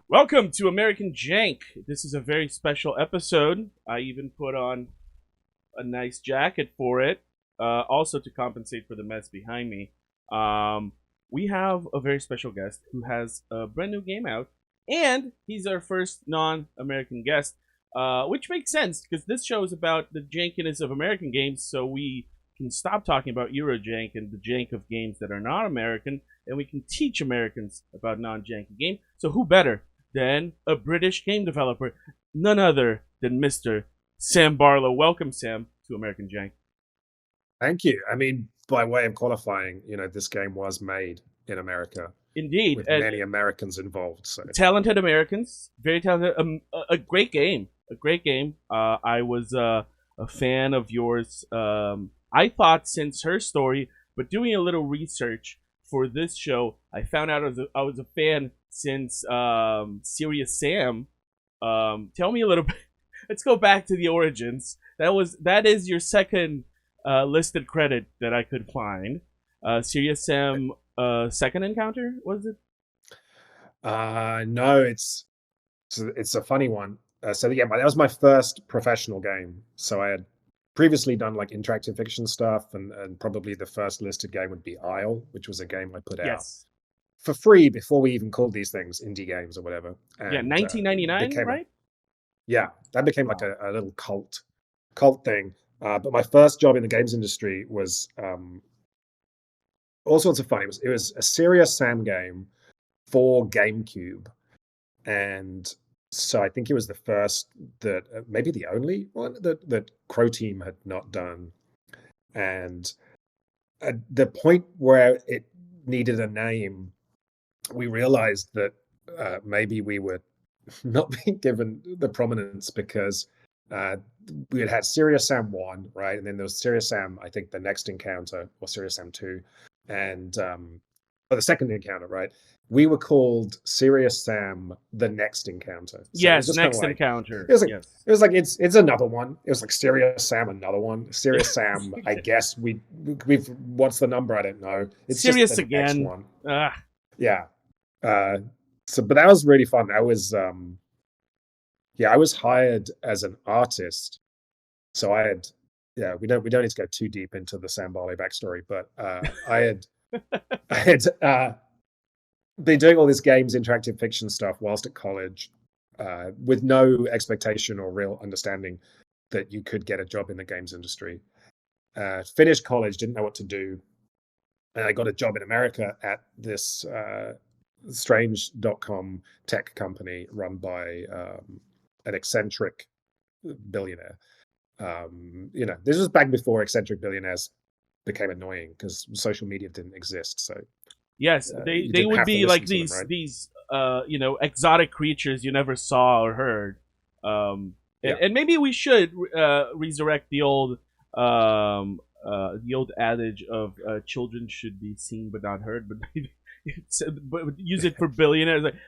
Welcome to American Jank. This is a very special episode. I even put on a nice jacket for it, also to compensate for the mess behind me. We have a very special guest who has a brand new game out, and he's our first non-American guest, which makes sense because this show is about the jankiness of American games, so we can stop talking about Eurojank and the jank of games that are not American, and we can teach Americans about non-janky games. So who better than a British game developer, none other than Mr. Sam Barlow. Welcome, Sam, to American Jank. Thank you. I mean, by way of qualifying, this game was made in America Indeed, with many Americans involved. So talented Americans, very talented. A great game, a great game. I was a fan of yours. I thought since her story, but doing a little research for this show, I found out I was a fan since Serious Sam. Tell me a little bit. Let's go back to the origins. That is your second listed credit that I could find. Serious Sam second encounter, was it? no, it's a funny one. So yeah, that was my first professional game. So I had previously done like interactive fiction stuff, and probably the first listed game would be Isle, which was a game I put out Yes. for free before we even called these things indie games or whatever. Yeah, And 1999, right? yeah, that became like Wow. a little cult thing. But my first job in the games industry was all sorts of fun. It was a serious Sam game for GameCube, and so I think it was the first that maybe the only one that Crow Team had not done. And at the point where it needed a name, we realized that maybe we were not being given the prominence because uh, we had Serious Sam 1, right? And then there was Serious Sam, I think the next encounter, or Serious Sam 2, and or the second encounter, right? We were called Serious Sam the next encounter. So it was Yes, just kind of next like encounter. it was like Yes. it was like it's another one. It was like Serious Sam, another one. Serious Sam, I guess we've what's the number? I don't know. It's just Serious the next again. one. Ah, Yeah. Uh so but that was really fun. I was hired as an artist. So I had yeah, we don't need to go too deep into the Sam Barlow backstory, but I had been doing all this games, interactive fiction stuff whilst at college, with no expectation or real understanding that you could get a job in the games industry. Finished college, didn't know what to do, and I got a job in America at this strange.com tech company run by an eccentric billionaire. This was back before eccentric billionaires became annoying because social media didn't exist, so yes, they you they didn't would have to be listen like to them, these right? these exotic creatures you never saw or heard. And, Yeah. and maybe we should resurrect the old adage of children should be seen but not heard, but maybe but use it for billionaires. Like Yeah.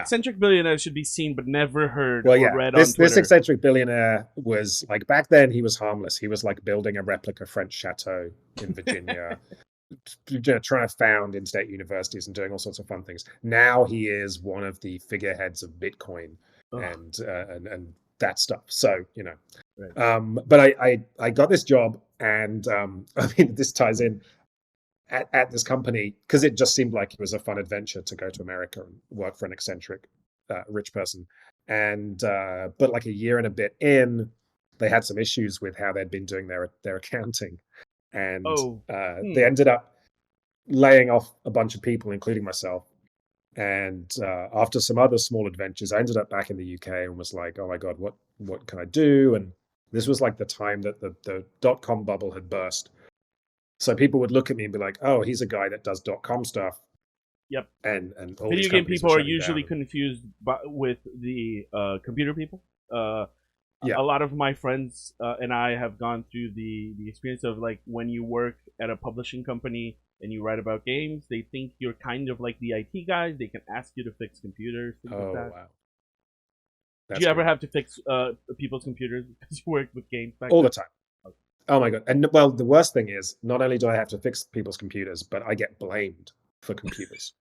eccentric billionaires should be seen but never heard Well, or yeah, read on this Twitter. eccentric billionaire was like back then he was harmless. He was like building a replica French chateau in Virginia, trying to found in-state universities and doing all sorts of fun things. Now he is one of the figureheads of Bitcoin Ugh, and that stuff. So right. but I got this job, and I mean this ties in at this company because it just seemed like it was a fun adventure to go to America and work for an eccentric rich person. And but like a year and a bit in, they had some issues with how they'd been doing their accounting, and Oh, they hmm. ended up laying off a bunch of people, including myself. And after some other small adventures, I ended up back in the UK and was like, "Oh my God, what can I do?" And this was like the time that the dot-com bubble had burst. So people would look at me and be like, "Oh, he's a guy that does .com stuff," Yep. and all these Video game companies were people are shutting usually down. And confused with the computer people. Uh, yeah, a lot of my friends and I have gone through the experience of like when you work at a publishing company and you write about games, they think you're kind of like the IT guys. They can ask you to fix computers, things like oh that. wow, Did that's you ever great. have to fix people's computers because you worked with games back All the then? time. Oh my God. And well, the worst thing is not only do I have to fix people's computers, but I get blamed for computers.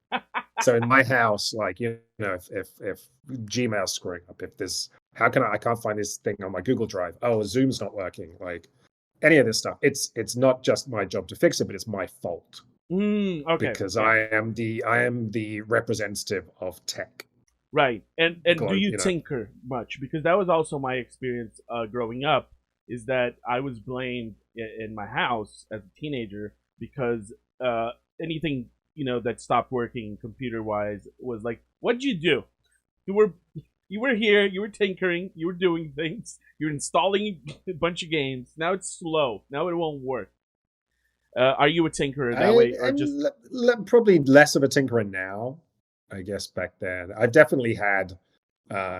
So in my house, like, if Gmail's screwing up, if there's I can't find this thing on my Google Drive. Oh, Zoom's not working. Like any of this stuff. It's not just my job to fix it, but it's my fault Okay. because Yeah. I am the representative of tech. Right. And do you You know, tinker much? Because that was also my experience growing up. Is that I was blamed in my house as a teenager because anything that stopped working computer wise was like, what'd you do? You were you were here. You were tinkering. You were doing things. You're installing a bunch of games. Now it's slow. Now it won't work. Are you a tinkerer that way, or just Probably less of a tinkerer now, I guess. Back then, I've definitely had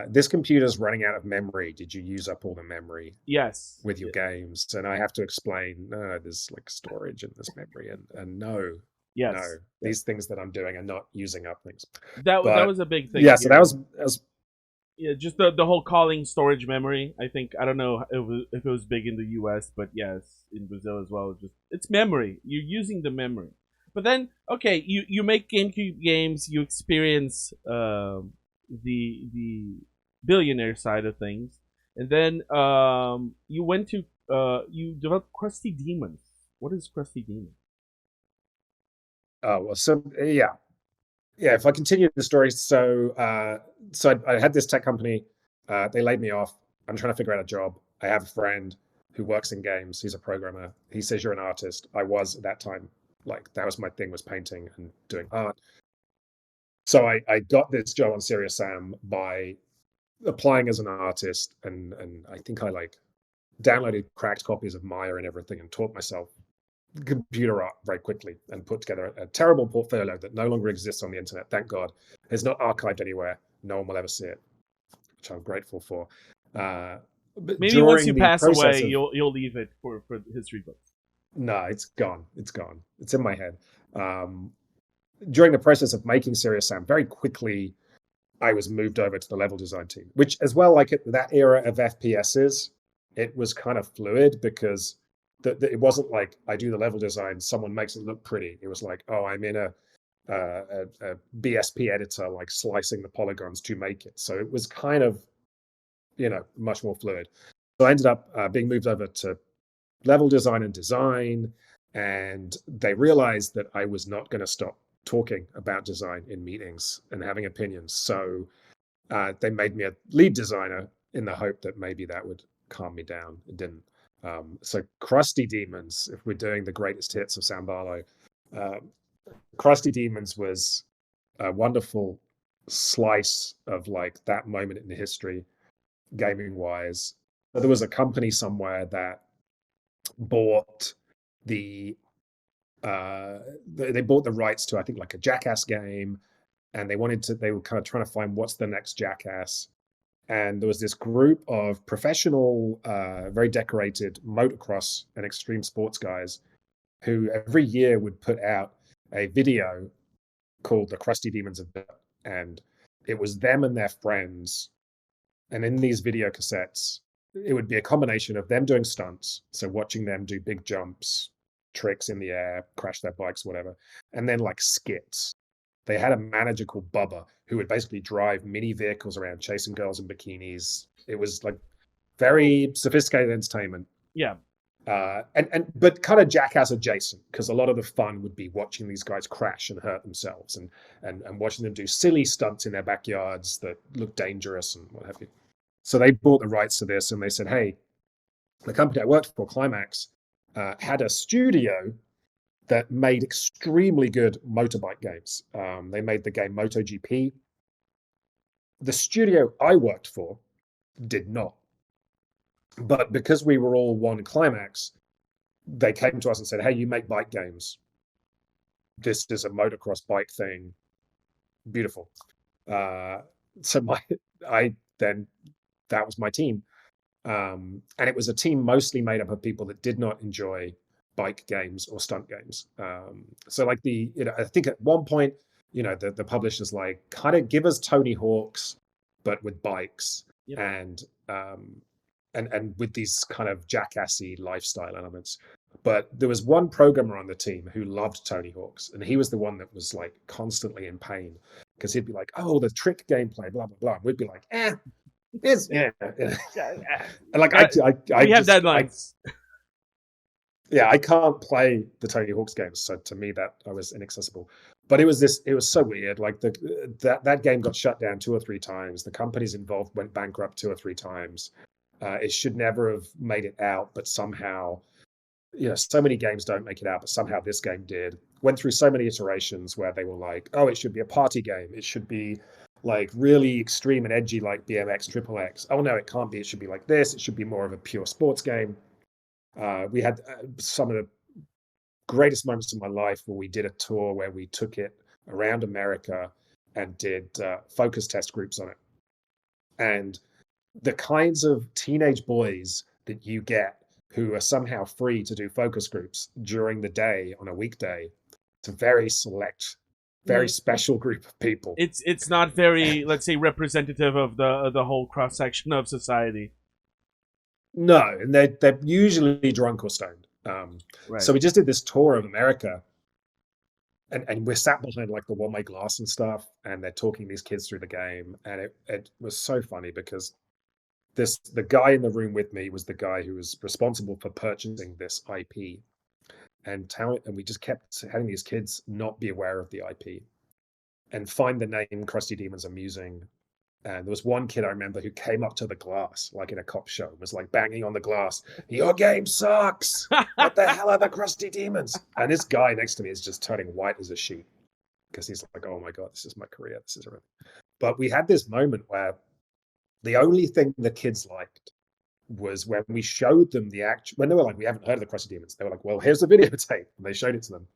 this computer's running out of memory. Did you use up all the memory yes? with your games? And I have to explain, no, there's like storage in this memory, and no, no, Yes. these things that I'm doing are not using up things. That But was a big thing yeah, so here. that was Yeah, just the whole calling storage memory. I think I don't know if it was big in the U.S., but yes, in Brazil as well. It's memory. You're using the memory. But then, okay, you make GameCube games. You experience the billionaire side of things, and then you went to you developed Crusty Demons. What is Crusty Demons? oh well, so yeah, yeah. If I continue the story, so I had this tech company. They laid me off. I'm trying to figure out a job. I have a friend who works in games. He's a programmer. He says you're an artist. I was at that time. Like that was my thing, was painting and doing art. So I got this job on Serious Sam by applying as an artist, and I think I like downloaded cracked copies of Maya and everything, and taught myself computer art very quickly, and put together a terrible portfolio that no longer exists on the internet. Thank God, it's not archived anywhere. No one will ever see it, which I'm grateful for. But Maybe once you during the pass away, process of you'll leave it for history books. no, it's gone. It's gone. It's in my head. Um, During the process of making Serious Sam, very quickly I was moved over to the level design team, which as well, like at that era of FPSs, it was kind of fluid because it wasn't like I do the level design, someone makes it look pretty. It was like, oh, I'm in a BSP editor, like slicing the polygons to make it. So it was kind of, much more fluid. So I ended up being moved over to level design and design, and they realized that I was not going to stop talking about design in meetings and having opinions. So they made me a lead designer in the hope that maybe that would calm me down. It didn't. So Crusty Demons, if we're doing the greatest hits of Sam Barlow, uh, Crusty Demons was a wonderful slice of like that moment in history, gaming wise. There was a company somewhere that bought the they bought the rights to, I think, like a Jackass game, and they were kind of trying to find what's the next Jackass. And there was this group of professional, very decorated motocross and extreme sports guys who every year would put out a video called the Crusty Demons of Dirt. And it was them and their friends. And in these video cassettes, it would be a combination of them doing stunts, so watching them do big jumps, tricks in the air, crash their bikes, whatever, and then like skits. They had a manager called Bubba who would basically drive mini vehicles around chasing girls in bikinis. It was like very sophisticated entertainment. Yeah. And but kind of Jackass adjacent, because a lot of the fun would be watching these guys crash and hurt themselves, and watching them do silly stunts in their backyards that look dangerous and what have you. So they bought the rights to this, and they said, hey, the company I worked for, Climax, had a studio that made extremely good motorbike games. They made the game MotoGP. The studio I worked for did not. But because we were all one Climax, they came to us and said, hey, you make bike games. This is a motocross bike thing. Beautiful. So I then, that was my team. And it was a team mostly made up of people that did not enjoy bike games or stunt games. So like I think at one point, the publisher's like, kind of give us Tony Hawk's, but with bikes. Yep. And with these kind of jackassy lifestyle elements. But there was one programmer on the team who loved Tony Hawk's, and he was the one that was like constantly in pain because he'd be like, "Oh, the trick gameplay, blah blah blah." And we'd be like, it's yeah." And like I We have just deadlines. yeah, I can't play the Tony Hawk's games, so to me that I was inaccessible. But it was so weird. Like that game got shut down 2 or 3 times. The companies involved went bankrupt 2 or 3 times. It should never have made it out, but somehow, so many games don't make it out, but somehow this game did. Went through so many iterations where they were like, oh, it should be a party game. It should be like really extreme and edgy like BMX Triple X. Oh no, it can't be. It should be like this. It should be more of a pure sports game. We had some of the greatest moments of my life where we did a tour where we took it around America and did focus test groups on it. And the kinds of teenage boys that you get who are somehow free to do focus groups during the day on a weekday, it's a very select, very special group of people. It's not very, let's say, representative of the whole cross section of society. No, and they're usually drunk or stoned. Right. So we just did this tour of America, and we're sat behind like the one-way glass and stuff, and they're talking these kids through the game, and it was so funny because the guy in the room with me was the guy who was responsible for purchasing this IP, and we just kept having these kids not be aware of the IP and find the name Crusty Demons amusing. And there was one kid I remember who came up to the glass, like in a cop show, was like banging on the glass. Your game sucks. What the hell are the Crusty Demons? And this guy next to me is just turning white as a sheet because he's like, oh my God, this is my career. This is everything. But we had this moment where the only thing the kids liked was when we showed them when they were like, we haven't heard of the Crusty Demons. They were like, well, here's the videotape. And they showed it to them.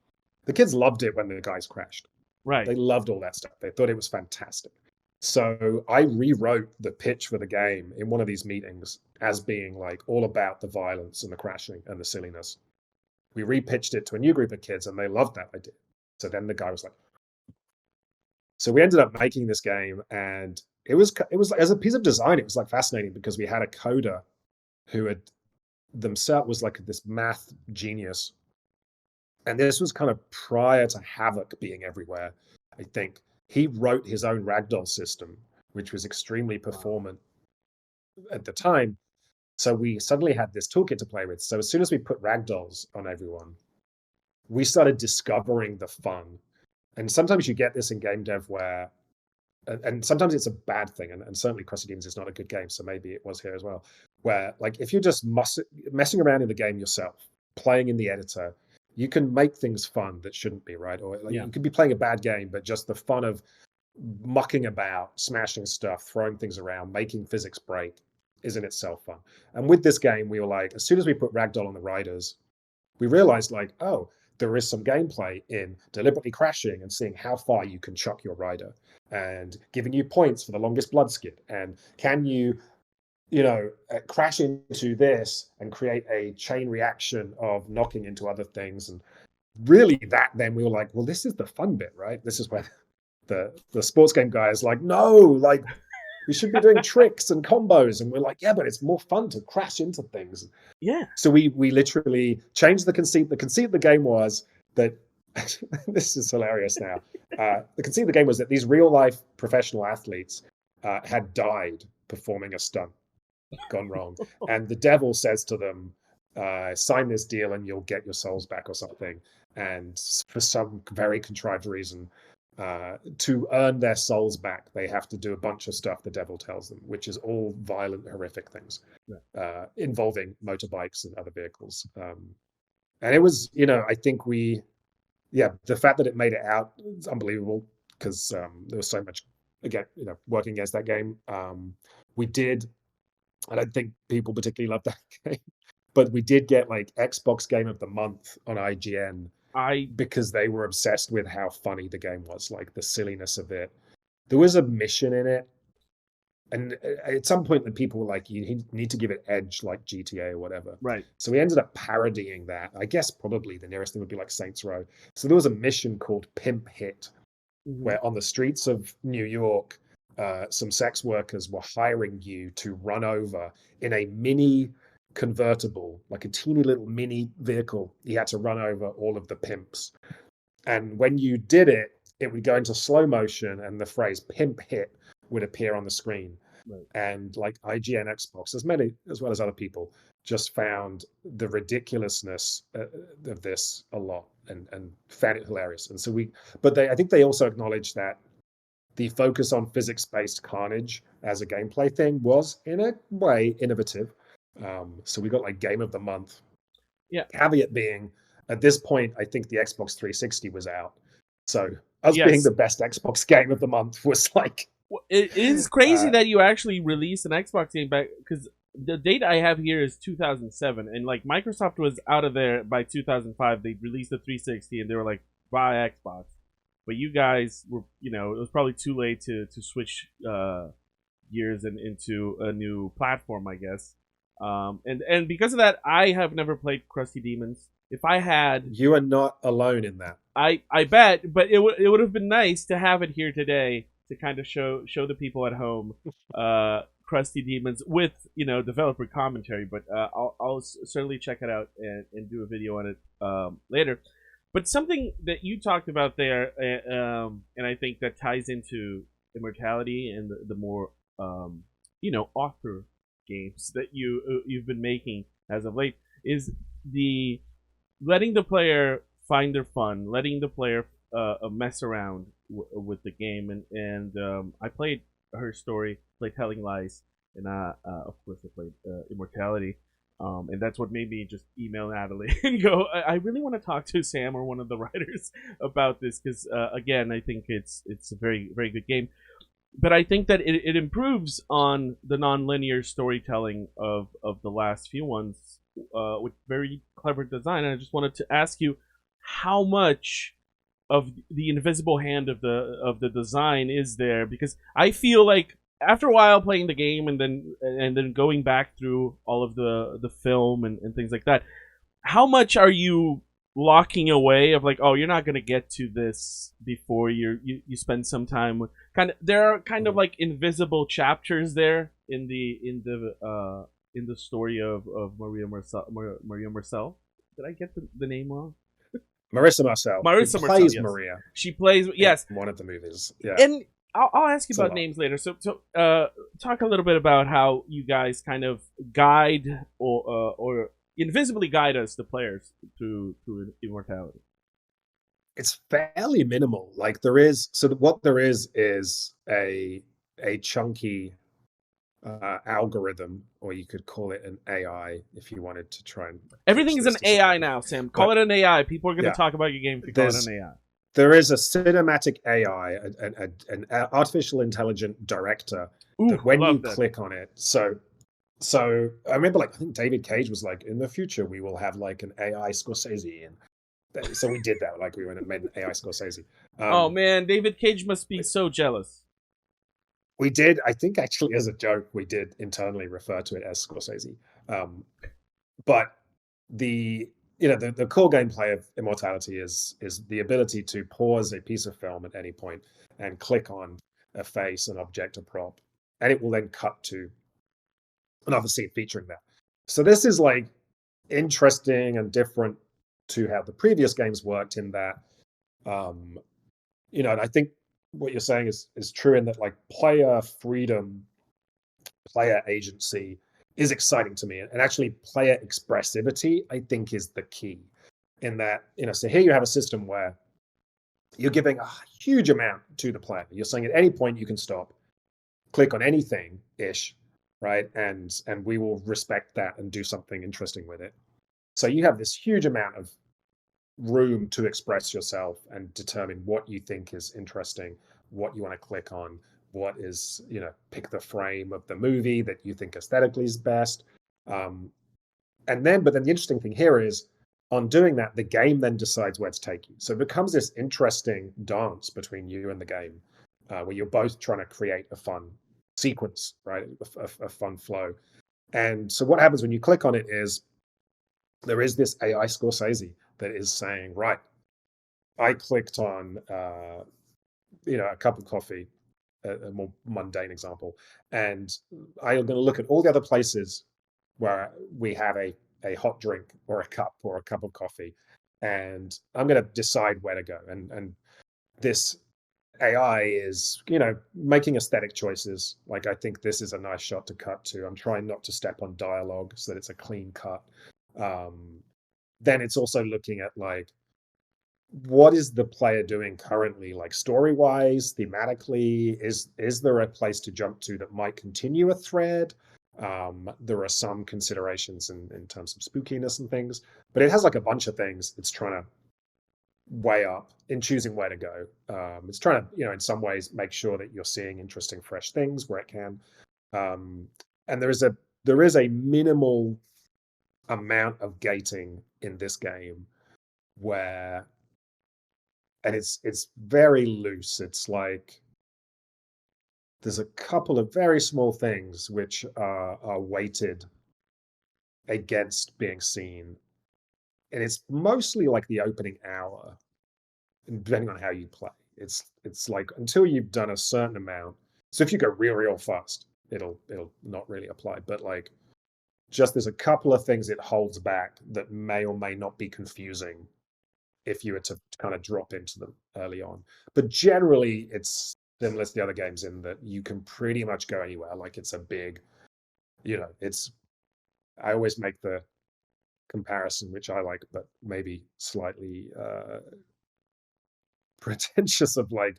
The kids loved it when the guys crashed. Right. They loved all that stuff. They thought it was fantastic. So I rewrote the pitch for the game in one of these meetings as being like all about the violence and the crashing and the silliness. We repitched it to a new group of kids and they loved that idea. So then the guy was like, so we ended up making this game, and it was like, as a piece of design, it was like fascinating because we had a coder who had themselves was like this math genius. And this was kind of prior to Havoc being everywhere, I think. He wrote his own ragdoll system, which was extremely performant at the time. So we suddenly had this toolkit to play with. So as soon as we put ragdolls on everyone, we started discovering the fun. And sometimes you get this in game dev where, and sometimes it's a bad thing, and certainly Crusty Demons is not a good game, so maybe it was here as well, where like if you're just messing around in the game yourself, playing in the editor, you can make things fun that shouldn't be, right? Or like, you could be playing a bad game, but just the fun of mucking about, smashing stuff, throwing things around, making physics break is in itself fun. And with this game, we were like, as soon as we put ragdoll on the riders, we realized like, oh, there is some gameplay in deliberately crashing and seeing how far you can chuck your rider and giving you points for the longest blood skid. And can you crash into this and create a chain reaction of knocking into other things. And really then we were like, well, this is the fun bit, right? This is where the sports game guy is like, no, like we should be doing tricks and combos. And we're like, yeah, but it's more fun to crash into things. Yeah. So we literally changed the conceit. The conceit of the game was that this is hilarious now. The conceit of the game was that these real life professional athletes had died performing a stunt gone wrong, and the devil says to them, sign this deal and you'll get your souls back or something. And for some very contrived reason, to earn their souls back, they have to do a bunch of stuff the devil tells them, which is all violent, horrific things involving motorbikes and other vehicles. And it was, I think the fact that it made it out is unbelievable because there was so much, again, working against that game. We did, I don't think people particularly loved that game, but we did get like Xbox Game of the Month on IGN because they were obsessed with how funny the game was, like the silliness of it. There was a mission in it, and at some point the people were like, you need to give it edge like GTA or whatever. Right. So we ended up parodying that. I guess probably the nearest thing would be like Saints Row. So there was a mission called Pimp Hit, where on the streets of New York, some sex workers were hiring you to run over in a mini convertible, like a teeny little mini vehicle. He had to run over all of the pimps. And when you did it, it would go into slow motion and the phrase pimp hit would appear on the screen. Right. And like IGN Xbox, as many as well as other people, just found the ridiculousness of this a lot and found it hilarious. And so I think they also acknowledged that the focus on physics-based carnage as a gameplay thing was, in a way, innovative. So we got like Game of the Month. Yeah. Caveat being, at this point, I think the Xbox 360 was out. So us Yes. being the best Xbox Game of the Month was like... It is crazy that you actually released an Xbox game back, because the date I have here is 2007, and like Microsoft was out of there by 2005. They released the 360, and they were like, buy Xbox. But you guys were, it was probably too late to switch gears and into a new platform, I guess. And because of that, I have never played Crusty Demons. If I had, you are not alone in that. I bet, but it would have been nice to have it here today to kind of show the people at home Crusty Demons with developer commentary. But I'll certainly check it out and do a video on it later. But something that you talked about there, and I think that ties into Immortality and the more author games that you've been making as of late, is the letting the player find their fun, letting the player mess around with the game, and I played Her Story, played Telling Lies, and of course I played Immortality. And that's what made me just email Natalie and go, I really want to talk to Sam or one of the writers about this, because again, I think it's a very, very good game. But I think that it improves on the non-linear storytelling of the last few ones with very clever design. And I just wanted to ask you how much of the invisible hand of the design is there, because I feel like after a while playing the game and then going back through all of the film and things like that, how much are you locking away of like, oh, you're not going to get to this before you spend some time with there are kind of like invisible chapters there in the story of Maria Marcel. Did I get the name wrong? Marissa Marcel. Marissa Marcel, plays yes. Maria. She plays, yes, in one of the movies. Yeah. And I'll ask you about names later. So talk a little bit about how you guys kind of guide or invisibly guide us, the players, through Immortality. It's fairly minimal. Like there is a chunky algorithm, or you could call it an AI if you wanted to try and... Everything is an AI now, Sam. Call it an AI. People are going to talk about your game if you call it an AI. There is a cinematic AI, an artificial intelligent director, that when you click on it, so I remember, like, I think David Cage was like, in the future we will have like an AI Scorsese, and so we did that. Like we went and made an AI Scorsese. Oh man, David Cage must be so jealous. We did, I think, actually, as a joke, we did internally refer to it as Scorsese. But the core gameplay of Immortality is the ability to pause a piece of film at any point and click on a face, an object, a prop, and it will then cut to another scene featuring that. So this is like interesting and different to how the previous games worked in that, and I think what you're saying is true in that, like, player freedom, player agency is exciting to me, and actually player expressivity, I think, is the key in that, so here you have a system where you're giving a huge amount to the player. You're saying at any point you can stop, click on anything ish, right? And we will respect that and do something interesting with it. So you have this huge amount of room to express yourself and determine what you think is interesting, what you want to click on, what is, pick the frame of the movie that you think aesthetically is best. But then the interesting thing here is, on doing that, the game then decides where to take you. So it becomes this interesting dance between you and the game, where you're both trying to create a fun sequence, right? A fun flow. And so what happens when you click on it is there is this AI Scorsese that is saying, right, I clicked on, a cup of coffee, a more mundane example, and I'm going to look at all the other places where we have a hot drink or a cup of coffee, and I'm going to decide where to go. And this AI is, making aesthetic choices. Like, I think this is a nice shot to cut to. I'm trying not to step on dialogue so that it's a clean cut. Um, then it's also looking at like, what is the player doing currently, like story wise, thematically? Is there a place to jump to that might continue a thread? There are some considerations in terms of spookiness and things, but it has like a bunch of things it's trying to weigh up in choosing where to go. It's trying to, in some ways, make sure that you're seeing interesting, fresh things where it can. Um, and there is a minimal amount of gating in this game where, and it's very loose. It's like there's a couple of very small things which are weighted against being seen, and it's mostly like the opening hour, depending on how you play. It's like until you've done a certain amount. So if you go real fast, it'll not really apply. But like, just there's a couple of things it holds back that may or may not be confusing if you were to kind of drop into them early on. But generally, it's similar to the other games in that you can pretty much go anywhere. Like, it's a big, it's. I always make the comparison, which I like, but maybe slightly pretentious, of like,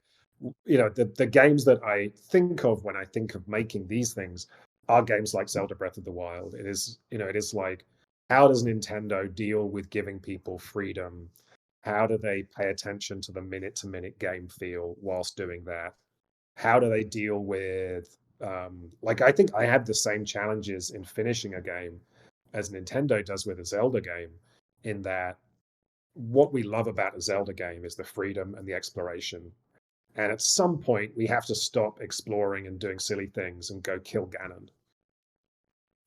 the games that I think of when I think of making these things are games like Zelda Breath of the Wild. It is like, how does Nintendo deal with giving people freedom? How do they pay attention to the minute to minute game feel whilst doing that? How do they deal with, like, I think I had the same challenges in finishing a game as Nintendo does with a Zelda game, in that what we love about a Zelda game is the freedom and the exploration. And at some point, we have to stop exploring and doing silly things and go kill Ganon.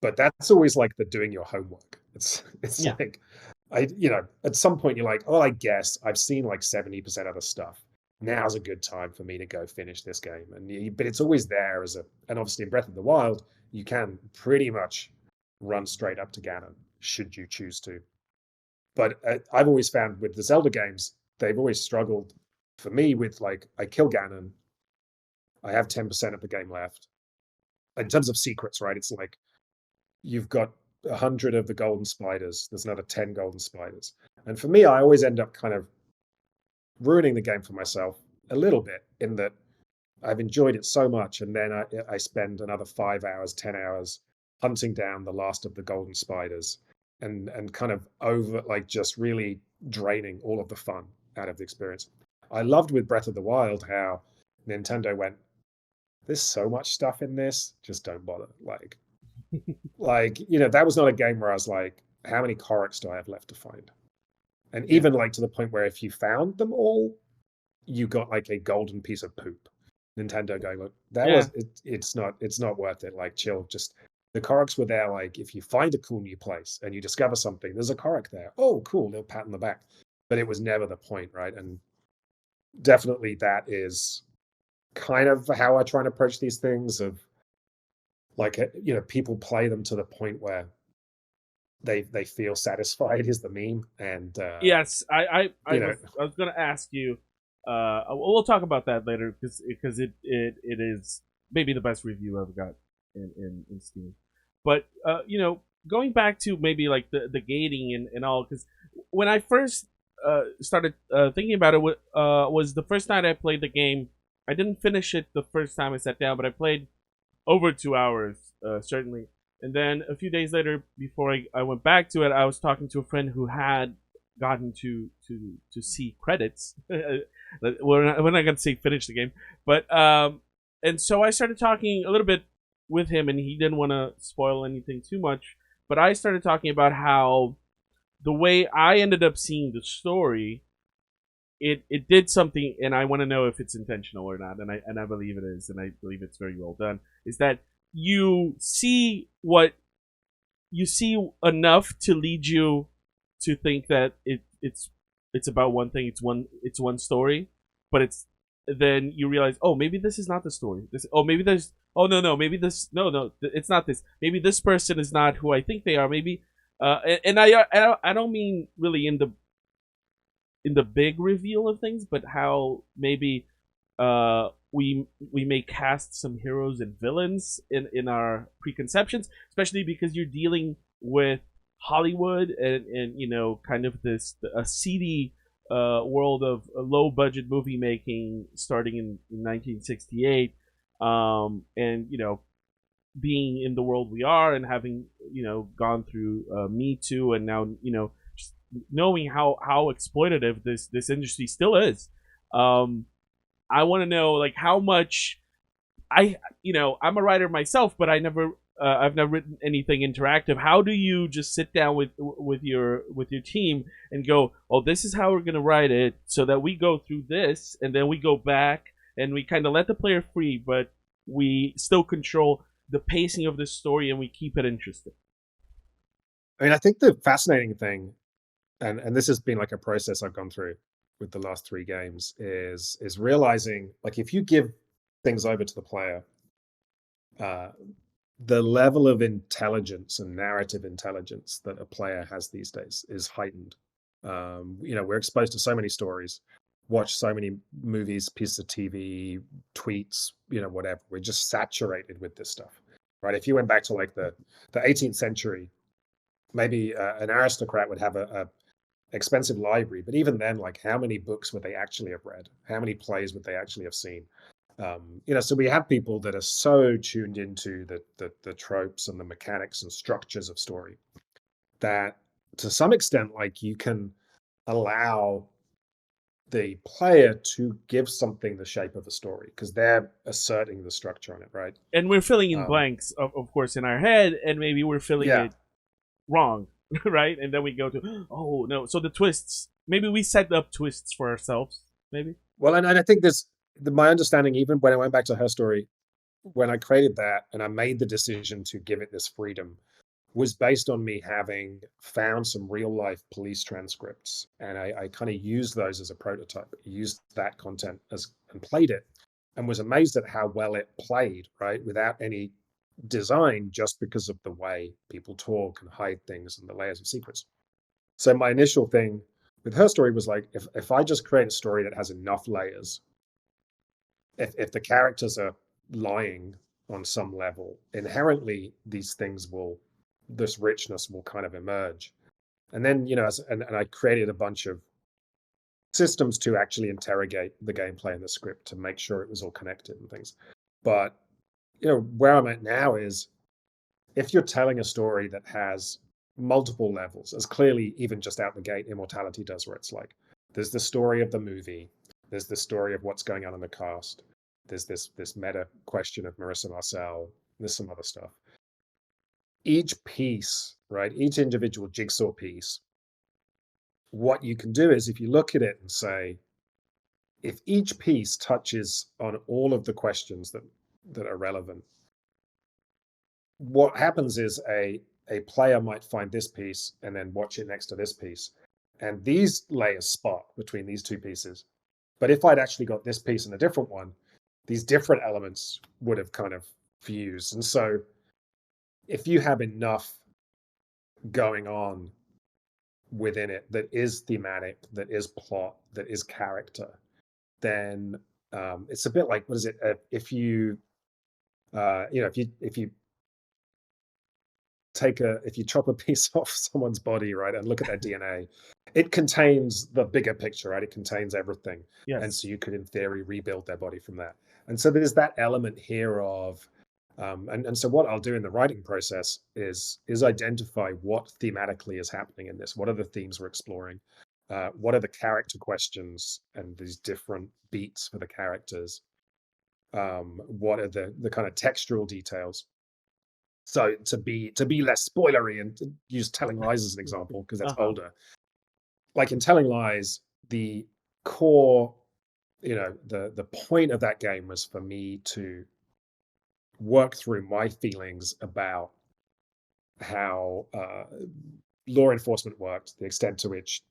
But that's always like the doing your homework. It's Yeah. like, at some point you're like, oh, I guess I've seen like 70% of the stuff. Now's a good time for me to go finish this game. But it's always there and obviously in Breath of the Wild, you can pretty much run straight up to Ganon should you choose to. But I've always found with the Zelda games, they've always struggled for me with like, I kill Ganon, I have 10% of the game left. In terms of secrets, right? It's like you've got 100 of the golden spiders, there's another 10 golden spiders. And for me, I always end up kind of ruining the game for myself a little bit, in that I've enjoyed it so much, and then I spend another 5 hours, 10 hours hunting down the last of the golden spiders, and kind of over, like, just really draining all of the fun out of the experience. I loved with Breath of the Wild how Nintendo went, "There's so much stuff in this, just don't bother." That was not a game where I was like, "How many Koroks do I have left to find?" And Yeah. even like to the point where if you found them all, you got like a golden piece of poop. Nintendo going, look, that Yeah. was it, it's not worth it. Like, chill. Just the Koroks were there. Like, if you find a cool new place and you discover something, there's a Korok there. Oh, cool, little pat on the back. But it was never the point, right? And definitely that is kind of how I try and approach these things. Of like, people play them to the point where they feel satisfied is the meme, and Yes, I you know was gonna ask you. We'll talk about that later because it is maybe the best review I've got in Steam. But going back to maybe like the gating and all, because when I first started thinking about it, was the first night I played the game. I didn't finish it the first time I sat down, but I played over 2 hours, certainly. And then a few days later, before I went back to it, I was talking to a friend who had gotten to see credits. We're not going to say finish the game, but and so I started talking a little bit with him, and he didn't want to spoil anything too much. But I started talking about how the way I ended up seeing the story, it did something, and I want to know if it's intentional or not, and I believe it is, and I believe it's very well done. Is that you see enough to lead you to think that it's about one thing, it's one story, but it's then you realize, oh, maybe this is not the story. Maybe oh no, maybe this, no, it's not this. Maybe this person is not who I think they are. Maybe, and I don't mean really in the big reveal of things, but how maybe we may cast some heroes and villains in our preconceptions, especially because you're dealing with Hollywood and kind of this a seedy world of low budget movie making starting in 1968, and being in the world we are and having gone through Me Too, and now just knowing how exploitative this industry still is. um I want to know, like, how much I'm a writer myself, but I've never written anything interactive. How do you just sit down with your team and go, oh, this is how we're gonna write it, so that we go through this and then we go back and we kind of let the player free, but we still control the pacing of the story and we keep it interesting. I mean, I think the fascinating thing, and this has been like a process I've gone through with the last three games, is realizing, like, if you give things over to the player, uh, the level of intelligence and narrative intelligence that a player has these days is heightened. We're exposed to so many stories, watch so many movies, pieces of TV, tweets, whatever. We're just saturated with this stuff, right? If you went back to like the 18th century, maybe an aristocrat would have a expensive library, but even then, like, how many books would they actually have read? How many plays would they actually have seen? So we have people that are so tuned into the tropes and the mechanics and structures of story that, to some extent, like, you can allow the player to give something the shape of a story because they're asserting the structure on it, right? And we're filling in Um, blanks, of course, in our head, and maybe we're filling yeah, it wrong, right? And then we go to, oh no. So the twists, maybe we set up twists for ourselves, maybe. well, and I think my understanding, even when I went back to her story, when I created that and I made the decision to give it this freedom, was based on me having found some real life police transcripts, and I kind of used those as a prototype, used that content and played it, and was amazed at how well it played, right, without any design, just because of the way people talk and hide things and the layers of secrets. So my initial thing with her story was like, if I just create a story that has enough layers, if the characters are lying on some level, inherently these things will, this richness will kind of emerge. And then, and I created a bunch of systems to actually interrogate the gameplay and the script to make sure it was all connected and things. But, where I'm at now is, if you're telling a story that has multiple levels, as clearly even just out the gate Immortality does, where it's like, there's the story of the movie, there's the story of what's going on in the cast, there's this meta question of Marissa Marcel, there's some other stuff. Each piece, right, each individual jigsaw piece, what you can do is, if you look at it and say, if each piece touches on all of the questions that are relevant, what happens is a player might find this piece and then watch it next to this piece, and these layers spot between these two pieces. But if I'd actually got this piece and a different one, these different elements would have kind of fused. And so if you have enough going on within it that is thematic, that is plot, that is character, then it's a bit like, what is it? If you if you chop a piece off someone's body, right, and look at their DNA, it contains the bigger picture, right? It contains everything. And Yes. so you could, in theory, rebuild their body from that. And so there's that element here of, and so what I'll do in the writing process is identify what thematically is happening in this. What are the themes we're exploring? What are the character questions and these different beats for the characters? What are the kind of textural details? So to be less spoilery and to use Telling Lies as an example, because that's Uh-huh. older. Like in Telling Lies, the core, the point of that game was for me to work through my feelings about how law enforcement worked, the extent to which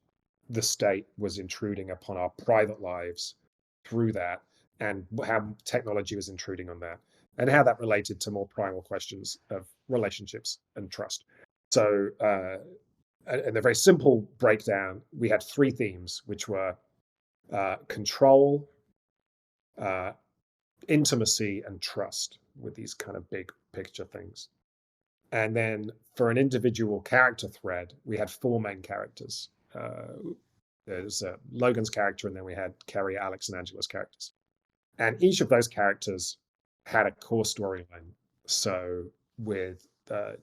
the state was intruding upon our private lives through that, and how technology was intruding on that. and how that related to more primal questions of relationships and trust. So, in a very simple breakdown, we had three themes, which were control, uh, intimacy, and trust, with these kind of big picture things. And then for an individual character thread, we had four main characters. There's Logan's character, and then we had Carrie, Alex, and Angela's characters. And each of those characters had a core storyline. So with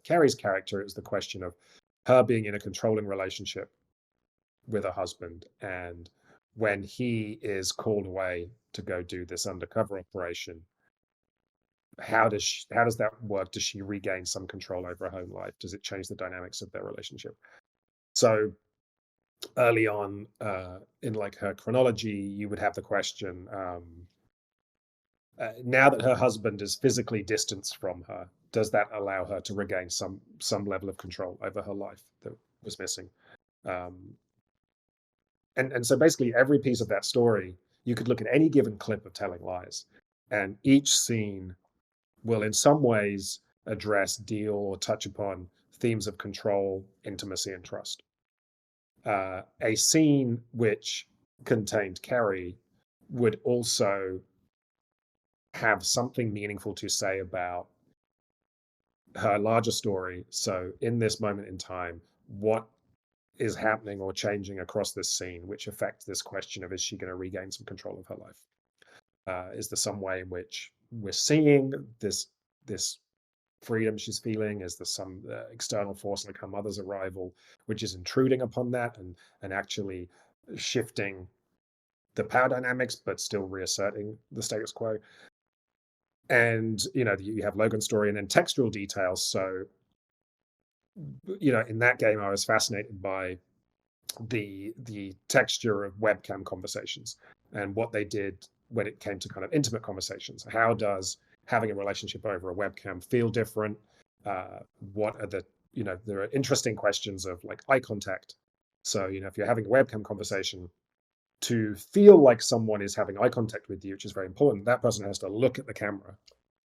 Carrie's character, it was the question of her being in a controlling relationship with her husband, and when he is called away to go do this undercover operation, how does that work? Does she regain some control over her home life? Does it change the dynamics of their relationship? So early on in like her chronology, you would have the question, now that her husband is physically distanced from her, does that allow her to regain some level of control over her life that was missing? Um, and so basically every piece of that story, you could look at any given clip of Telling Lies, and each scene will in some ways address, deal, or touch upon themes of control, intimacy, and trust. A scene which contained Carrie would also have something meaningful to say about her larger story. So, in this moment in time, what is happening or changing across this scene, which affects this question of, is she going to regain some control of her life? Is there some way in which we're seeing this freedom she's feeling? Is there some external force like her mother's arrival, which is intruding upon that and actually shifting the power dynamics, but still reasserting the status quo? And you have Logan's story and then textual details. So in that game, I was fascinated by the texture of webcam conversations and what they did when it came to kind of intimate conversations. How does having a relationship over a webcam feel different? What are there are interesting questions of like eye contact. So, if you're having a webcam conversation, to feel like someone is having eye contact with you, which is very important, that person has to look at the camera.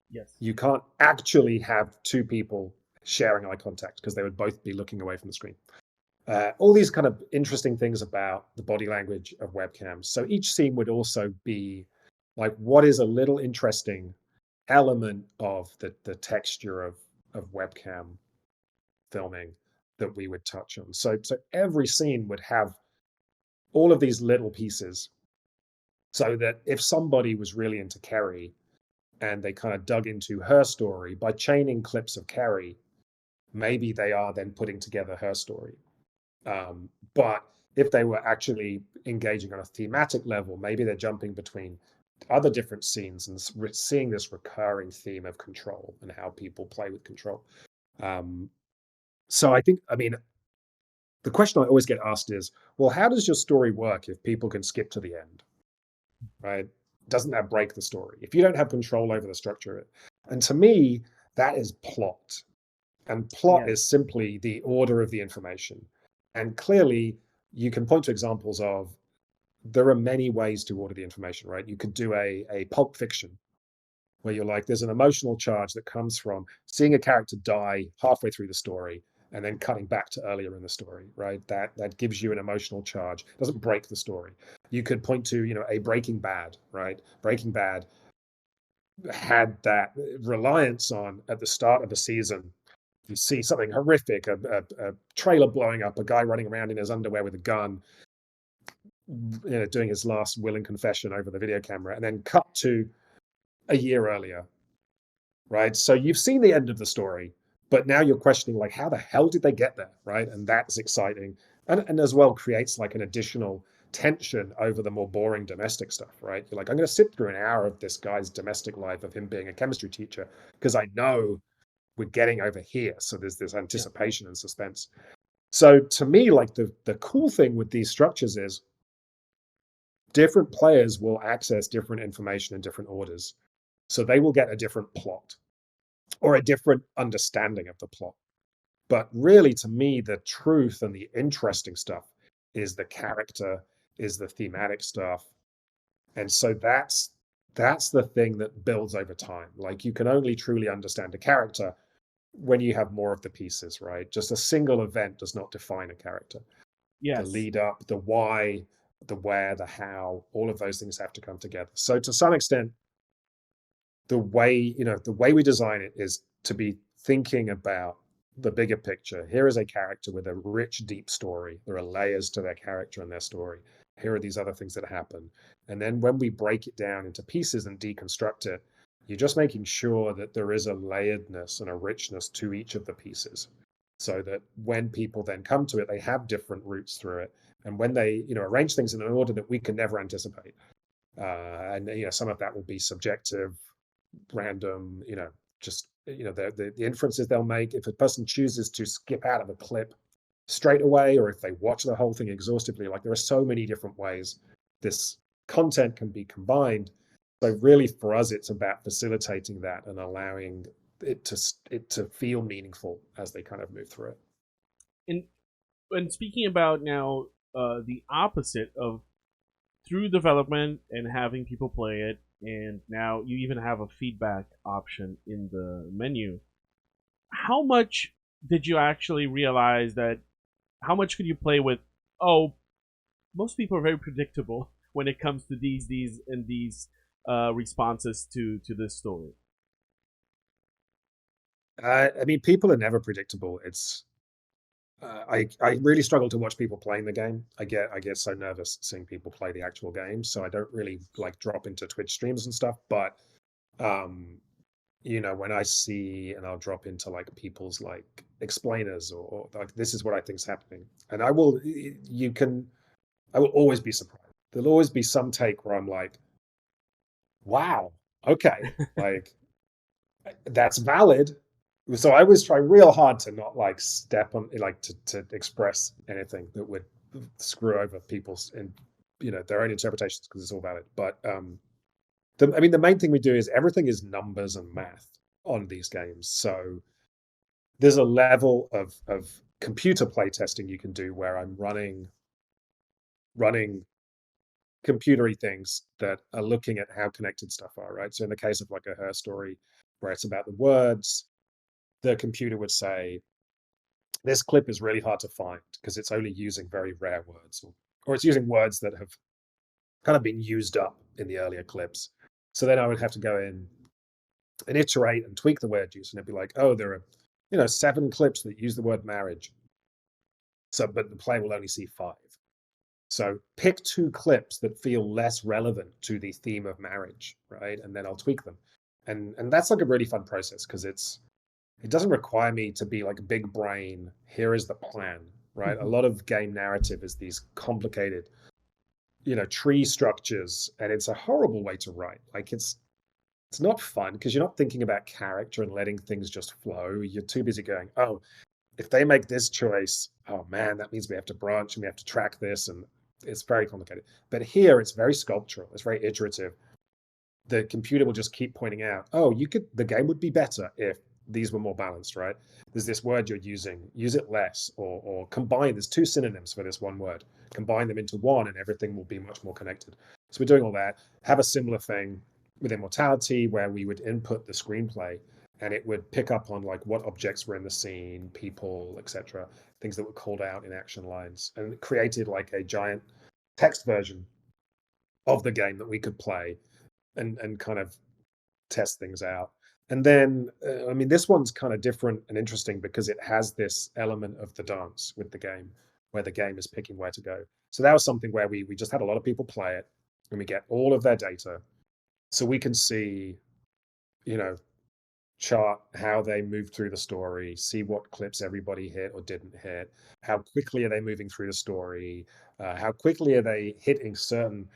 Yes. You can't actually have two people sharing eye contact because they would both be looking away from the screen. All these kind of interesting things about the body language of webcams. So each scene would also be like, what is a little interesting element of the texture of webcam filming that we would touch on. So every scene would have all of these little pieces, so that if somebody was really into Carrie and they kind of dug into her story by chaining clips of Carrie, maybe they are then putting together her story. But if they were actually engaging on a thematic level, maybe they're jumping between other different scenes and seeing this recurring theme of control and how people play with control. So the question I always get asked is, well, how does your story work if people can skip to the end, right? Doesn't that break the story if you don't have control over the structure of it? And to me, that is plot. And plot is simply the order of the information. And clearly, you can point to examples of, there are many ways to order the information, right? You could do a pulp fiction where you're like, there's an emotional charge that comes from seeing a character die halfway through the story and then cutting back to earlier in the story, right? That gives you an emotional charge. It doesn't break the story. You could point to, a Breaking Bad, right? Breaking Bad had that reliance on, at the start of the season, you see something horrific, a trailer blowing up, a guy running around in his underwear with a gun, doing his last will and confession over the video camera, and then cut to a year earlier, right? So you've seen the end of the story, but now you're questioning, like, how the hell did they get there, right? And that's exciting, and as well creates like an additional tension over the more boring domestic stuff, right? You're like, I'm going to sit through an hour of this guy's domestic life of him being a chemistry teacher because I know we're getting over here. So there's this anticipation and suspense. So to me, like the cool thing with these structures is different players will access different information in different orders. So they will get a different plot or a different understanding of the plot. But really, to me, the truth and the interesting stuff is the character, is the thematic stuff. And so that's that's the thing that builds over time. Like you can only truly understand a character when you have more of the pieces, right? Just a single event does not define a character. The Yes. lead up, the why, the where, the how, all of those things have to come together. So to some extent, the way we design it is to be thinking about the bigger picture. Here is a character with a rich, deep story. There are layers to their character and their story. Here are these other things that happen. And then when we break it down into pieces and deconstruct it, you're just making sure that there is a layeredness and a richness to each of the pieces, so that when people then come to it, they have different routes through it. And when they, arrange things in an order that we can never anticipate, and some of that will be subjective, random, just the inferences they'll make. If a person chooses to skip out of a clip straight away, or if they watch the whole thing exhaustively, like there are so many different ways this content can be combined. So really, for us, it's about facilitating that and allowing it to feel meaningful as they kind of move through it. And speaking about now, the opposite of through development and having people play it, and now you even have a feedback option in the menu. How much did you actually realize that? How much could you play with? Oh, most people are very predictable when it comes to these responses to this story. I mean, people are never predictable. I really struggle to watch people playing the game. I get so nervous seeing people play the actual game, so I don't really like drop into Twitch streams and stuff. But um, when I see, and I'll drop into like people's like explainers, or like this is what I think's happening, and I will always be surprised. There'll always be some take where I'm like, wow, okay, like that's valid. So I always try real hard to not like step on, like to express anything that would screw over people's and their own interpretations, because it's all valid. But I mean, the main thing we do is everything is numbers and math on these games. So there's a level of computer play testing you can do where I'm running computery things that are looking at how connected stuff are, right? So in the case of like a Her Story, where it's about the words, the computer would say, this clip is really hard to find because it's only using very rare words, or it's using words that have kind of been used up in the earlier clips. So then I would have to go in and iterate and tweak the word use, and it'd be like, oh, there are 7 clips that use the word marriage. So, but the player will only see 5. So pick 2 clips that feel less relevant to the theme of marriage, right? And then I'll tweak them. And that's like a really fun process, because it doesn't require me to be like big brain, here is the plan, right? A lot of game narrative is these complicated, tree structures, and it's a horrible way to write. Like it's not fun because you're not thinking about character and letting things just flow. You're too busy going, oh, if they make this choice, oh man, that means we have to branch and we have to track this, and it's very complicated. But here it's very sculptural, it's very iterative. The computer will just keep pointing out, oh, the game would be better if these were more balanced, right? There's this word you're using, use it less, or combine. There's 2 synonyms for this one word. Combine them into one, and everything will be much more connected. So we're doing all that. Have a similar thing with Immortality, where we would input the screenplay, and it would pick up on like what objects were in the scene, people, etc., things that were called out in action lines, and it created like a giant text version of the game that we could play and kind of test things out. And then, I mean, this one's kind of different and interesting because it has this element of the dance with the game, where the game is picking where to go. So that was something where we just had a lot of people play it, and we get all of their data, so we can see, you know, chart how they moved through the story, see what clips everybody hit or didn't hit, how quickly are they moving through the story, how quickly are they hitting certain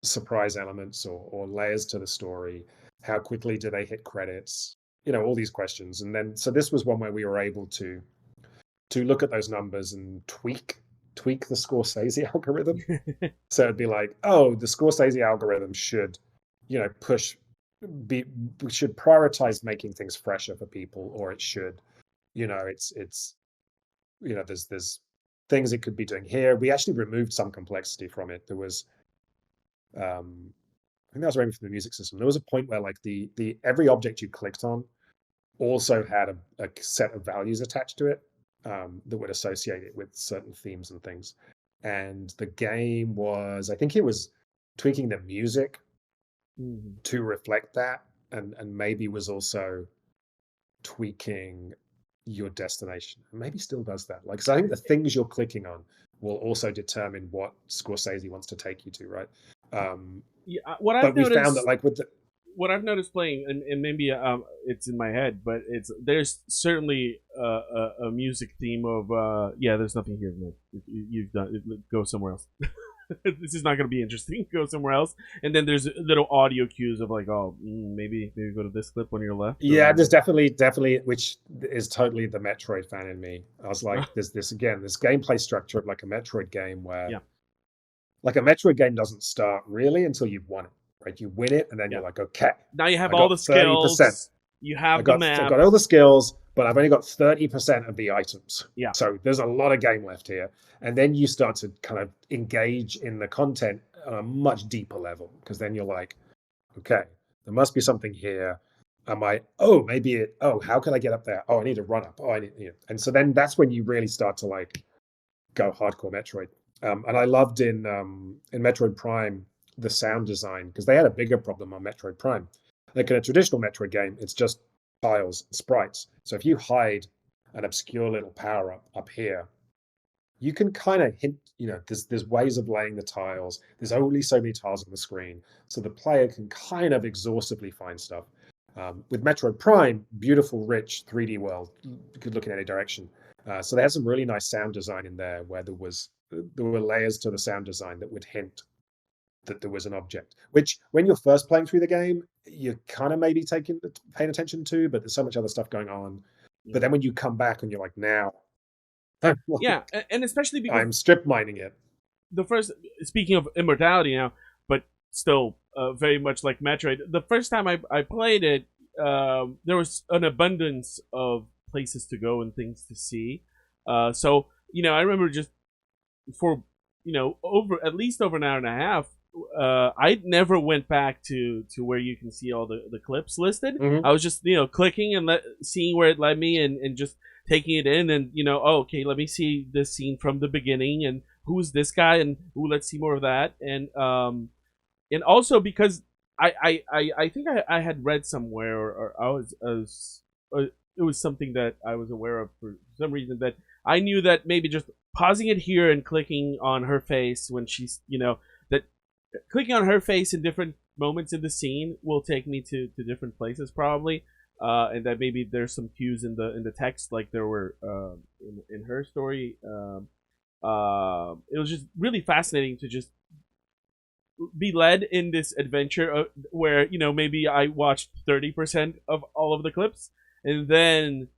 surprise elements or layers to the story, how quickly do they hit credits, all these questions. And then, so this was one where we were able to look at those numbers and tweak the Scorsese algorithm. So it'd be like, oh, the Scorsese algorithm should, push be we should prioritize making things fresher for people, or it should, it's there's things it could be doing here. We actually removed some complexity from it. There was think that was maybe from the music system. There was a point where like the every object you clicked on also had a set of values attached to it, that would associate it with certain themes and things. And the game was, I think it was tweaking the music Mhm. to reflect that, and maybe was also tweaking your destination. Maybe still does that. Like, so I think the things you're clicking on will also determine what Scorsese wants to take you to, right? Yeah, what I've But we found that noticed, like with the playing, and maybe it's in my head, but there's certainly a music theme of yeah, there's nothing here, man. You've done it, go somewhere else. This is not going to be interesting. Go somewhere else. And then there's little audio cues of like, oh, maybe go to this clip on your left. yeah, there's definitely, which is totally the Metroid fan in me. I was like, there's this gameplay structure of like a Metroid game where Yeah, like a Metroid game doesn't start really until you've won it, right? You win it, and then yeah. you're like, okay, Now you have I all got the 30%. skills. You have the I've map. got all the skills, but I've only got 30% of the items. Yeah, So there's a lot of game left here. And then you start to kind of engage in the content on a much deeper level, because then you're like, okay, there must be something here. How can I get up there? Oh, I need to run up. Oh, I need, And so then that's when you really start to like go hardcore Metroid. And I loved in Metroid Prime the sound design, because they had a bigger problem on Metroid Prime. Like in a traditional Metroid game, it's just tiles and sprites. So if you hide an obscure little power up here, you can kind of hint. There's ways of laying the tiles. There's only so many tiles on the screen, so the player can kind of exhaustively find stuff. With Metroid Prime, beautiful, rich 3D world, you could look in any direction. So they had some really nice sound design in there, where there were layers to the sound design that would hint that there was an object. Which, when you're first playing through the game, you're kind of maybe paying attention to, but there's so much other stuff going on. yeah. But then when you come back and you're like, now, Yeah, and especially because I'm strip mining it. the first, speaking of Immortality now, but still very much like Metroid, the first time I played it, there was an abundance of places to go and things to see. So I remember just for over at least over an hour and a half. I never went back to where you can see all the clips listed. Mhm. I was just clicking and seeing where it led me, and just taking it in, and okay, let me see this scene from the beginning, and who's this guy, and let's see more of that, and also because I think I had read somewhere, or it was something that I was aware of for some reason, that I knew that maybe just pausing it here and clicking on her face when she's that clicking on her face in different moments in the scene will take me to different places probably, and that maybe there's some cues in the text like there were in her story. It was just really fascinating to just be led in this adventure where maybe I watched 30% of all of the clips, and then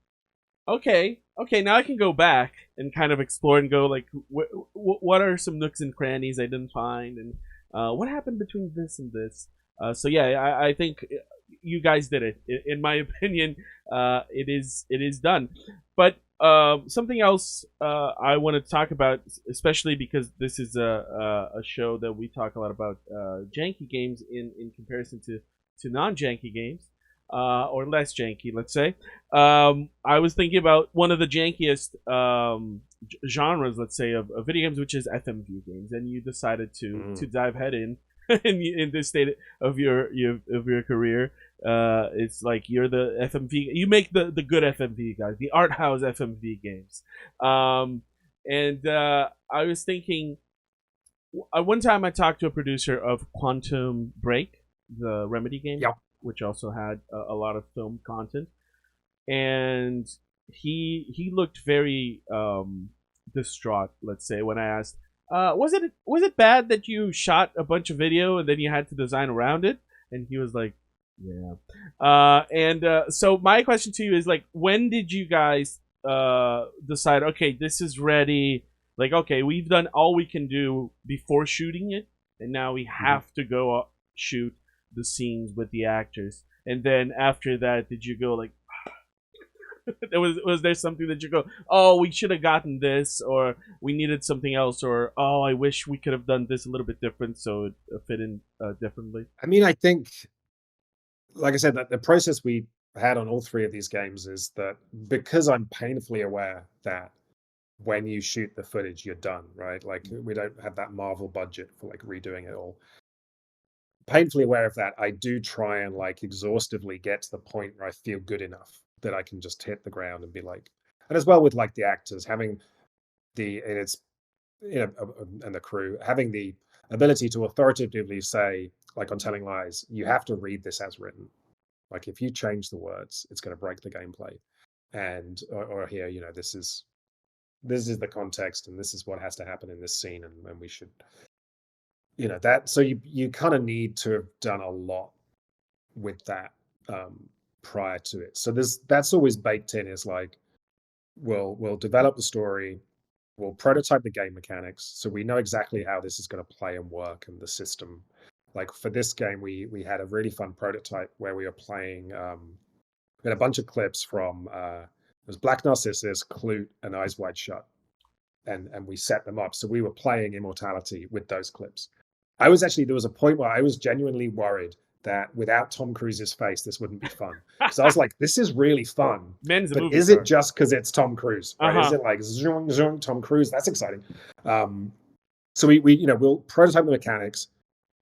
okay, now I can go back and kind of explore and go like, what are some nooks and crannies I didn't find, and what happened between this and this. So yeah, I think you guys did it. In my opinion, it is done. But something else I want to talk about, especially because this is a show that we talk a lot about janky games in comparison to non-janky games. Or less janky, let's say. I was thinking about one of the jankiest genres, let's say, of video games, which is FMV games, and you decided to dive head in this state of your career. It's like you're the FMV. You make the good FMV guys, the art house FMV games. And I was thinking, one time I talked to a producer of Quantum Break, the Remedy game. Yep. Which also had a lot of film content, and he looked very distraught. Let's say when I asked, was it bad that you shot a bunch of video and then you had to design around it? And he was like, yeah. So my question to you is like, when did you guys decide? Okay, this is ready. Like, okay, we've done all we can do before shooting it, and now we have to go shoot the scenes with the actors. And then after that, did you go like, Was there something that you go, oh, we should have gotten this, or we needed something else, or oh, I wish we could have done this a little bit different so it fit in differently? I mean, I think, like I said, that the process we had on all three of these games is that because I'm painfully aware that when you shoot the footage, you're done, right? Like we don't have that Marvel budget for like redoing it all. Painfully aware of that, I do try and like exhaustively get to the point where I feel good enough that I can just hit the ground and be like, and as well with like the actors having and it's and the crew having the ability to authoritatively say, like on Telling Lies, you have to read this as written. Like if you change the words, it's going to break the gameplay. And or here, this is the context, and this is what has to happen in this scene, and we should, that. So you kind of need to have done a lot with that prior to it. So that's always baked in. Is like we'll develop the story, we'll prototype the game mechanics, so we know exactly how this is going to play and work, and the system. Like for this game, we had a really fun prototype where we were playing. We had a bunch of clips from it was Black Narcissus, Clute, and Eyes Wide Shut, and we set them up. So we were playing Immortality with those clips. There was a point where I was genuinely worried that without Tom Cruise's face, this wouldn't be fun. Because I was like, this is really fun. Men's a But movie is star. it just because it's Tom Cruise? Right? Is Uh-huh. it like zoom, zoom, Tom Cruise? That's exciting. So we'll prototype the mechanics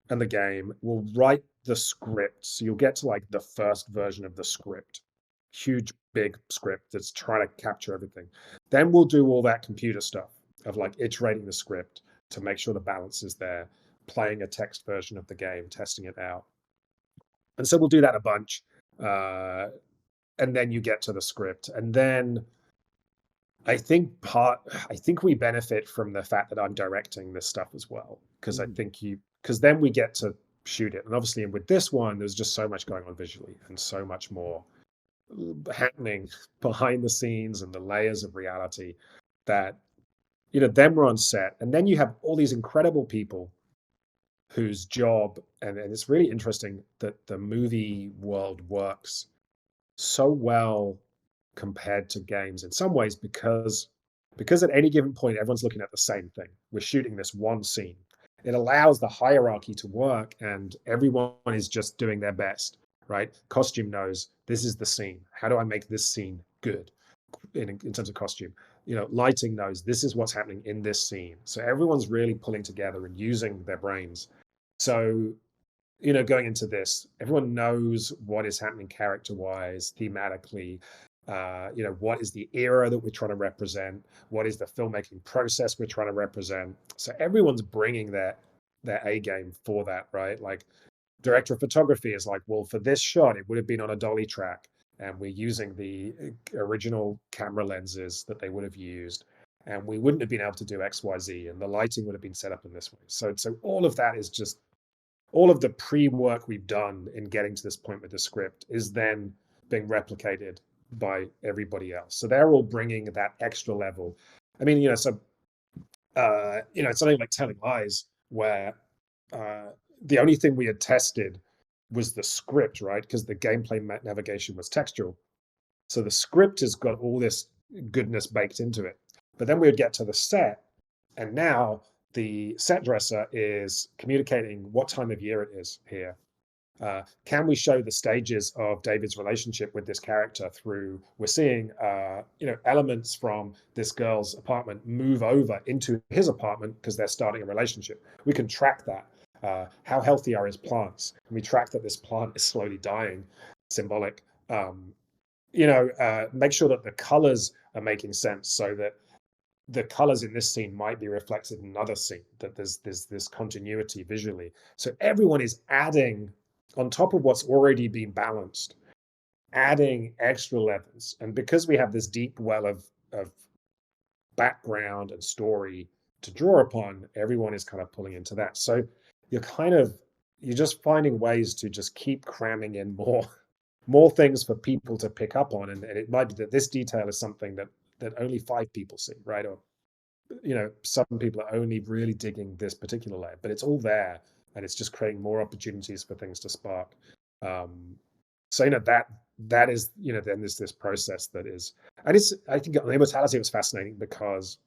and the game. We'll write the script. So you'll get to like the first version of the script. Huge, big script that's trying to capture everything. Then we'll do all that computer stuff of like iterating the script to make sure the balance is there, playing a text version of the game, testing it out. And so we'll do that a bunch. And then you get to the script. And then I think we benefit from the fact that I'm directing this stuff as well. Because I Mhm. think because then we get to shoot it. And obviously with this one, there's just so much going on visually and so much more happening behind the scenes and the layers of reality that then we're on set, and then you have all these incredible people whose job, and it's really interesting that the movie world works so well compared to games in some ways because at any given point everyone's looking at the same thing. We're shooting this one scene. It allows the hierarchy to work, and everyone is just doing their best, right? Costume knows this is the scene. How do I make this scene good in terms of costume? Lighting knows this is what's happening in this scene. So everyone's really pulling together and using their brains. So going into this, everyone knows what is happening character-wise, thematically. What is the era that we're trying to represent? What is the filmmaking process we're trying to represent? So everyone's bringing their A game for that, right? Like director of photography is like, well, for this shot, it would have been on a dolly track, and we're using the original camera lenses that they would have used, and we wouldn't have been able to do X, Y, Z, and the lighting would have been set up in this way. So all of that is just all of the pre-work we've done in getting to this point with the script is then being replicated by everybody else. So they're all bringing that extra level. I mean, it's something like Telling Lies where the only thing we had tested was the script, right? Because the gameplay navigation was textual. So the script has got all this goodness baked into it. But then we would get to the set, and now the set dresser is communicating what time of year it is here. Can we show the stages of David's relationship with this character through? We're seeing, elements from this girl's apartment move over into his apartment because they're starting a relationship. We can track that. How healthy are his plants? Can we track that this plant is slowly dying? Symbolic. Make sure that the colors are making sense so that the colors in this scene might be reflected in another scene, that there's this continuity visually. So everyone is adding on top of what's already been balanced, adding extra levels. And because we have this deep well of background and story to draw upon, everyone is kind of pulling into that. So you're just finding ways to just keep cramming in more things for people to pick up on. And it might be that this detail is something that only 5 people see, right? Or some people are only really digging this particular layer, but it's all there, and it's just creating more opportunities for things to spark. So that that is, then there's this process that is, and I think on Immortality it was fascinating because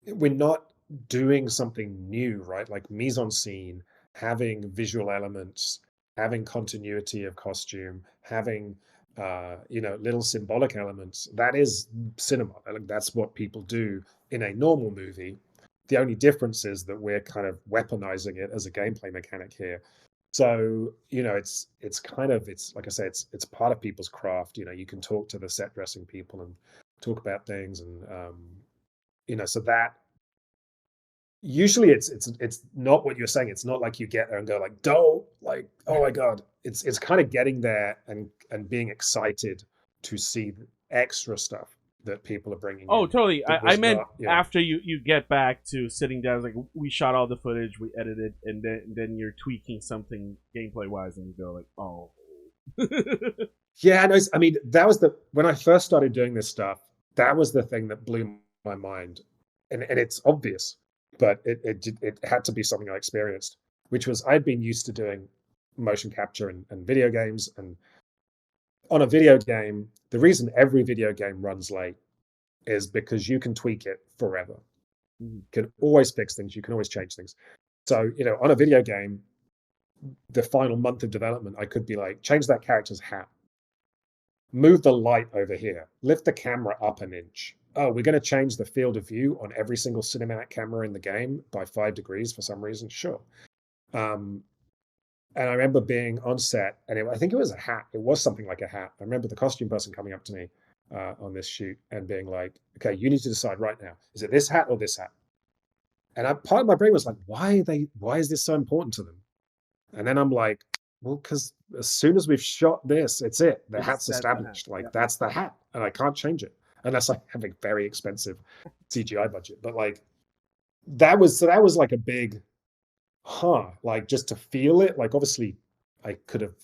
we're not doing something new, right? Like mise en scene, having visual elements, having continuity of costume, having little symbolic elements. That is cinema. Like that's what people do in a normal movie. The only difference is that we're kind of weaponizing it as a gameplay mechanic here. So, it's kind of, it's like I say, it's part of people's craft. You can talk to the set dressing people and talk about things, and so that usually it's not what you're saying. It's not like you get there and go like, don't, like, oh my God. It's kind of getting there and being excited to see the extra stuff that people are bringing Oh, in totally. that I was meant not, after you get back to sitting down, like we shot all the footage, we edited, and then you're tweaking something gameplay wise, and you go like, oh. Yeah, I mean, that was when I first started doing this stuff, that was the thing that blew my mind. And it's obvious, but it had to be something I experienced, which was I'd been used to doing motion capture and video games. And on a video game, the reason every video game runs late is because you can tweak it forever. You can always fix things, you can always change things. So, on a video game, the final month of development, I could be like, change that character's hat, move the light over here, lift the camera up an inch. Oh, we're going to change the field of view on every single cinematic camera in the game by 5 degrees for some reason. Sure. And I remember being on set, and I think it was a hat. It was something like a hat. I remember the costume person coming up to me on this shoot and being like, okay, you need to decide right now. Is it this hat or this hat? And part of my brain was like, why is this so important to them? And then I'm like, well, because as soon as we've shot this, it's it. The hat's established. Like, that's the hat, and I can't change it unless I have a very expensive CGI budget. But like, that was like a big, like just to feel it. Like, obviously, I could have,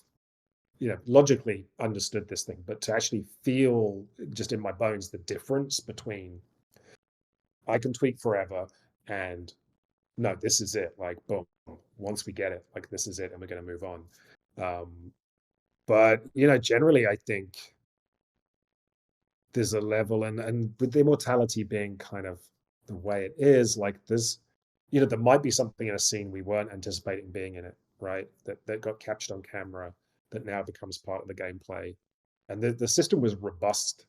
logically understood this thing, but to actually feel just in my bones the difference between I can tweak forever and no, this is it. Like, boom, once we get it, like this is it, and we're going to move on. But generally, I think there's a level, and with the Immortality being kind of the way it is, like there's, there might be something in a scene we weren't anticipating being in it, right? That got captured on camera that now becomes part of the gameplay, and the system was robust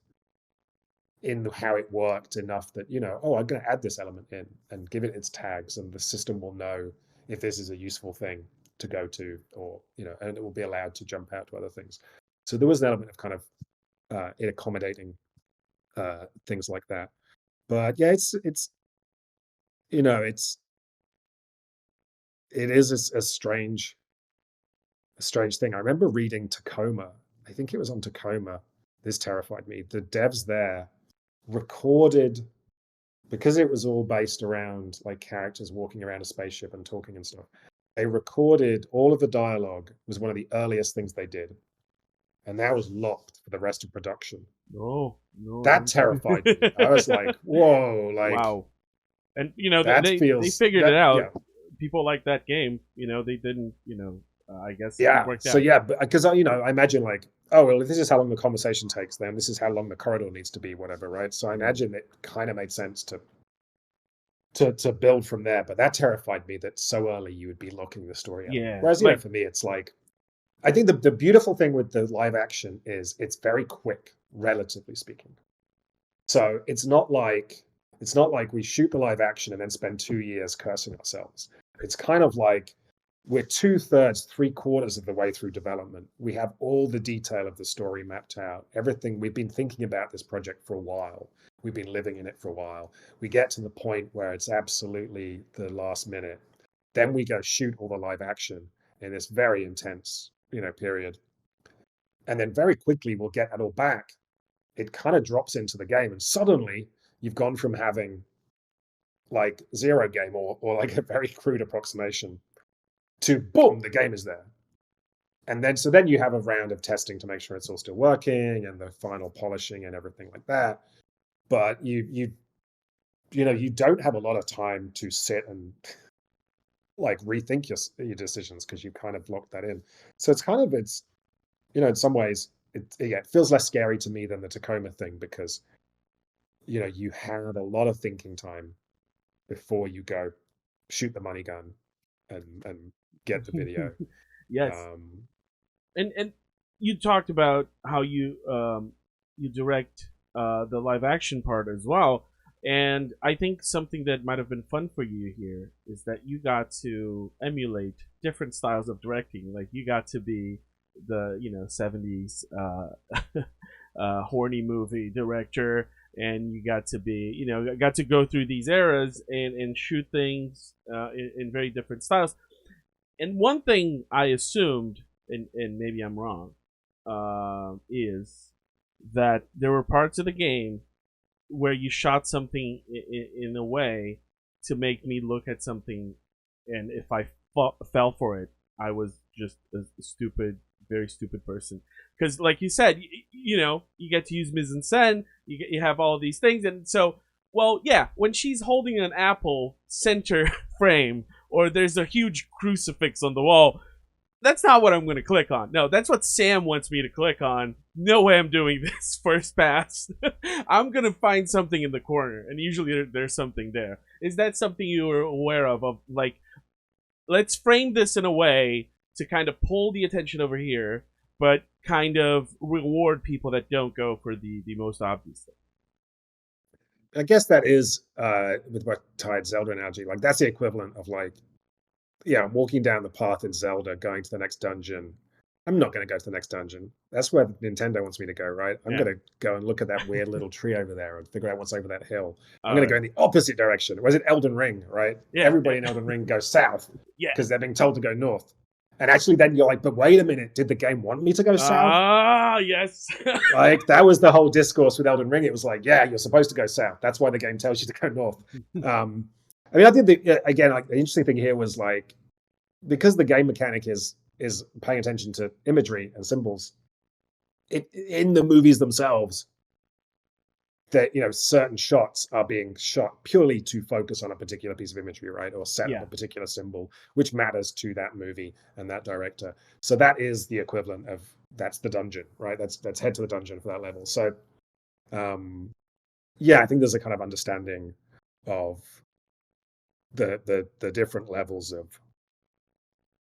in how it worked enough that, oh, I'm going to add this element in and give it its tags, and the system will know if this is a useful thing to go to, or, and it will be allowed to jump out to other things. So there was an element of kind of it accommodating things like that. But yeah, it is a strange thing. I remember reading Tacoma. I think it was on Tacoma. This terrified me. The devs there recorded, because it was all based around like characters walking around a spaceship and talking and stuff. They recorded all of the dialogue. It was one of the earliest things they did, and that was locked for the rest of production. No. That terrified me. I was like, whoa, like, wow. And they figured it out. Yeah. People like that game. They didn't. I guess. Yeah. So yeah, because I imagine like, oh well, if this is how long the conversation takes, then this is how long the corridor needs to be, whatever, right? So I imagine it kind of made sense to build from there. But that terrified me that so early you would be locking the story out. Yeah. Whereas for me, it's like, I think the beautiful thing with the live action is it's very quick, relatively speaking. So it's not like we shoot the live action and then spend 2 years cursing ourselves. It's kind of like we're 2/3, 3/4 of the way through development. We have all the detail of the story mapped out. Everything, we've been thinking about this project for a while. We've been living in it for a while. We get to the point where it's absolutely the last minute. Then we go shoot all the live action in this very intense, period. And then very quickly we'll get it all back. It kind of drops into the game, and suddenly you've gone from having like zero game or like a very crude approximation to boom, the game is there. And then you have a round of testing to make sure it's all still working, and the final polishing and everything like that. But you don't have a lot of time to sit and like rethink your decisions, because you kind of locked that in. So it's in some ways, it feels less scary to me than the Tacoma thing because you had a lot of thinking time before you go shoot the money gun and get the video. Yes. Um, And you talked about how you direct the live action part as well, and I think something that might have been fun for you here is that you got to emulate different styles of directing. Like you got to be the 70s horny movie director, and you got to be got to go through these eras and shoot things in very different styles. And one thing I assumed, and maybe I'm wrong, is that there were parts of the game where you shot something in a way to make me look at something, and if I fell for it, I was just a stupid, very stupid person. Because, like you said, you get to use mise en scène, you have all these things, and so, well, yeah, when she's holding an apple center frame, or there's a huge crucifix on the wall, that's not what I'm going to click on. No, that's what Sam wants me to click on. No way I'm doing this first pass. I'm going to find something in the corner, and usually there's something there. Is that something you were aware of like, let's frame this in a way to kind of pull the attention over here, but kind of reward people that don't go for the most obvious thing? I guess that is with my tired Zelda analogy, like that's the equivalent of like, yeah, I'm walking down the path in Zelda, going to the next dungeon. I'm not going to go to the next dungeon. That's where Nintendo wants me to go, right? I'm Yeah. going to go and look at that weird little tree over there and figure out what's over that hill. I'm All going to right. go in the opposite direction. Was it Elden Ring, right? Yeah. Everybody in Elden Ring goes south Yeah. because they're being told to go north. And actually, then you're like, but wait a minute, did the game want me to go south? Ah, yes. Like that was the whole discourse with Elden Ring. It was like, yeah, you're supposed to go south. That's why the game tells you to go north. I mean, I did again. Like the interesting thing here was like because the game mechanic is paying attention to imagery and symbols. In the movies themselves, that certain shots are being shot purely to focus on a particular piece of imagery, right, or set up Yeah. a particular symbol, which matters to that movie and that director. So that is the equivalent of that's the dungeon, right? That's head to the dungeon for that level. So, yeah, I think there's a kind of understanding of the different levels of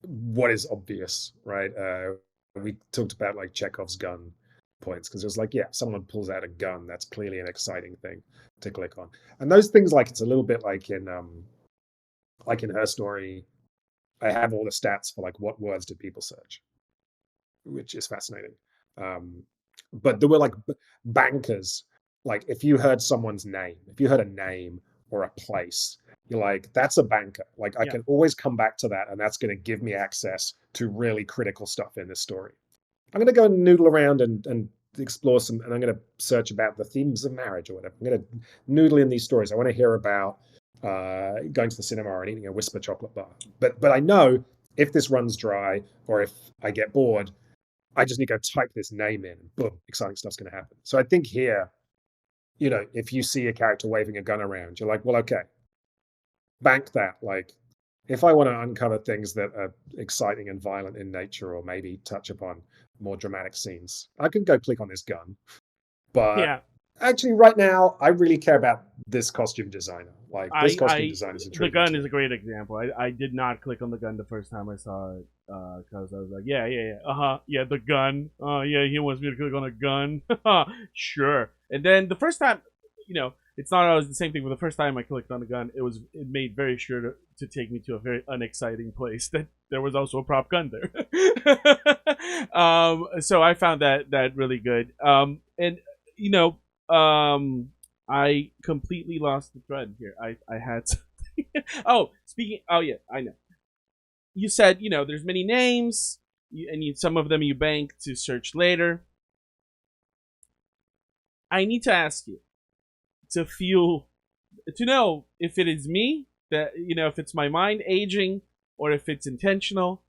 what is obvious, right? We talked about like Chekhov's gun points because it was like, yeah, someone pulls out a gun, that's clearly an exciting thing to click on. And those things, like it's a little bit like in Her Story, I have all the stats for like what words did people search, which is fascinating. But there were like bankers, like if you heard someone's name, if you heard a name or a place, you're like, that's a banker. Like I Yeah. can always come back to that, and that's going to give me access to really critical stuff in this story. I'm going to go and noodle around and explore some, and I'm going to search about the themes of marriage or whatever. I'm going to noodle in these stories. I want to hear about going to the cinema and eating a Whisper chocolate bar. But I know if this runs dry or if I get bored, I just need to go type this name in, and boom, exciting stuff's going to happen. So I think here, if you see a character waving a gun around, you're like, well, okay, bank that. Like, if I want to uncover things that are exciting and violent in nature, or maybe touch upon more dramatic scenes, I can go click on this gun. But Yeah. actually, right now, I really care about this costume designer. Like, this costume I design is the intriguing. gun is a great example. I did not click on the gun the first time I saw it because I was like, yeah, yeah, the gun. Yeah, he wants me to click on a gun. Sure. And then the first time, it's not always the same thing. But the first time I clicked on the gun, it made very sure to take me to a very unexciting place that there was also a prop gun there. So I found that really good. And you know, I completely lost the thread here. I had something. Oh, speaking. Oh yeah, I know. You said there's many names, and some of them you bank to search later. I need to ask you to know if it is me that if it's my mind aging or if it's intentional.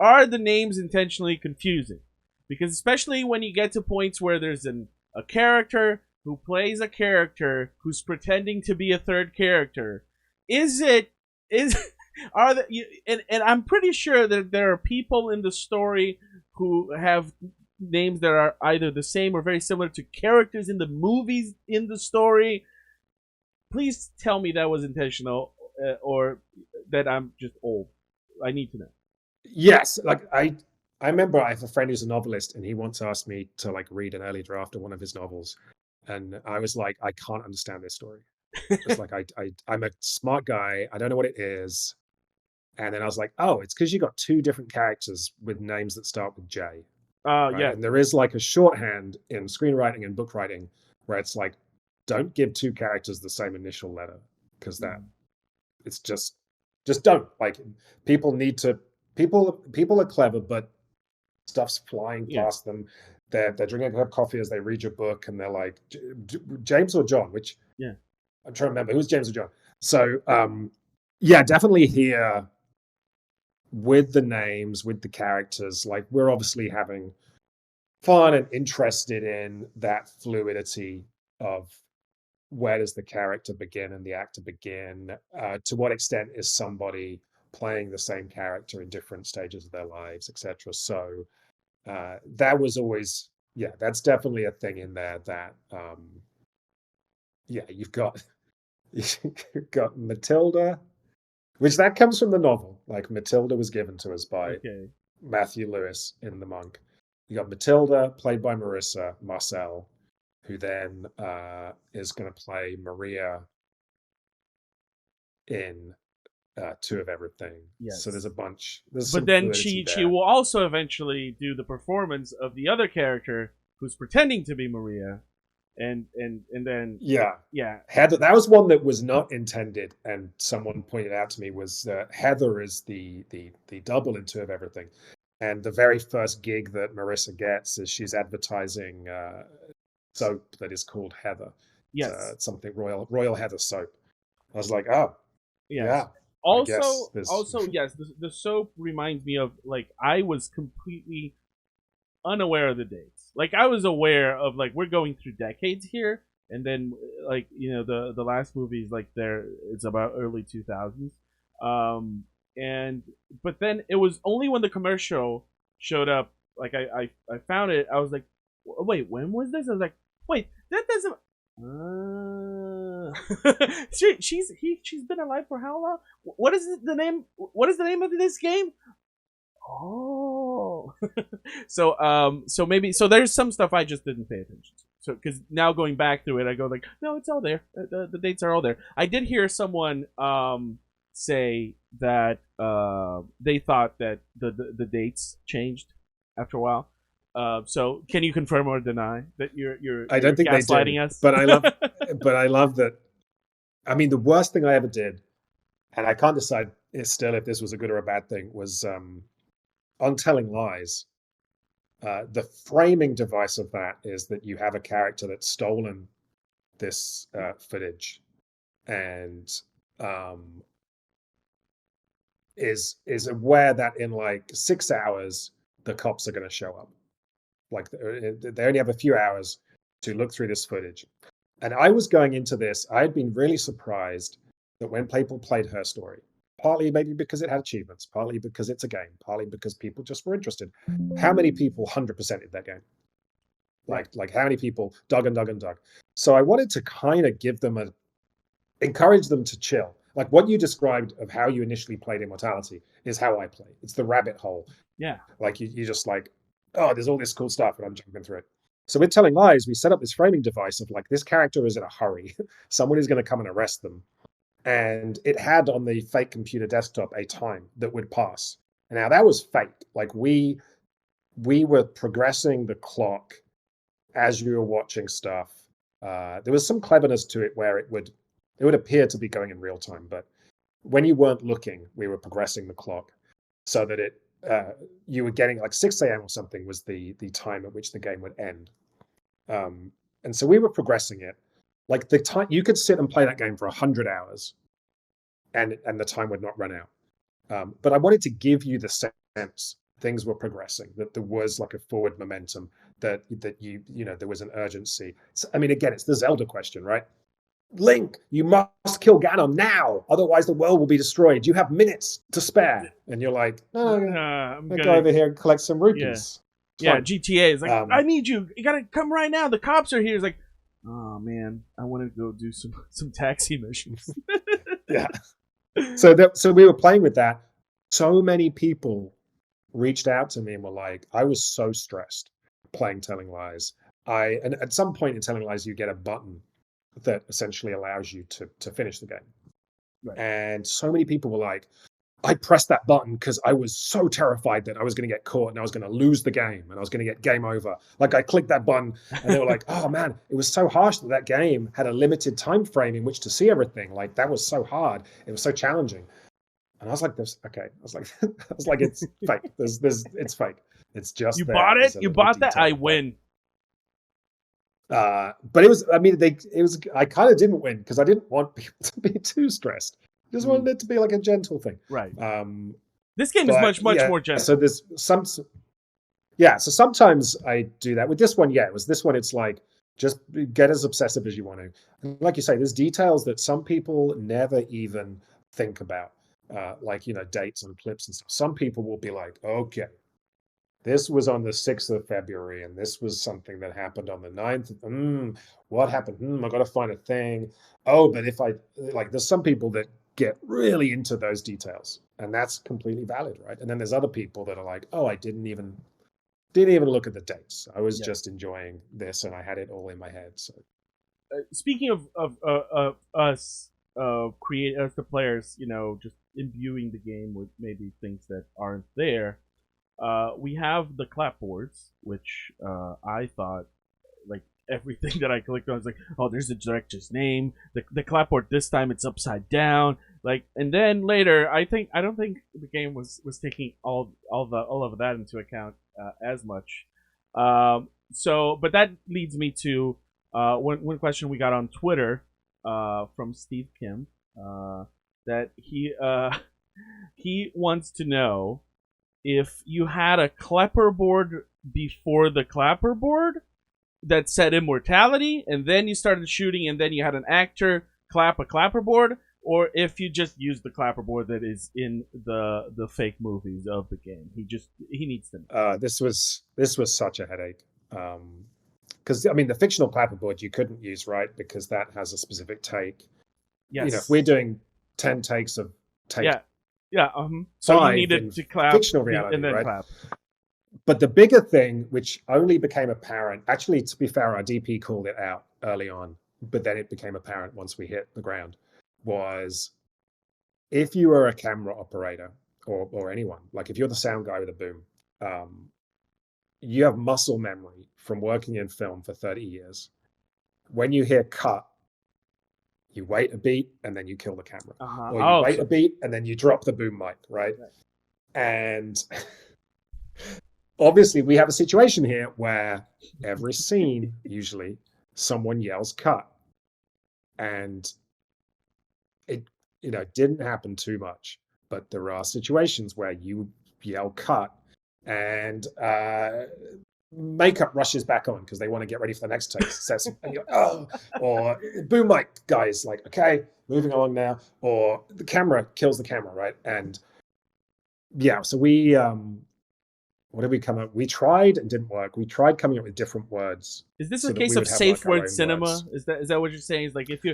Are the names intentionally confusing? Because especially when you get to points where there's a character who plays a character who's pretending to be a third character, is are the and I'm pretty sure that there are people in the story who have names that are either the same or very similar to characters in the movies in the story. Please tell me that was intentional, or that I'm just old. I need to know. Yes, like I remember I have a friend who's a novelist, and he once asked me to like read an early draft of one of his novels, and I was like, I can't understand this story. It's like I'm a smart guy. I don't know what it is. And then I was like, oh, it's because you got two different characters with names that start with J, right? Yeah. And there is like a shorthand in screenwriting and book writing where it's like, don't give two characters the same initial letter because that it's just don't. Like people need to people are clever, but stuff's flying Yeah. past them. They're drinking a cup of coffee as they read your book, and they're like, James or John? Which Yeah. I'm trying to remember who's James or John. So yeah, definitely here with the names, with the characters, like we're obviously having fun and interested in that fluidity of where does the character begin and the actor begin? To what extent is somebody playing the same character in different stages of their lives, etc. So that was always, yeah, that's definitely a thing in there that, yeah, you've got Matilda, which that comes from the novel. Like Matilda was given to us by Matthew Lewis in The Monk. You got Matilda, played by Marissa Marcel, who then is going to play Maria in Two of Everything. Yes. So there's a bunch. But then she will also eventually do the performance of the other character who's pretending to be Maria, and then yeah Heather. That was one that was not intended, and someone pointed out to me was Heather is the double in Two of Everything, and the very first gig that Marissa gets is she's advertising soap that is called Heather. Yes, something Royal Heather soap. I was like, oh, yes. Yeah. Also, yes, the soap reminds me of, like, I was completely unaware of the dates. Like, I was aware of, like, we're going through decades here, and then, like, you know, the last movie is like it's about early 2000s. But then it was only when the commercial showed up, like I found it, I was like, wait, when was this? I was like, wait, that doesn't. She's been alive for how long? What is the name? What is the name of this game? Oh, so maybe there's some stuff I just didn't pay attention to. So because now going back through it, I go like, no, it's all there. The dates are all there. I did hear someone say that they thought that the dates changed after a while. So can you confirm or deny that you're I don't think gaslighting they us? But I love that. I mean, the worst thing I ever did, and I can't decide still if this was a good or a bad thing, was on Telling Lies. The framing device of that is that you have a character that's stolen this footage, and is aware that in like 6 hours the cops are going to show up. Like they only have a few hours to look through this footage. And I was going into this, I had been really surprised that when people played Her Story, partly maybe because it had achievements, partly because it's a game, partly because people just were interested. How many people 100%ed that game? Like how many people dug and dug and dug? So I wanted to kind of give them encourage them to chill. Like what you described of how you initially played Immortality is how I play. It's the rabbit hole. Yeah. Like you just like, oh, there's all this cool stuff and I'm jumping through it. So with Telling Lies, we set up this framing device of like, this character is in a hurry. Someone is going to come and arrest them. And it had on the fake computer desktop a time that would pass. And now that was fake. Like we were progressing the clock as you were watching stuff. There was some cleverness to it where it would appear to be going in real time, but when you weren't looking, we were progressing the clock so that you were getting like 6 a.m. or something was the time at which the game would end. And so we were progressing it. Like the time you could sit and play that game for 100 hours and the time would not run out. But I wanted to give you the sense things were progressing, that there was like a forward momentum, that you know, there was an urgency. So, I mean, again, it's the Zelda question, right? Link, you must kill Ganon now, otherwise the world will be destroyed. You have minutes to spare. And you're like, no, I'm gonna go over here and collect some rupees. Yeah, fun. GTA is like, I need you. You gotta come right now. The cops are here. It's like, oh man, I want to go do some taxi missions. Yeah. So we were playing with that. So many people reached out to me and were like, I was so stressed playing Telling Lies. And at some point in Telling Lies, you get a button that essentially allows you to finish the game. Right. And so many people were like, I pressed that button because I was so terrified that I was going to get caught and I was going to lose the game and I was going to get game over. Like I clicked that button and they were like, oh man, it was so harsh that that game had a limited time frame in which to see everything. Like that was so hard. It was so challenging. And I was like, this, okay. I was like, it's fake. It's fake. It's just You there bought it? as a You little bought that? I detail. win. But it was, I mean, I kind of didn't win because I didn't want people to be too stressed. I just wanted it to be like a gentle thing. Right. This game is much more gentle. So there's some, yeah. So sometimes I do that with this one. Yeah, it was this one. It's like, just get as obsessive as you want to. And like you say, there's details that some people never even think about. Like, you know, dates and clips and stuff. Some people will be like, okay, this was on the 6th of February, and this was something that happened on the 9th. What happened? I got to find a thing. Oh, but if I, like, there's some people that get really into those details, and that's completely valid, right? And then there's other people that are like, oh, I didn't even look at the dates. I was just enjoying this, and I had it all in my head. So, speaking of us creators, the players, you know, just imbuing the game with maybe things that aren't there. We have the clapboards, which I thought, like, everything that I clicked on was like, oh, there's the director's name. The clapboard this time it's upside down. Like, and then later, I don't think the game was taking all of that into account as much. But that leads me to one question we got on Twitter from Steve Kim, that he wants to know if you had a clapperboard before the clapperboard that said Immortality, and then you started shooting, and then you had an actor clap a clapperboard, or if you just used the clapperboard that is in the fake movies of the game. He needs to know. this was such a headache. Because I mean, the fictional clapperboard you couldn't use, right? Because that has a specific take. Yes. You know, if we're doing 10 takes of take, yeah. So you needed to clap fictional reality, and then right? clap. But the bigger thing, which only became apparent, actually, to be fair, our DP called it out early on, but then it became apparent once we hit the ground, was if you were a camera operator or anyone, like if you're the sound guy with a boom, you have muscle memory from working in film for 30 years. When you hear cut, you wait a beat and then you kill the camera. Or you wait a beat and then you drop the boom mic, right? And obviously we have a situation here where every scene, usually, someone yells cut. And it, you know, didn't happen too much, but there are situations where you yell cut and makeup rushes back on because they want to get ready for the next take. And you're, oh, or boom mic guys like, okay, moving along now, or the camera kills the camera, right? And yeah, so we what did we come up? We tried and didn't work. We tried coming up with different words. Is this a case of safe word cinema? Is that what you're saying? Is like if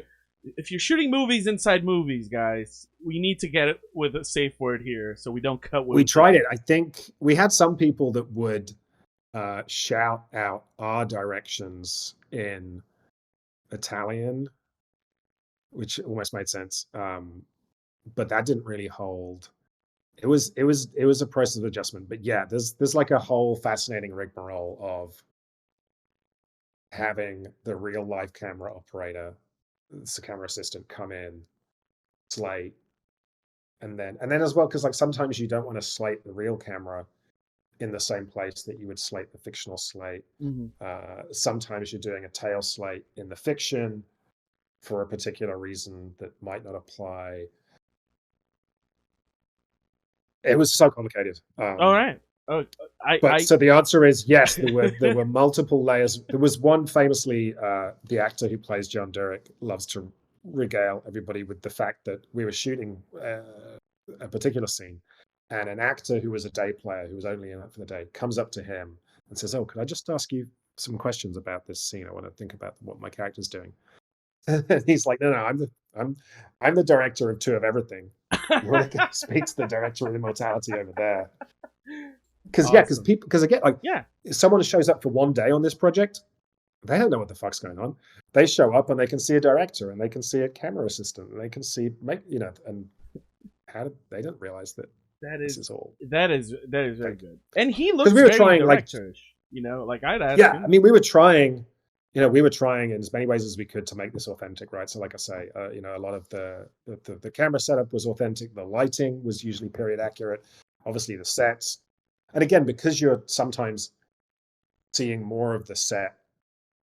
you're shooting movies inside movies, guys, we need to get it with a safe word here so we don't cut. We tried it. I think we had some people that would shout out our directions in Italian, which almost made sense, but that didn't really hold. It was a process of adjustment, but yeah, there's like a whole fascinating rigmarole of having the real life camera operator, the camera assistant, come in, slate, and then as well, because like sometimes you don't want to slate the real camera in the same place that you would slate the fictional slate. Sometimes you're doing a tail slate in the fiction for a particular reason that might not apply. It was so complicated. All right. So the answer is yes. There were multiple layers. There was one famously, the actor who plays John Derek loves to regale everybody with the fact that we were shooting a particular scene, and an actor who was a day player, who was only in it for the day, comes up to him and says, "Oh, could I just ask you some questions about this scene? I want to think about what my character's doing." And he's like, "No, no, I'm the director of two of everything. You want to go speak to the director of Immortality over there?" Because Awesome. people, because again, like, Yeah. if someone shows up for one day on this project, they don't know what the fuck's going on. They show up and they can see a director and they can see a camera assistant and they can see, and how did they don't realize that That this is is all very fake. good. And he Because looks we were very trying, like, directorish. Like I'd ask yeah, I him. mean, we were trying in as many ways as we could to make this authentic, right? So, like I say, a lot of the camera setup was authentic. The lighting was usually period accurate. Obviously, the sets, and again, because you're sometimes seeing more of the set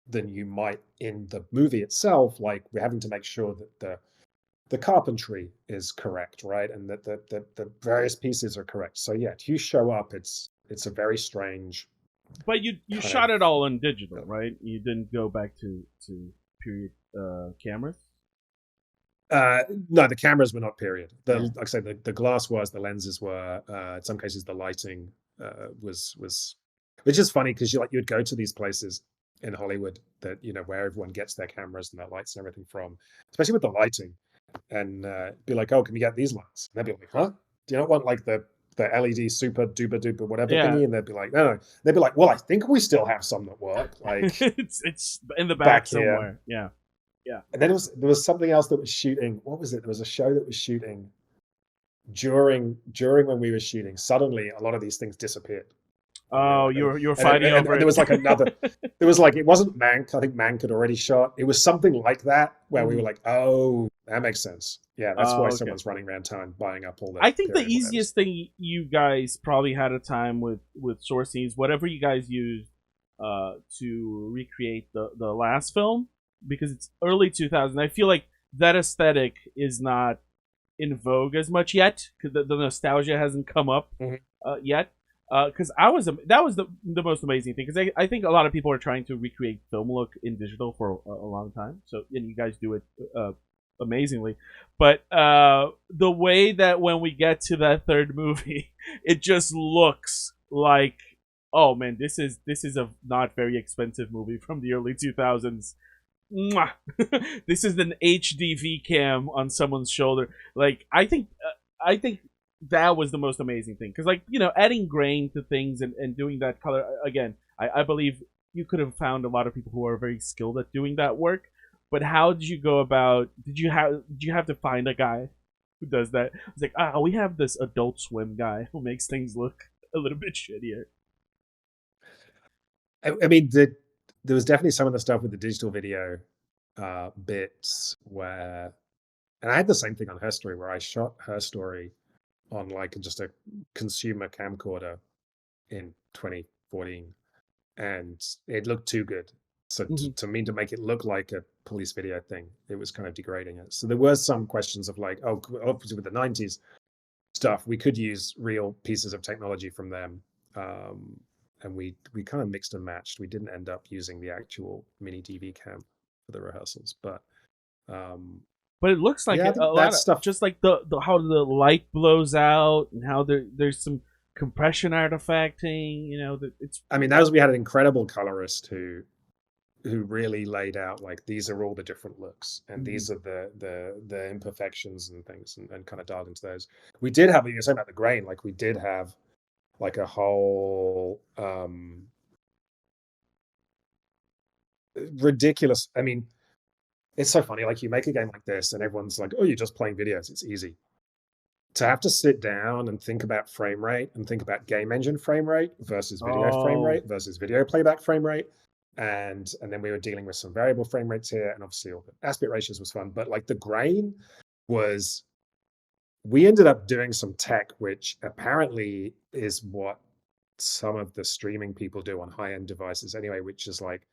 than you might in the movie itself, like, we're having to make sure that the carpentry is correct, right, and that the various pieces are correct. So yeah, if you show up, it's a very strange But you kind shot of. it all in digital, right? You didn't go back to period cameras. No, the cameras were not period. Yeah. Like I said, the glass was, the lenses were. In some cases, the lighting was, which is funny because you'd go to these places in Hollywood that where everyone gets their cameras and their lights and everything from, especially with the lighting, and be like, "Oh, can we get these lights?" And they'd be like, "Huh? Do you not want like the LED super duper duper whatever Yeah. thingy?" And they'd be like, "No, no." They'd be like, "Well, I think we still have some that work, like It's in the back back here." somewhere. Yeah. Yeah. And then there was something else that was shooting. What was it? There was a show that was shooting during when we were shooting. Suddenly, a lot of these things disappeared, and they Oh, were you're and, fighting over and there was like another. it. There was like, it wasn't Mank. I think Mank had already shot. It was something like that where we were Mhm. like, oh, that makes sense. Yeah, that's why Oh, okay. someone's running around town buying up all the I think the period whatevers. easiest thing you guys probably had a time with source scenes, whatever you guys used to recreate the last film, because it's early 2000. I feel like that aesthetic is not in vogue as much yet because the nostalgia hasn't come up Mhm. yet. Because that was the most amazing thing, because I think a lot of people are trying to recreate film look in digital for a long time. So, and you guys do it amazingly, but the way that when we get to that third movie, it just looks like, oh man, this is a not very expensive movie from the early 2000s. Mwah! This is an HDV cam on someone's shoulder. Like I think that was the most amazing thing, because like adding grain to things and doing that color again. I believe you could have found a lot of people who are very skilled at doing that work. But how did you go about? Did you have to find a guy who does that? It's like, we have this Adult Swim guy who makes things look a little bit shittier. I mean, there was definitely some of the stuff with the digital video bits where, and I had the same thing on Her Story where I shot Her Story on like just a consumer camcorder in 2014, and it looked too good. So Mhm. to me, to make it look like a police video thing, it was kind of degrading it. So there were some questions of like, oh, obviously with the 90s stuff, we could use real pieces of technology from them. And we kind of mixed and matched. We didn't end up using the actual mini DV cam for the rehearsals, but um, But it looks like yeah, I a think lot that of stuff. just like the how the light blows out and how there's some compression artifacting. That it's I mean, that was, we had an incredible colorist who really laid out like, these are all the different looks and Mhm. these are the imperfections and things, and kind of dialed into those. We did have, you were saying about the grain, like we did have like a whole ridiculous. I mean, it's so funny. Like, you make a game like this, and everyone's like, "Oh, you're just playing videos. It's easy." To have to sit down and think about frame rate and think about game engine frame rate versus video frame Oh, rate versus video playback frame rate, and then we were dealing with some variable frame rates here, and obviously all the aspect ratios was fun, but like the grain was. We ended up doing some tech, which apparently is what some of the streaming people do on high end devices anyway, which is like,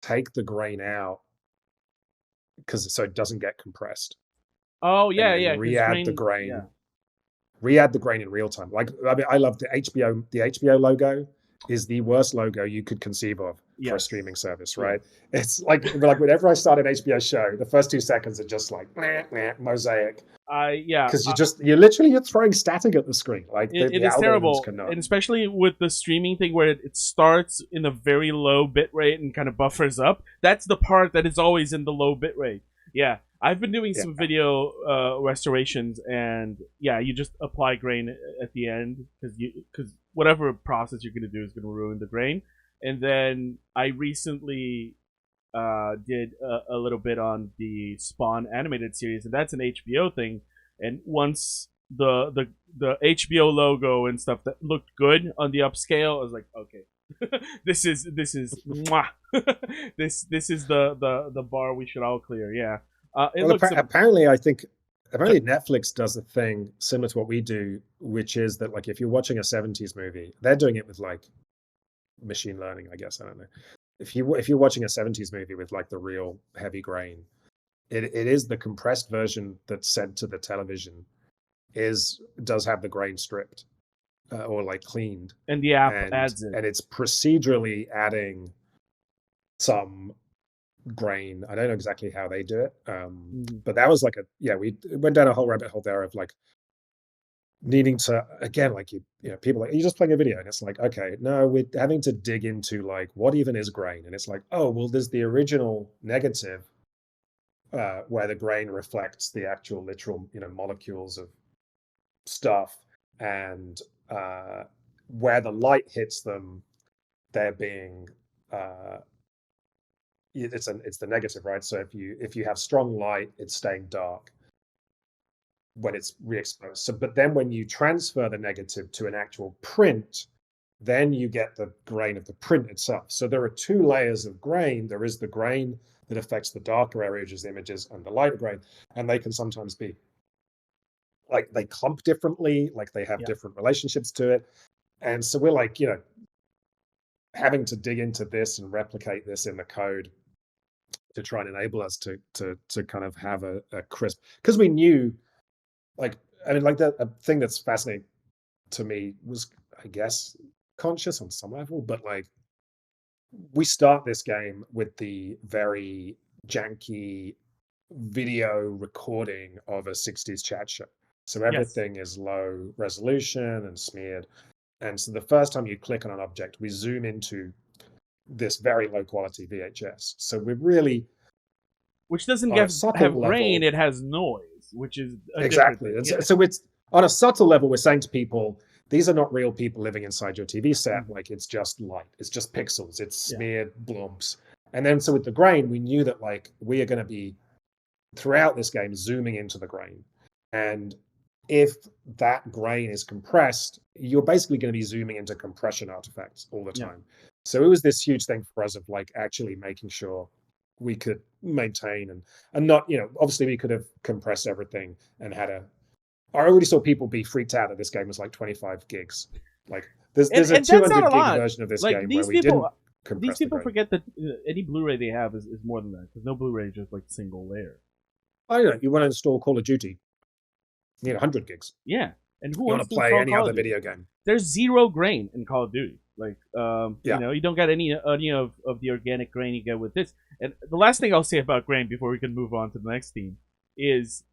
take the grain out because so it doesn't get compressed, oh and yeah, then yeah. Because re-add the grain, yeah. grain, re-add the grain in real time. Like, I mean, I love the HBO logo. is the worst logo you could conceive of for a Yes. streaming service, right? It's like whenever I start an HBO show, the first 2 seconds are just like mosaic. Yeah. Because you're throwing static at the screen. Like It the is algorithms terrible, cannot. and especially with the streaming thing where it starts in a very low bit rate and kind of buffers up. That's the part that is always in the low bit rate. Yeah, I've been doing some video restorations, and yeah, you just apply grain at the end because whatever process you're going to do is going to ruin the grain. And then I recently did a little bit on the Spawn animated series, and that's an HBO thing. And once the HBO logo and stuff that looked good on the upscale, I was like, okay, this is mwah. this is the bar we should all clear. Yeah. Apparently Netflix does a thing similar to what we do, which is that like if you're watching a 70s movie, they're doing it with like machine learning, I guess. I don't know. If you're watching a 70s movie with like the real heavy grain, it is the compressed version that's sent to the television does have the grain stripped or like cleaned, and the app adds it, and it's procedurally adding some grain. I don't know exactly how they do it, but that was like we went down a whole rabbit hole there of like needing to, again, like people are like, you're just playing a video, and it's like, okay, no, we're having to dig into like what even is grain, and it's like, oh well, there's the original negative where the grain reflects the actual literal molecules of stuff, and where the light hits them, they're being it's the negative, right? So if you have strong light, it's staying dark when it's re-exposed. So, but then when you transfer the negative to an actual print, then you get the grain of the print itself. So there are 2 layers of grain. There is the grain that affects the darker areas of images and the lighter grain, and they can sometimes be like they clump differently, like they have different relationships to it. And so we're like, having to dig into this and replicate this in the code to try and enable us to kind of have a crisp, because we knew, like, I mean, like a thing that's fascinating to me was, I guess, conscious on some level, but like we start this game with the very janky video recording of a 60s chat show. So everything is low resolution and smeared. And so the first time you click on an object, we zoom into this very low quality VHS. So we're really, which doesn't have grain, it has noise, which is exactly. So it's on a subtle level, we're saying to people, these are not real people living inside your TV set. Like, it's just light, it's just pixels, it's smeared blobs. And then so with the grain, we knew that like we are going to be throughout this game zooming into the grain, and if that grain is compressed, you're basically going to be zooming into compression artifacts all the time. So it was this huge thing for us of like actually making sure we could maintain and not, obviously we could have compressed everything and I already saw people be freaked out that this game was like 25 gigs. Like there's a 200 gig version of this game where we didn't compress. These people forget that any Blu-ray they have is more than that, because no Blu-ray is just like single layer. I don't know. You want to install Call of Duty, you need 100 gigs. Yeah, and who you want to play any other video game? There's zero grain in Call of Duty. Like, you don't get any of the organic grain you get with this. And the last thing I'll say about grain before we can move on to the next theme is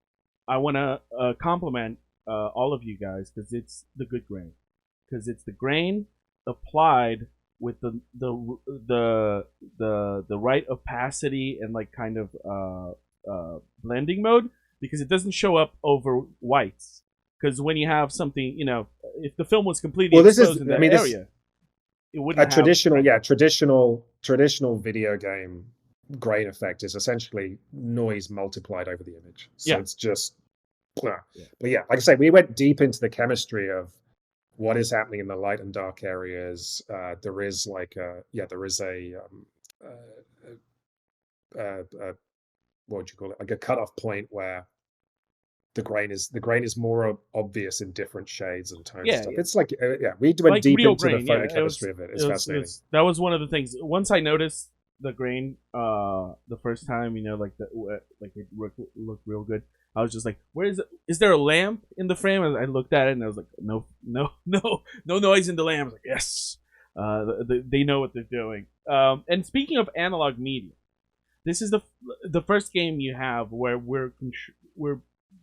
I want to compliment all of you guys, because it's the good grain, because it's the grain applied with the right opacity and like kind of blending mode, because it doesn't show up over whites. Because when you have something, if the film was completely exposed in that area, it wouldn't have traditional video game grain effect is essentially noise multiplied over the image. So it's just, but like I say, we went deep into the chemistry of what is happening in the light and dark areas. There is like what would you call it? Like a cutoff point where the grain is more obvious in different shades and tones. And stuff. It's like we went like deep into the photochemistry of it. It's fascinating. That was one of the things. Once I noticed the grain the first time, like it looked real good. I was just like, where is it? Is there a lamp in the frame? I looked at it and I was like, no noise in the lamp. I was like, yes. They know what they're doing. And speaking of analog media, this is the first game you have where we're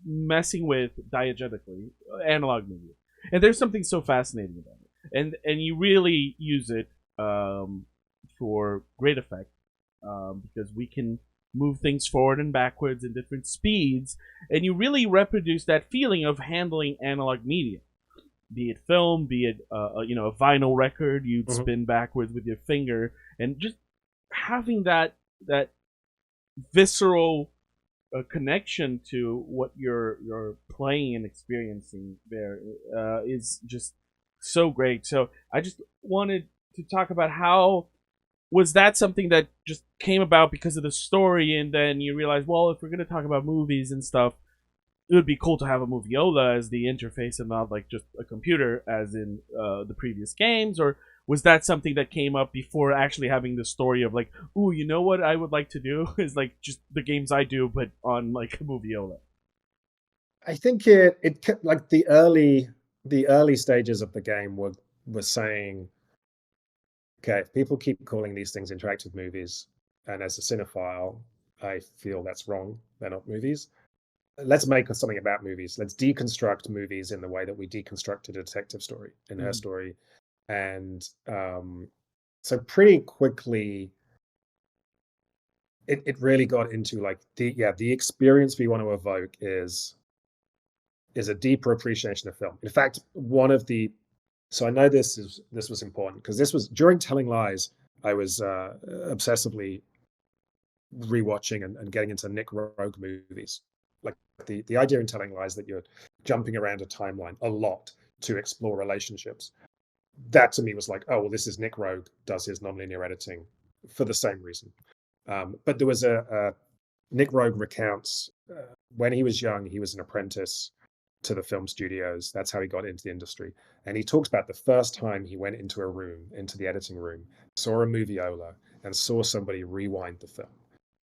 messing with diegetically analog media, and there's something so fascinating about it, and you really use it for great effect, because we can move things forward and backwards in different speeds, and you really reproduce that feeling of handling analog media, be it film, be it a vinyl record you'd Mhm. spin backwards with your finger, and just having that visceral connection to what you're playing and experiencing there is just so great. So I just wanted to talk about how was that something that just came about because of the story, and then you realize, well, if we're going to talk about movies and stuff, it would be cool to have a moviola as the interface and not like just a computer as in the previous games, or was that something that came up before actually having the story of like, ooh, you know what I would like to do is like just the games I do but on like a moviola? I think it like the early stages of the game were saying, okay, if people keep calling these things interactive movies, and as a cinephile, I feel that's wrong. They're not movies. Let's make something about movies. Let's deconstruct movies in the way that we deconstructed a detective story in Her Mm-hmm. Story. And so pretty quickly, it really got into like the experience we want to evoke is a deeper appreciation of film. In fact, one of the so I know this was important because this was during Telling Lies. I was obsessively rewatching and getting into Nick Rogue movies. Like the idea in Telling Lies that you're jumping around a timeline a lot to explore relationships. That to me was like, oh well, this is Nick Rogue does his nonlinear editing for the same reason. But there was a Nick Rogue recounts when he was young, he was an apprentice to the film studios. That's how he got into the industry. And he talks about the first time he went into a room, into the editing room, saw a moviola, and saw somebody rewind the film.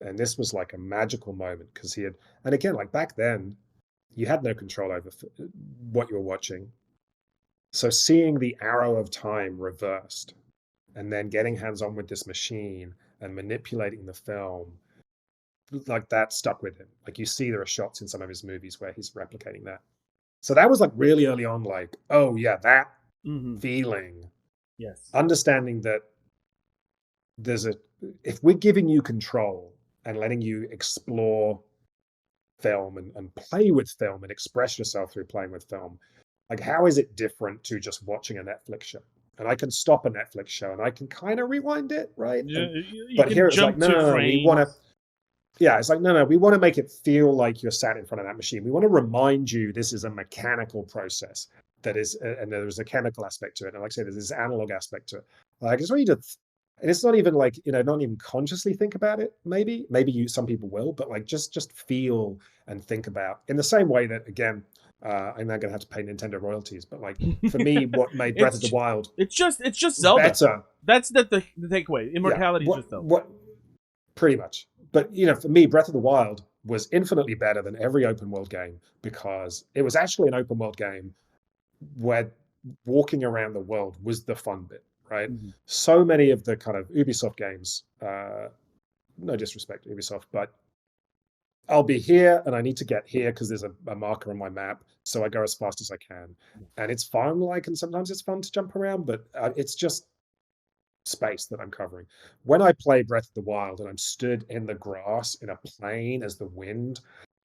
And this was like a magical moment because he had, and again, like back then, you had no control over what you were watching. So seeing the arrow of time reversed and then getting hands on with this machine and manipulating the film, like that stuck with him. Like you see, there are shots in some of his movies where he's replicating that. So that was like really early on, like, oh yeah, that Mm-hmm. feeling, Yes. understanding that there's a, if we're giving you control and letting you explore film and play with film and express yourself through playing with film, like how is it different to just watching a Netflix show? And I can stop a Netflix show and I can kind of rewind it, right? And You but can here it's like, jump no, to no, no, we want to, frames. yeah, it's like, no, no, we want to make it feel like you're sat in front of that machine. We want to remind you this is a mechanical process that is, and there's a chemical aspect to it. And like I said, there's this analog aspect to it. Like, it's really just, and it's not even like, not even consciously think about it. Maybe some people will, but like just feel and think about in the same way that, again, I'm now going to have to pay Nintendo royalties. But like for me, what made Breath of the it's Wild it's just Zelda. better, That's the takeaway. yeah, Immortality is what, just Zelda. what, pretty much. But for me, Breath of the Wild was infinitely better than every open world game because it was actually an open world game where walking around the world was the fun bit, right? Mm-hmm. So many of the kind of Ubisoft games, no disrespect to Ubisoft, but I'll be here and I need to get here because there's a marker on my map, so I go as fast as I can, and it's fun. Like, and sometimes it's fun to jump around, but it's just space that I'm covering. When I play Breath of the Wild and I'm stood in the grass in a plain as the wind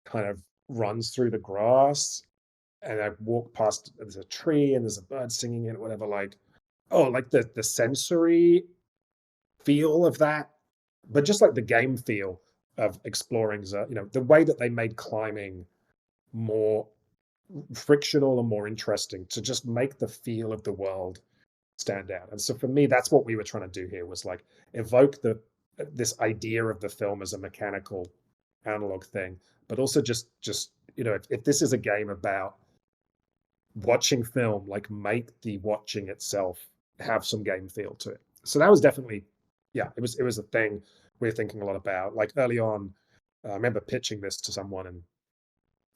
kind of runs through the grass, and I walk past, there's a tree and there's a bird singing in it, whatever, like, oh, like the sensory feel of that, but just like the game feel of exploring, the way that they made climbing more frictional and more interesting to just make the feel of the world stand out. And so for me, that's what we were trying to do here was like evoke this idea of the film as a mechanical analog thing, but also just if this is a game about watching film, like make the watching itself have some game feel to it. So that was definitely, yeah, it was a thing we were thinking a lot about. Like early on, I remember pitching this to someone, and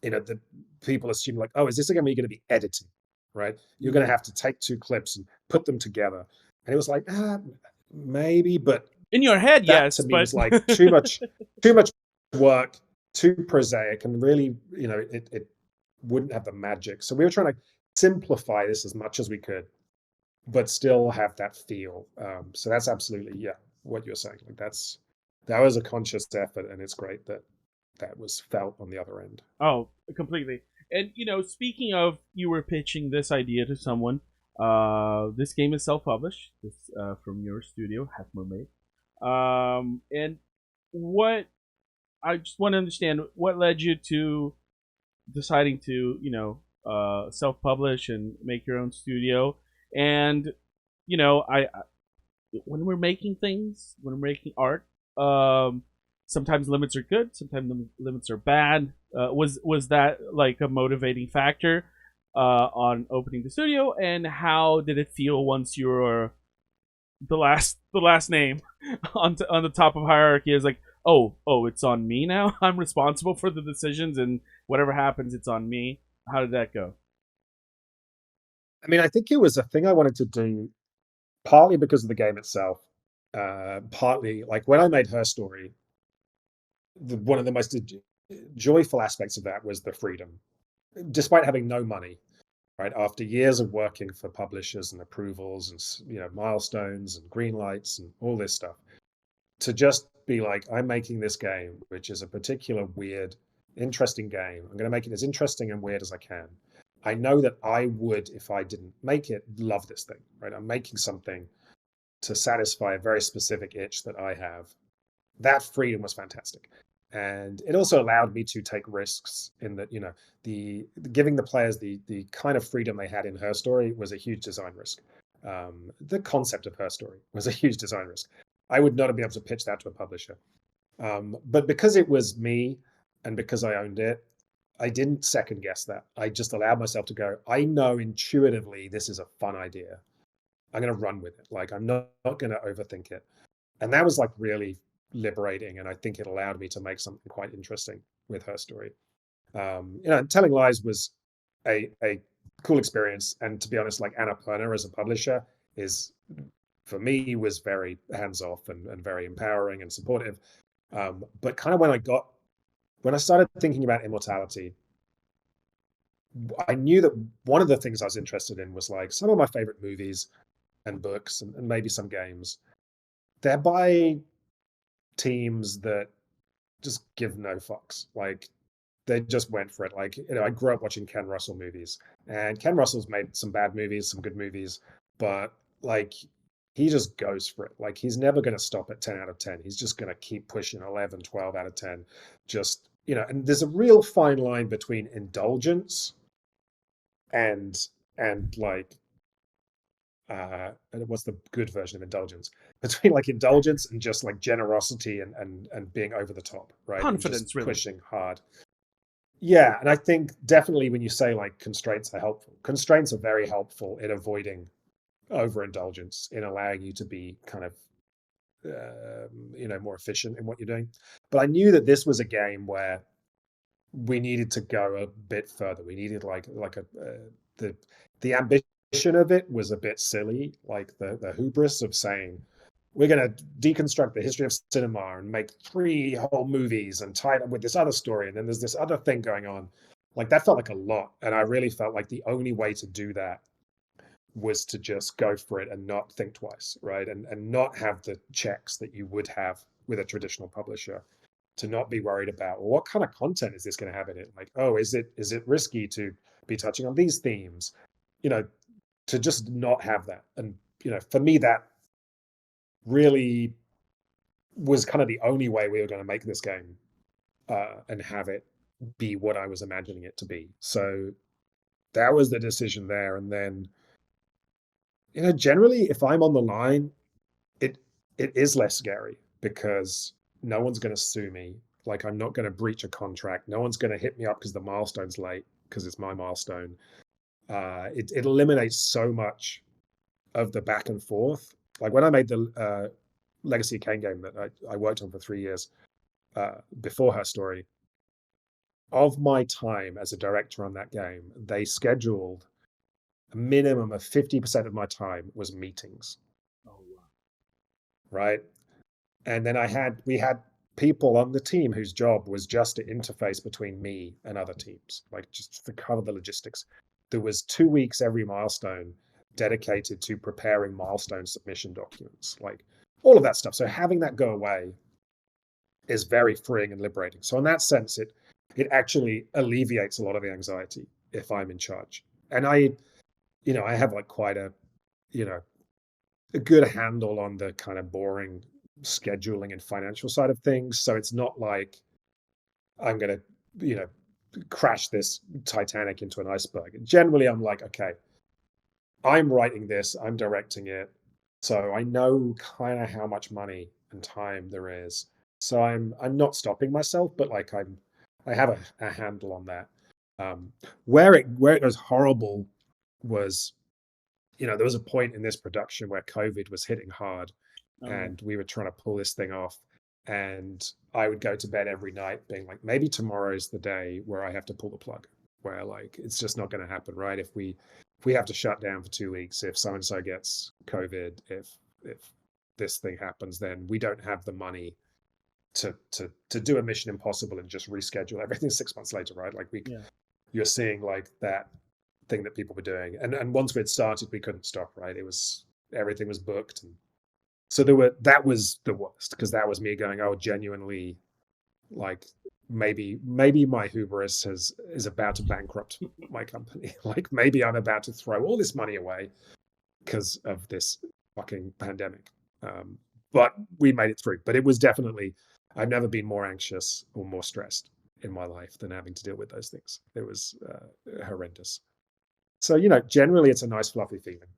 the people assume like, oh, is this a game where you're going to be editing, right? You're going Mm-hmm. to have to take two clips and put them together. And it was like, maybe, but In your head, that to yes, me but was like too much work, too prosaic, and really, it wouldn't have the magic. So we were trying to simplify this as much as we could, but still have that feel. So that's absolutely, yeah, what you're saying. Like that was a conscious effort, and it's great that that was felt on the other end. oh, completely. And speaking of, you were pitching this idea to someone. This game is self-published. This from your studio, Half Mermaid. And what I just want to understand, what led you to deciding to self-publish and make your own studio. And I when we're making things, when we're making art, sometimes limits are good, sometimes limits are bad. Was that like a motivating factor on opening the studio? And how did it feel once you were the last name on the top of hierarchy? Is like, oh, it's on me now. I'm responsible for the decisions, and whatever happens, it's on me. How did that go? I mean, I think it was a thing I wanted to do partly because of the game itself, partly like when I made Her Story, one of the most joyful aspects of that was the freedom, despite having no money. Right after years of working for publishers and approvals and milestones and green lights and all this stuff, to just be like, I'm making this game, which is a particular weird, interesting game. I'm going to make it as interesting and weird as I can. I know that I would, if I didn't make it, love this thing. Right, I'm making something to satisfy a very specific itch that I have. That freedom was fantastic. And it also allowed me to take risks in that, the giving the players the kind of freedom they had in Her Story was a huge design risk. The concept of Her Story was a huge design risk. I would not have been able to pitch that to a publisher. But because it was me and because I owned it, I didn't second guess that. I just allowed myself to go, I know intuitively this is a fun idea. I'm going to run with it. Like, I'm not going to overthink it. And that was like really liberating. And I think it allowed me to make something quite interesting with Her Story. Telling Lies was a cool experience. And to be honest, like Annapurna as a publisher is, for me, was very hands off and very empowering and supportive. But kind of when I started thinking about Immortality, I knew that one of the things I was interested in was like some of my favorite movies and books and maybe some games. They're by teams that just give no fucks. Like they just went for it. Like, I grew up watching Ken Russell movies, and Ken Russell's made some bad movies, some good movies, but like he just goes for it. Like he's never going to stop at 10 out of 10. He's just going to keep pushing 11, 12 out of 10. Just, and there's a real fine line between indulgence and like what's the good version of indulgence, between like indulgence and just like generosity and being over the top, right? And just Confidence, really. pushing hard. Yeah, and I think definitely when you say like constraints are helpful, constraints are very helpful in avoiding overindulgence, in allowing you to be kind of more efficient in what you're doing. But I knew that this was a game where we needed to go a bit further. We needed like a the ambition of it was a bit silly, like the hubris of saying we're going to deconstruct the history of cinema and make 3 whole movies and tie it up with this other story, and then there's this other thing going on. Like that felt like a lot, and I really felt like the only way to do that was to just go for it and not think twice, right? And not have the checks that you would have with a traditional publisher, to not be worried about, well, what kind of content is this going to have in it? Like, oh, is it risky to be touching on these themes? To just not have that. And for me, that really was kind of the only way we were going to make this game and have it be what I was imagining it to be. So that was the decision there. And then, generally, if I'm on the line, it is less scary because no one's going to sue me. Like, I'm not going to breach a contract. No one's going to hit me up because the milestone's late because it's my milestone. It eliminates so much of the back and forth. Like when I made the Legacy of Kain game that I worked on for 3 years before Her Story, of my time as a director on that game, they scheduled a minimum of 50% of my time was meetings. right? And then we had people on the team whose job was just to interface between me and other teams, like just to cover the logistics. There was 2 weeks every milestone dedicated to preparing milestone submission documents, like all of that stuff. So having that go away is very freeing and liberating. So in that sense, it actually alleviates a lot of the anxiety if I'm in charge. And I have like quite a good handle on the kind of boring scheduling and financial side of things. So it's not like I'm going to, crash this Titanic into an iceberg. Generally, I'm like, okay, I'm writing this, I'm directing it. So I know kind of how much money and time there is. So I'm not stopping myself, but like I have a handle on that. Where it was horrible was, there was a point in this production where COVID was hitting hard, and we were trying to pull this thing off. And I would go to bed every night being like, maybe tomorrow's the day where I have to pull the plug, where like it's just not going to happen, right? If we have to shut down for 2 weeks, if so and so gets COVID, if this thing happens, then we don't have the money to do a Mission Impossible and just reschedule everything 6 months later, right? Like you're seeing like that thing that people were doing, and once we'd started, we couldn't stop, right? Everything was booked, and so that was the worst, because that was me going, oh, genuinely, like maybe my hubris is about to bankrupt my company. Like maybe I'm about to throw all this money away because of this fucking pandemic. But we made it through. But it was definitely, I've never been more anxious or more stressed in my life than having to deal with those things. It was horrendous. So, generally it's a nice fluffy feeling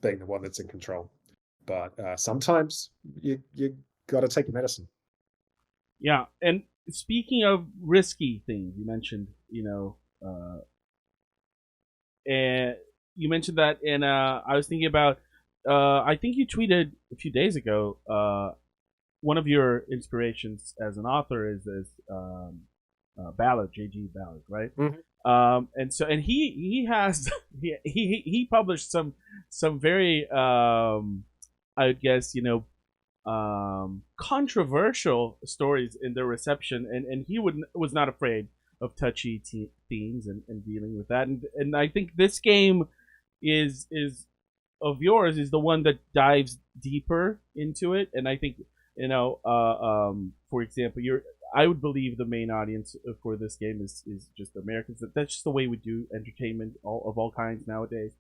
being the one that's in control. But sometimes you got to take your medicine. Yeah, and speaking of risky things, you mentioned, and you mentioned that, and I was thinking about, I think you tweeted a few days ago, one of your inspirations as an author is Ballard, J.G. Ballard, right? Mm-hmm. And he has he published some very I guess controversial stories in their reception, and he was not afraid of touchy themes and dealing with that, and I think this game is of yours is the one that dives deeper into it, and I think for example, I would believe the main audience for this game is just Americans. That's just the way we do entertainment of all kinds nowadays.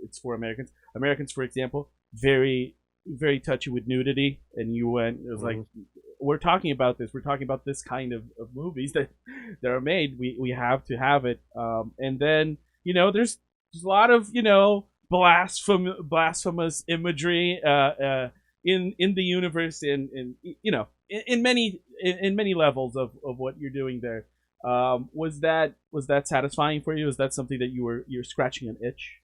It's for Americans. Americans, for example, very very touchy with nudity, and you went. It was like, we're talking about this. We're talking about this kind of movies that are made. We have to have it. And then there's a lot of blasphemous imagery in the universe, in many levels of what you're doing there. Was that satisfying for you? Is that something that you're scratching an itch?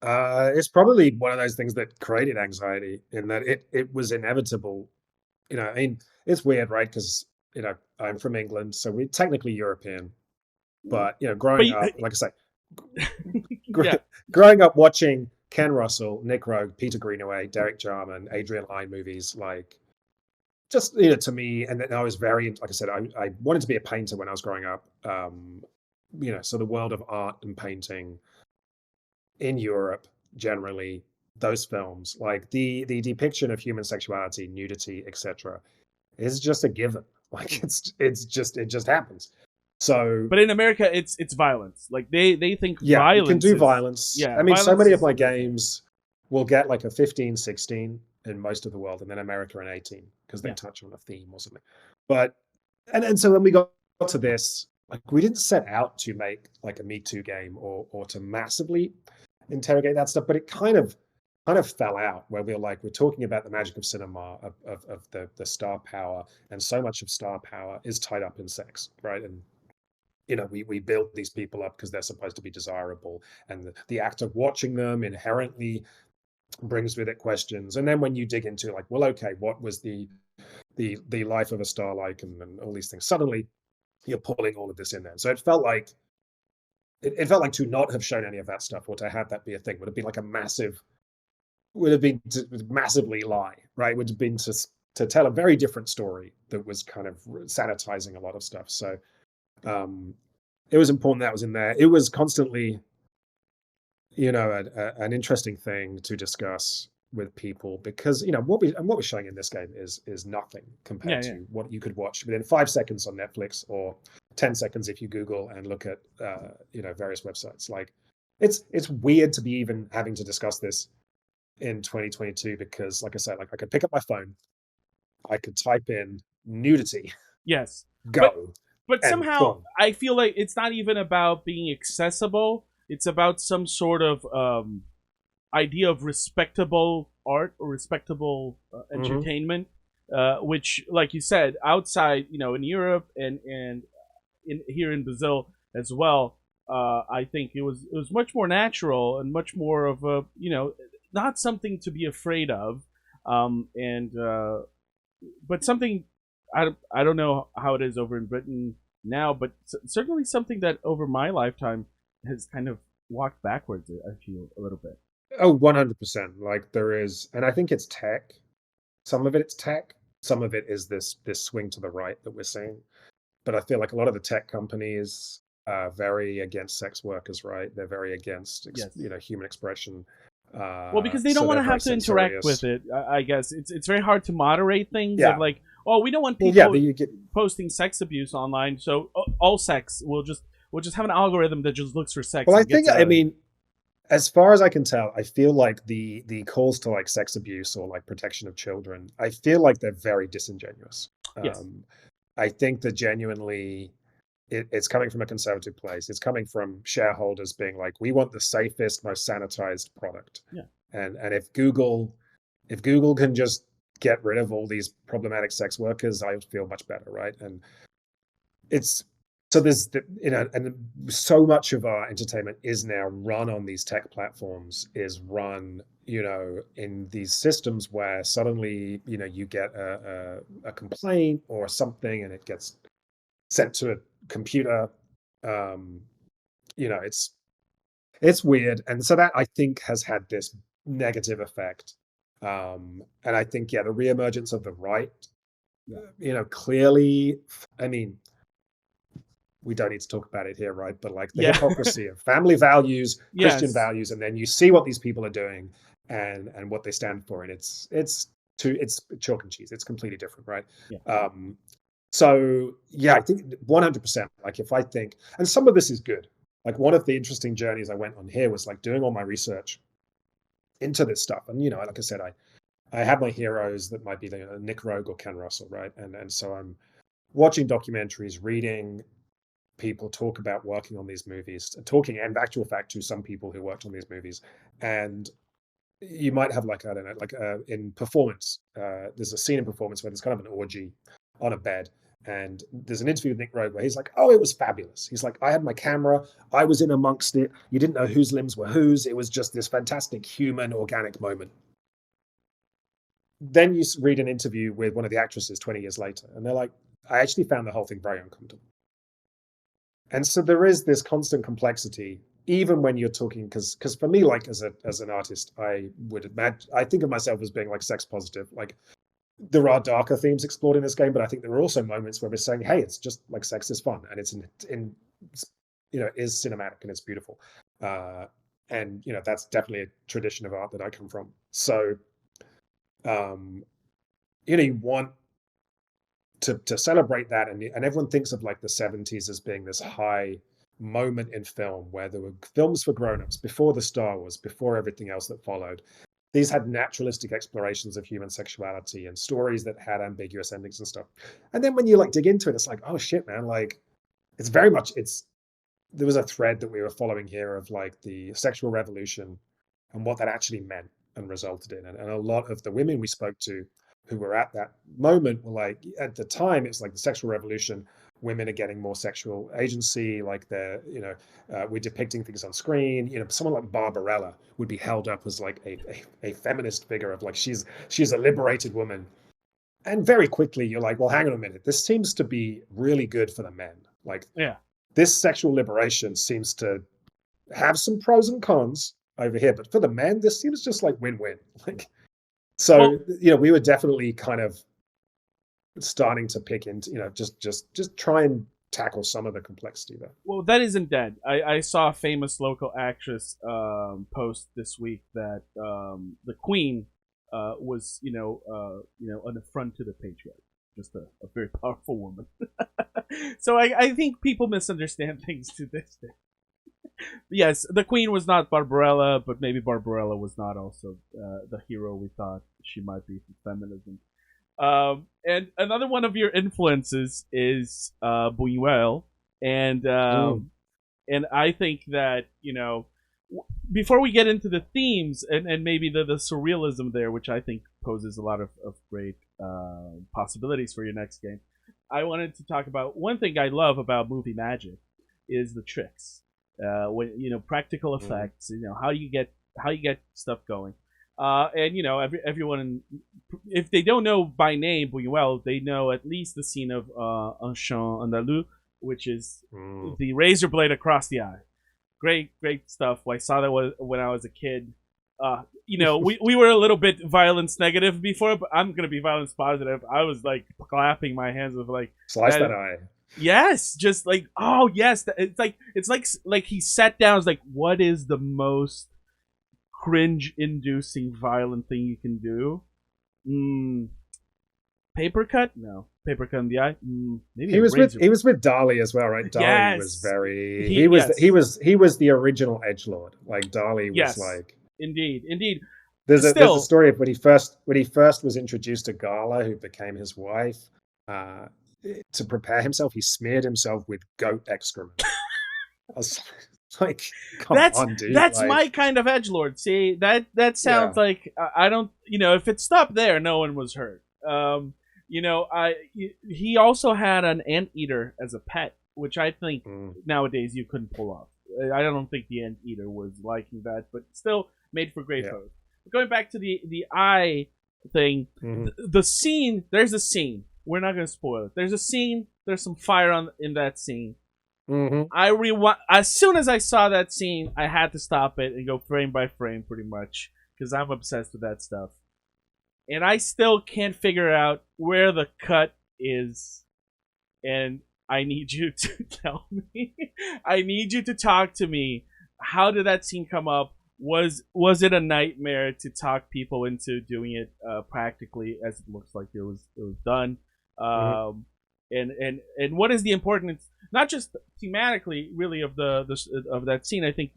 It's probably one of those things that created anxiety, in that it was inevitable. I mean, it's weird, right? Because I'm from England, so we're technically European. But growing up, like I say, yeah. growing up watching Ken Russell, Nick Rogue, Peter Greenaway, Derek Jarman, Adrian Lyne movies, like just to me, and then I was very, like I said, I wanted to be a painter when I was growing up. So the world of art and painting in Europe, generally, those films, like the depiction of human sexuality, nudity, etc., is just a given. Like it just happens. So, but in America, it's violence. Like they think violence. You can do violence. Yeah, I mean, so many of my games will get like a 15, 16 in most of the world, and then America an 18 because they touch on a theme or something. But and so when we got to this, like we didn't set out to make like a Me Too game or to massively interrogate that stuff, but it kind of fell out, where we're talking about the magic of cinema, of the star power, and so much of star power is tied up in sex, right? And we build these people up because they're supposed to be desirable, and the act of watching them inherently brings with it questions. And then when you dig into like, well, okay, what was the life of a star like, and all these things, suddenly you're pulling all of this in there. So it felt like to not have shown any of that stuff, or to have that be a thing, would have been like a massive would have been to massively lie, right? Would have been to tell a very different story that was kind of sanitizing a lot of stuff. So um, it was important that was in there. It was constantly, an interesting thing to discuss with people because what we're showing in this game is nothing Yeah, compared yeah. to what you could watch within 5 seconds on Netflix or 10 seconds if you Google and look at various websites. Like it's weird to be even having to discuss this in 2022 because, like I said, like I could pick up my phone, I could type in nudity, Yes. But go, but and somehow boom. I feel like it's not even about being accessible. It's about some sort of idea of respectable art or respectable Hmm. entertainment, which, like you said, outside, in Europe and in here in Brazil as well, I think it was much more natural and much more of a not something to be afraid of, and but something I don't know how it is over in Britain now, but certainly something that over my lifetime has kind of walked backwards. I feel a little bit. Oh, 100%. Like there is, and I think it's tech. Some of it's tech. Some of it is this swing to the right that we're seeing. But I feel like a lot of the tech companies are very against sex workers, right? They're very against, Yes. human expression. Well, because they don't So want they're to very have to interact with censorious. it. I guess it's very hard to moderate things. Of Yeah. like, oh, we don't want Well, yeah, people you get. posting sex abuse online, so all sex. We'll just have an algorithm that just looks for sex Well, I and gets think, it I out of here. mean, as far as I can tell, I feel like the calls to like sex abuse or like protection of children, I feel like they're very disingenuous. Yes. Um, I think that genuinely it's coming from a conservative place. It's coming from shareholders being like, we want the safest, most sanitized product. Yeah. And if Google can just get rid of all these problematic sex workers, I would feel much better, right? And it's so there's and so much of our entertainment is now run on these tech platforms, is run in these systems where suddenly you get a complaint or something and it gets sent to a computer. um it's weird, and so that I think has had this negative effect. And I think, yeah, the reemergence of the right, Yeah. clearly, I mean, we don't need to talk about it here, right? But like the Yeah. hypocrisy of family values, Christian Yes. values, and then you see what these people are doing and what they stand for, and it's chalk and cheese. It's completely different, right? Yeah. Um, so yeah, I think 100%. Like if I think, and some of this is good. Like one of the interesting journeys I went on here was like doing all my research into this stuff, and like I said, I have my heroes that might be Nick Rogue or Ken Russell, right? And so I'm watching documentaries, reading people talk about working on these movies, talking and actual fact to some people who worked on these movies. And you might have like, I don't know, like in Performance, there's a scene in Performance where there's kind of an orgy on a bed. And there's an interview with Nick Rogue where he's like, "Oh, it was fabulous." He's like, "I had my camera, I was in amongst it. You didn't know whose limbs were whose. It was just this fantastic human, organic moment." Then you read an interview with one of the actresses 20 years later, and they're like, "I actually found the whole thing very uncomfortable." And so there is this constant complexity, even when you're talking, because for me, like as an artist, I would imagine, I think of myself as being like sex positive. Like there are darker themes explored in this game, but I think there are also moments where we're saying, hey, it's just like sex is fun and it's in is cinematic and it's beautiful. uh and that's definitely a tradition of art that I come from. So um you want to celebrate that, and everyone thinks of like the 70s as being this high moment in film where there were films for grown-ups before the Star Wars, before everything else that followed. These had naturalistic explorations of human sexuality and stories that had ambiguous endings and stuff. And then when you like dig into it, it's like, oh shit, man, like it's very much it's there was a thread that we were following here of like the sexual revolution and what that actually meant and resulted in. And a lot of the women we spoke to who were at that moment were like, at the time, it's like the sexual revolution. Women are getting more sexual agency, like we're depicting things on screen. Someone like Barbarella would be held up as like a feminist figure of like she's a liberated woman. And very quickly you're like, well, hang on a minute. This seems to be really good for the men. Like Yeah. this sexual liberation seems to have some pros and cons. over here. But for the men, this seems just like win-win. Like, Well, so we were definitely kind of starting to pick into, just try and tackle some of the complexity there. well, that isn't dead. I saw a famous local actress post this week that the Queen was an affront to the patriarch. Just a very powerful woman. So I think people misunderstand things to this day. Yes, the Queen was not Barbarella, but maybe Barbarella was not also the hero we thought she might be for feminism. And another one of your influences is Buñuel, and I think that before we get into the themes and maybe the surrealism there, which I think poses a lot of great possibilities for your next game, I wanted to talk about one thing I love about movie magic is the tricks. When practical effects, how you get stuff going. And everyone, if they don't know by name Buñuel, they know at least the scene of Un Chant Andalou, which is the razor blade across the eye. Great stuff. I saw that when I was a kid. We were a little bit violence negative before, but I'm gonna be violence positive. I was like clapping my hands with like slice that eye. Yes, just like, oh yes, it's like he sat down. It's like, what is the most cringe-inducing violent thing you can do? Paper cut? No, paper cut in the eye. Maybe he was with Dali as well, right? Dali yes. was very he was the original edgelord. Like Dali was like indeed. There's a story of when he first was introduced to Gala, who became his wife. To prepare himself, he smeared himself with goat excrement. I was like, come on, dude. That's my kind of edgelord. See, that sounds like I don't. If it stopped there, no one was hurt. He also had an anteater as a pet, which I think nowadays you couldn't pull off. I don't think the anteater was liking that, but still made for great photos. Going back to the eye thing, the scene. There's a scene. We're not going to spoil it. There's a scene. There's some fire in that scene. As soon as I saw that scene, I had to stop it and go frame by frame, pretty much, because I'm obsessed with that stuff. And I still can't figure out where the cut is. And I need you to tell me. I need you to talk to me. How did that scene come up? Was it a nightmare to talk people into doing it practically, as it looks like it was done? And what is the importance, not just thematically, really, of of that scene? I think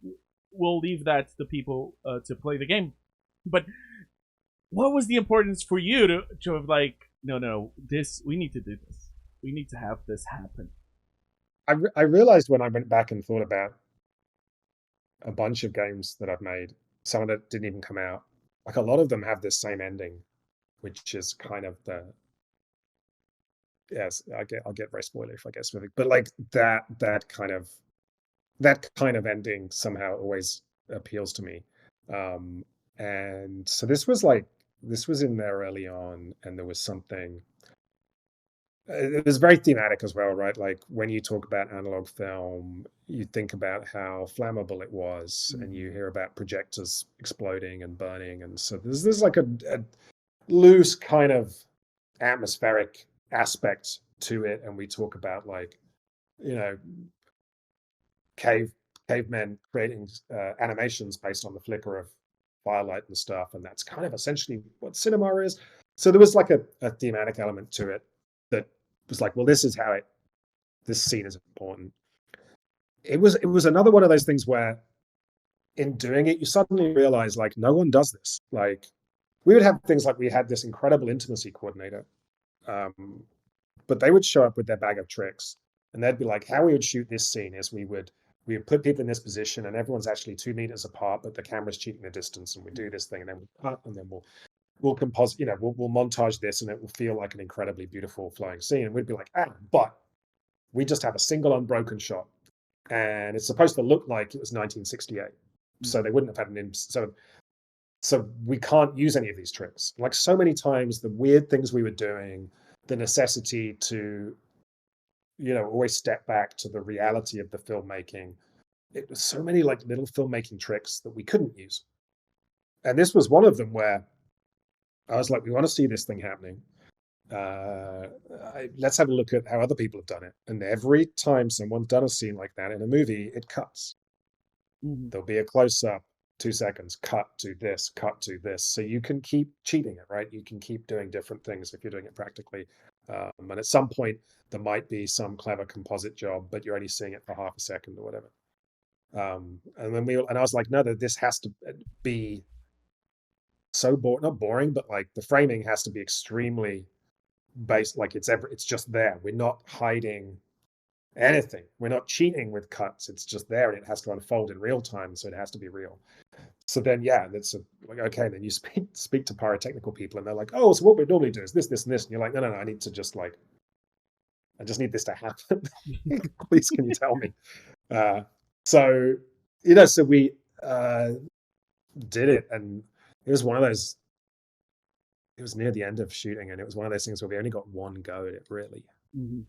we'll leave that to the people to play the game. But what was the importance for you to have like, no, this, we need to do this. We need to have this happen. I realized when I went back and thought about a bunch of games that I've made, some that didn't even come out. Like a lot of them have this same ending, which is kind of the I'll get very spoilery, I guess, but like that kind of ending somehow always appeals to me. And so this was in there early on, and there was something. It was very thematic as well, right? Like when you talk about analog film, you think about how flammable it was, and you hear about projectors exploding and burning, and so there's like a loose kind of atmospheric aspect to it. And we talk about like cavemen creating animations based on the flicker of firelight and stuff, and that's kind of essentially what cinema is. So there was like a thematic element to it that was like, well, this is how this scene is important. It was another one of those things where in doing it you suddenly realize like no one does this. Like we would have things like, we had this incredible intimacy coordinator, but they would show up with their bag of tricks, and they'd be like, how we would shoot this scene is we would put people in this position and everyone's actually 2 meters apart, but the camera's cheating the distance, and we do this thing, and then we cut, and then we'll compose, we'll montage this, and it will feel like an incredibly beautiful flowing scene. And we'd be like, but we just have a single unbroken shot, and it's supposed to look like it was 1968. So they wouldn't have had so we can't use any of these tricks. Like so many times, the weird things we were doing, the necessity to, always step back to the reality of the filmmaking it was so many like little filmmaking tricks that we couldn't use. And this was one of them where I was like, we want to see this thing happening. Let's have a look at how other people have done it. And every time someone's done a scene like that in a movie, it cuts. Mm-hmm. There'll be a close up, 2 seconds, cut to this, cut to this. So you can keep cheating it, right? You can keep doing different things if you're doing it practically. And at some point, there might be some clever composite job, but you're only seeing it for half a second or whatever. And I was like, no, this has to be so not boring, but like the framing has to be extremely based, like it's just there. We're not hiding anything. We're not cheating with cuts. It's just there, and it has to unfold in real time, so it has to be real. So then, yeah, that's like, okay. Then you speak to pyrotechnical people, and they're like, oh, so what we normally do is this, this, and this, and you're like, no, I need to just like, I just need this to happen. Please, can you tell me? So so we did it, and it was one of those. It was near the end of shooting, and it was one of those things where we only got one go at it. Really, Mm-hmm.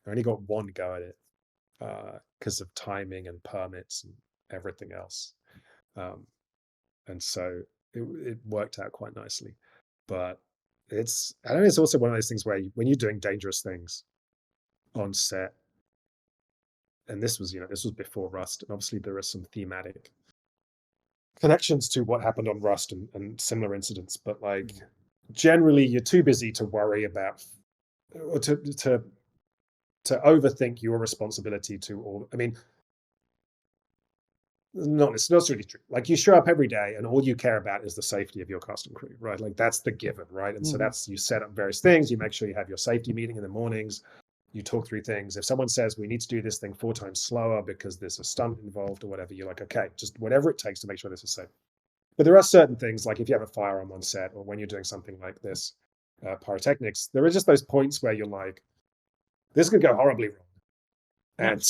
I only got one go at it because of timing and permits and everything else, and so it worked out quite nicely. But I don't know. It's also one of those things where when you're doing dangerous things on set, and this was before Rust, and obviously there are some thematic connections to what happened on Rust and similar incidents, but like generally you're too busy to worry about or to overthink your responsibility to all. I mean, it's not really true. Like you show up every day and all you care about is the safety of your cast and crew, right? Like that's the given, right? And so that's, you set up various things, you make sure you have your safety meeting in the mornings, you talk through things. If someone says we need to do this thing 4 times slower because there's a stunt involved or whatever, you're like, okay, just whatever it takes to make sure this is safe. But there are certain things, like if you have a firearm on set or when you're doing something like this, pyrotechnics, there are just those points where you're like, this could go horribly wrong. And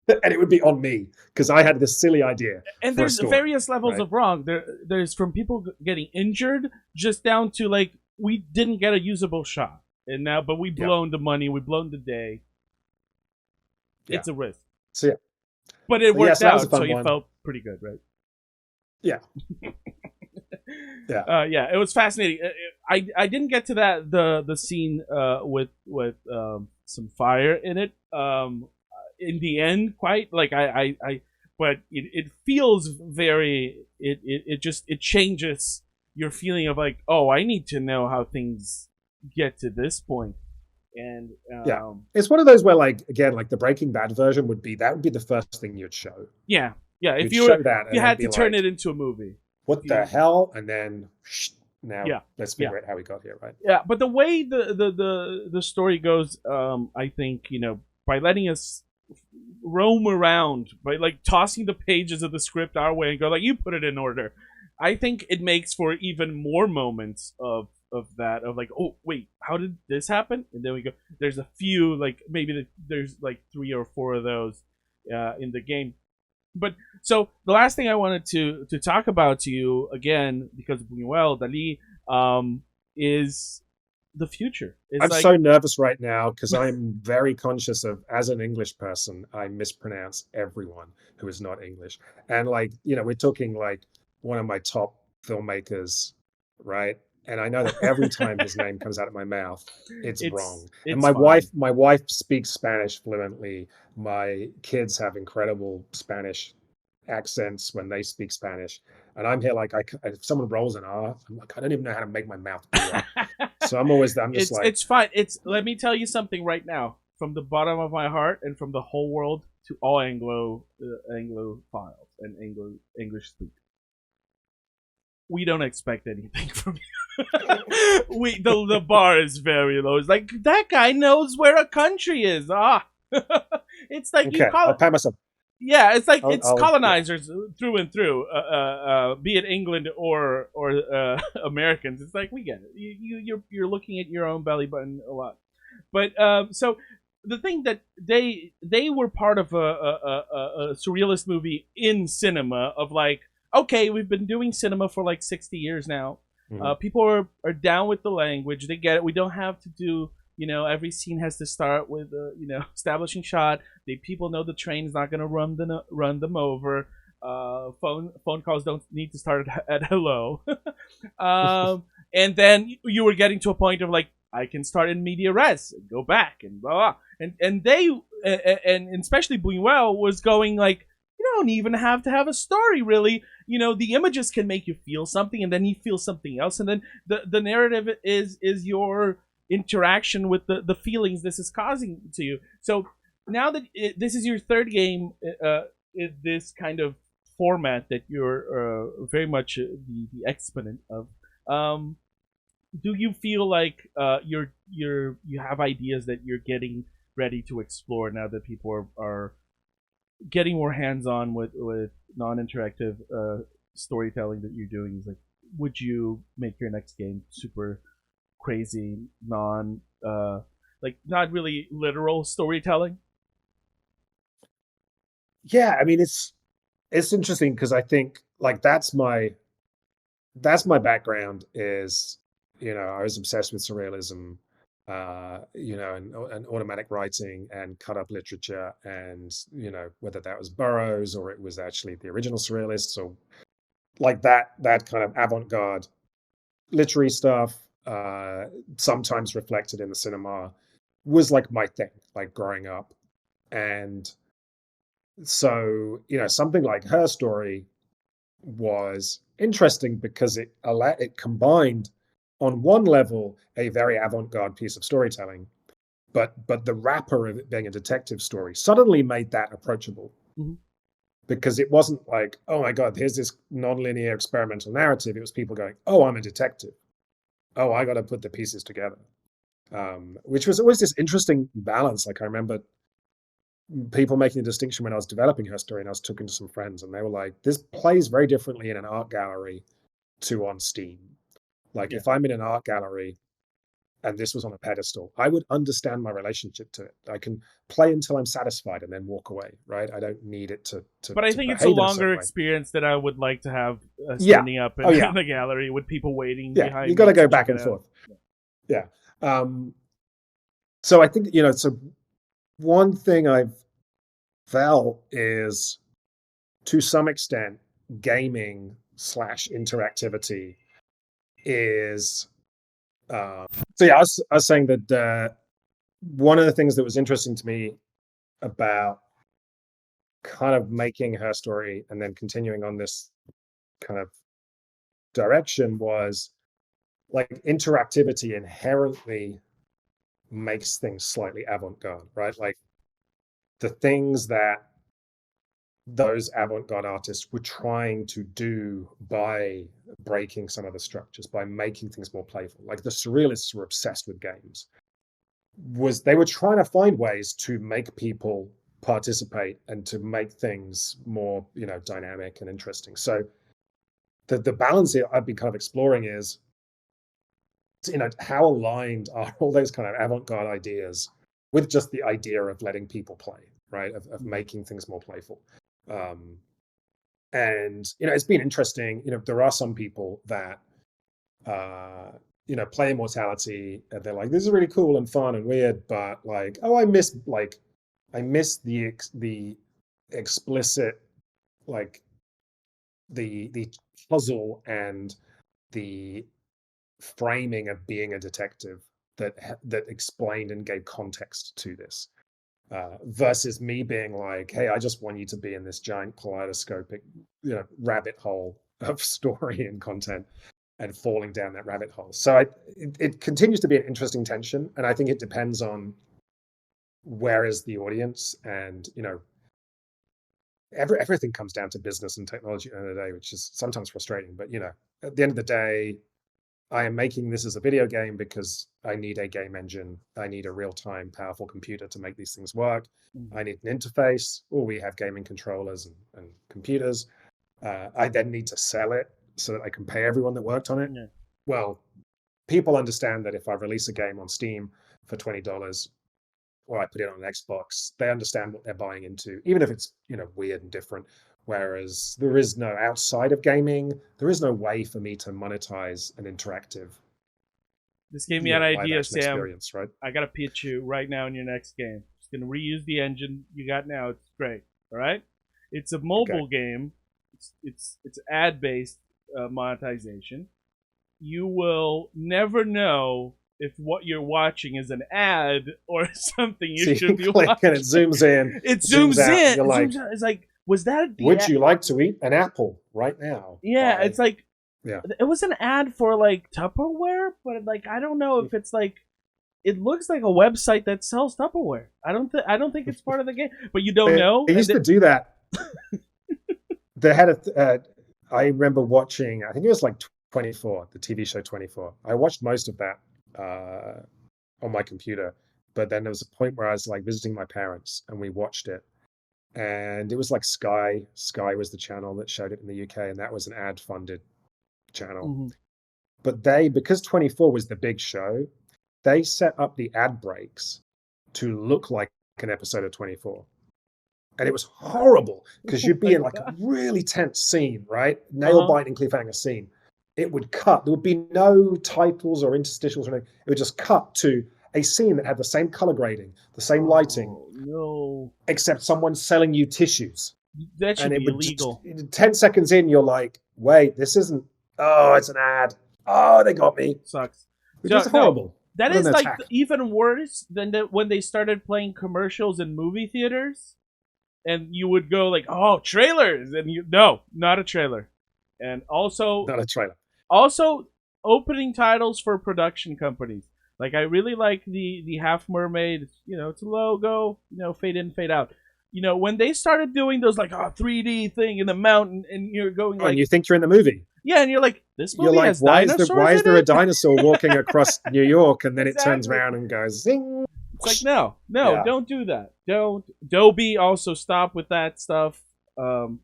and it would be on me because I had this silly idea. And there's various levels of wrong. There's from people getting injured just down to like, we didn't get a usable shot. And now, but we blown the money, we blown the day. It's a risk. So yeah. But it worked out, so you felt pretty good, right? Yeah. Yeah, it was fascinating. I didn't get to the scene with some fire in it in the end quite, like I but it feels very, it changes your feeling of like, oh, I need to know how things get to this point. And it's one of those where, like, again, like the Breaking Bad version would be the first thing you'd show. Yeah. If you had to turn it into a movie, what the hell? And then now let's figure out how we got here, right? Yeah, but the way the story goes, I think, by letting us roam around, by like tossing the pages of the script our way and go like, you put it in order, I think it makes for even more moments of that, of like, oh wait, how did this happen? And then we go, there's a few, like maybe there's like 3 or 4 of those in the game. But so the last thing I wanted to talk about to you, again, because of Buñuel, Dali, is the future. I'm so nervous right now because I'm very conscious of, as an English person, I mispronounce everyone who is not English. And like, we're talking like one of my top filmmakers, right? And I know that every time his name comes out of my mouth, it's wrong. And my wife speaks Spanish fluently. My kids have incredible Spanish accents when they speak Spanish. And I'm here like, if someone rolls an R, I'm like, I don't even know how to make my mouth do that. So it's fine. Let me tell you something right now, from the bottom of my heart and from the whole world to all Anglophiles and English speakers. We don't expect anything from you. The bar is very low. It's like, that guy knows where a country is. It's like, okay, I'll pat myself. Yeah, it's like it's colonizers through and through, be it England or Americans. It's like, we get it. You're looking at your own belly button a lot, but so the thing that they were part of a surrealist movie in cinema of like, okay, we've been doing cinema for like 60 years now. Mm-hmm. People are down with the language. They get it. We don't have to do every scene has to start with establishing shot. People know the train's not going to run them over. Phone calls don't need to start at hello. And then you were getting to a point of like, I can start in media res and go back and blah blah. And they and especially Buñuel was going like, you don't even have to have a story really. The images can make you feel something, and then you feel something else, and then the narrative is your interaction with the feelings this is causing to you. So now that this is your third game, this kind of format that you're very much the exponent of. Do you feel like you have ideas that you're getting ready to explore now that people are getting more hands-on with non-interactive storytelling that you're doing? Is like, would you make your next game super crazy, like not really literal storytelling? Yeah, I mean it's interesting because I think like that's my background is, I was obsessed with surrealism, and automatic writing and cut up literature, and whether that was Burroughs or it was actually the original surrealists, or like that kind of avant-garde literary stuff, sometimes reflected in the cinema, was like my thing, like growing up. And so, something like Her Story was interesting because it combined on one level a very avant-garde piece of storytelling, but the wrapper of it being a detective story suddenly made that approachable. Mm-hmm. Because it wasn't like, oh my god, here's this non-linear experimental narrative. It was people going, oh, I'm a detective. Oh, I got to put the pieces together. Which was always this interesting balance. Like I remember people making a distinction when I was developing Her Story, and I was talking to some friends, and they were like, this plays very differently in an art gallery to on Steam. Like Yeah. if I'm in an art gallery and this was on a pedestal, I would understand my relationship to it. I can play until I'm satisfied and then walk away, right? I don't need it But I to think it's a behave in a longer certain way. experience that I would like to have Yeah. standing up in, Oh yeah. in the gallery with people waiting Yeah. behind You got me to go to back check and it out. forth. Yeah. So I think, so one thing I've felt is, to some extent, gaming slash interactivity is so yeah, I was saying that one of the things that was interesting to me about kind of making Her Story and then continuing on this kind of direction was like interactivity inherently makes things slightly avant-garde, right? Like the things that those avant-garde artists were trying to do by breaking some of the structures, by making things more playful. Like the surrealists were obsessed with games. They were trying to find ways to make people participate and to make things more, dynamic and interesting. So the balance here I've been kind of exploring is, how aligned are all those kind of avant-garde ideas with just the idea of letting people play, right? Of making things more playful. And it's been interesting. There are some people that play Immortality and they're like, this is really cool and fun and weird, but like, oh, I miss the explicit, like the puzzle and the framing of being a detective that explained and gave context to this. Versus me being like, hey, I just want you to be in this giant kaleidoscopic, rabbit hole of story and content, and falling down that rabbit hole. So it continues to be an interesting tension, and I think it depends on where is the audience, and everything comes down to business and technology at the end of the day, which is sometimes frustrating. But at the end of the day, I am making this as a video game because I need a game engine. I need a real-time, powerful computer to make these things work. I need an interface. Or we have gaming controllers and computers. I then need to sell it so that I can pay everyone that worked on it. Yeah. Well, people understand that if I release a game on Steam for $20 or I put it on an Xbox, they understand what they're buying into, even if it's weird and different. Whereas there is no, outside of gaming, there is no way for me to monetize an interactive This gave me an idea, live-action Sam. experience, right? I gotta pitch you right now in your next game. Just gonna reuse the engine you got now. It's great. All right. It's a mobile game. It's ad based monetization. You will never know if what you're watching is an ad or something you should be watching. watching. And it zooms in. It zooms in. You're like, it's like, was that? Would you like to eat an apple right now? Yeah, it's like, yeah. It was an ad for like Tupperware, but like I don't know if it's like. It looks like a website that sells Tupperware. I don't think it's part of the game, but you don't know. They used to do that. They had I remember watching. I think it was like 24, the TV show 24. I watched most of that on my computer, but then there was a point where I was like visiting my parents, and we watched it, and it was like Sky. Sky was the channel that showed it in the UK, and that was an ad-funded channel. Mm-hmm. But because 24 was the big show, they set up the ad breaks to look like an episode of 24. And it was horrible because you'd be in like a really tense scene, right? Nail-biting cliffhanger scene. It would cut. There would be no titles or interstitials or anything. It would just cut to a scene that had the same color grading, the same lighting. No. Except someone's selling you tissues. That should be illegal. 10 seconds in, you're like, wait, this isn't, it's an ad. Oh, they got me. Sucks. It's just horrible. That is like even worse than when they started playing commercials in movie theaters, and you would go like, "Oh, trailers," and no, not a trailer, and also not a trailer. Also, opening titles for production companies. Like I really like the Half Mermaid. It's a logo. Fade in, fade out. When they started doing those like 3D thing in the mountain, and you're going like, and you think you're in the movie. Yeah, and you're like, this movie has dinosaurs. Why is there a dinosaur walking across New York, and then it turns around and goes zing? It's like, no, don't do that. Don't. Dobie, also stop with that stuff,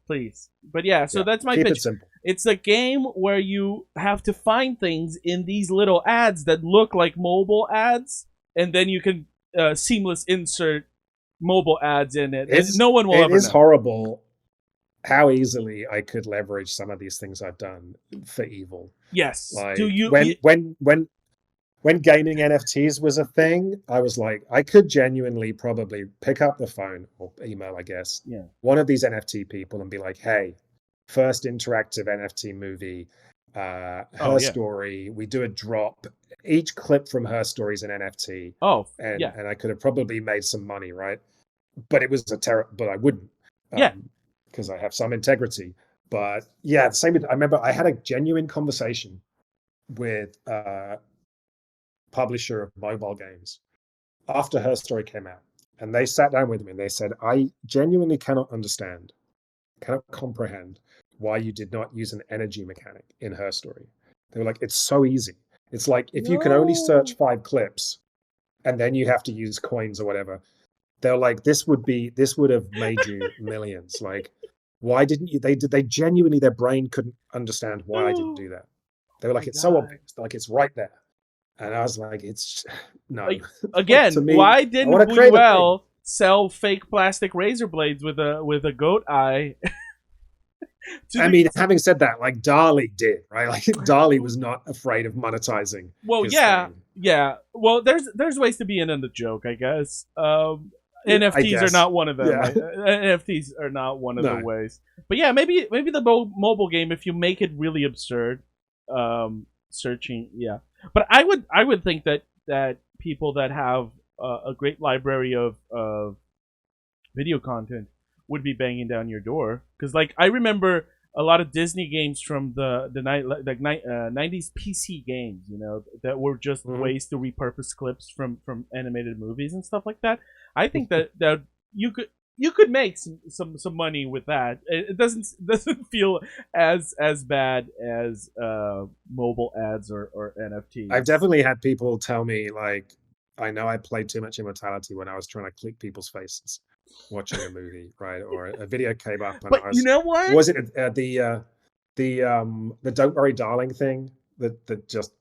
please. But so that's my pitch. Keep it simple. It's a game where you have to find things in these little ads that look like mobile ads, and then you can seamless insert mobile ads in it. No one will ever know. It is horrible how easily I could leverage some of these things I've done for evil. Yes. Like, when gaming NFTs was a thing, I was like, I could genuinely probably pick up the phone or email, I guess, one of these NFT people and be like, hey, first interactive NFT movie, her story, we do a drop. Each clip from her story is an NFT. And I could have probably made some money, right? But it was but I wouldn't. Because I have some integrity. But the same. I remember I had a genuine conversation with a publisher of mobile games after her story came out. And they sat down with me and they said, I genuinely cannot comprehend why you did not use an energy mechanic in her story. They were like, it's so easy. It's like, if you can only search 5 clips and then you have to use coins or whatever, they're like, this would have made you millions. Like, why didn't you? They genuinely, their brain couldn't understand why I didn't do that. They were like, it's so obvious, like it's right there. And I was like, it's no. Again, me, why didn't Buñuel sell fake plastic razor blades with a goat eye? I mean, having said that, like Dali did, right? Like Dali was not afraid of monetizing. Well, yeah. Well, there's ways to be in on the joke, I guess. NFTs are not one of them. Yeah. NFTs are not one of the ways. But maybe the mobile game, if you make it really absurd, searching. Yeah, but I would think that people that have a great library of video content would be banging down your door, because like I remember a lot of Disney games from the 90s PC games, that were just ways to repurpose clips from animated movies and stuff like that. I think that you could make some money with that. It doesn't feel as bad as mobile ads or NFTs. I've definitely had people tell me, like, I know I played too much Immortality when I was trying to click people's faces watching a movie, right? Or a video came up, and but you know what? Was it the Don't Worry Darling thing that just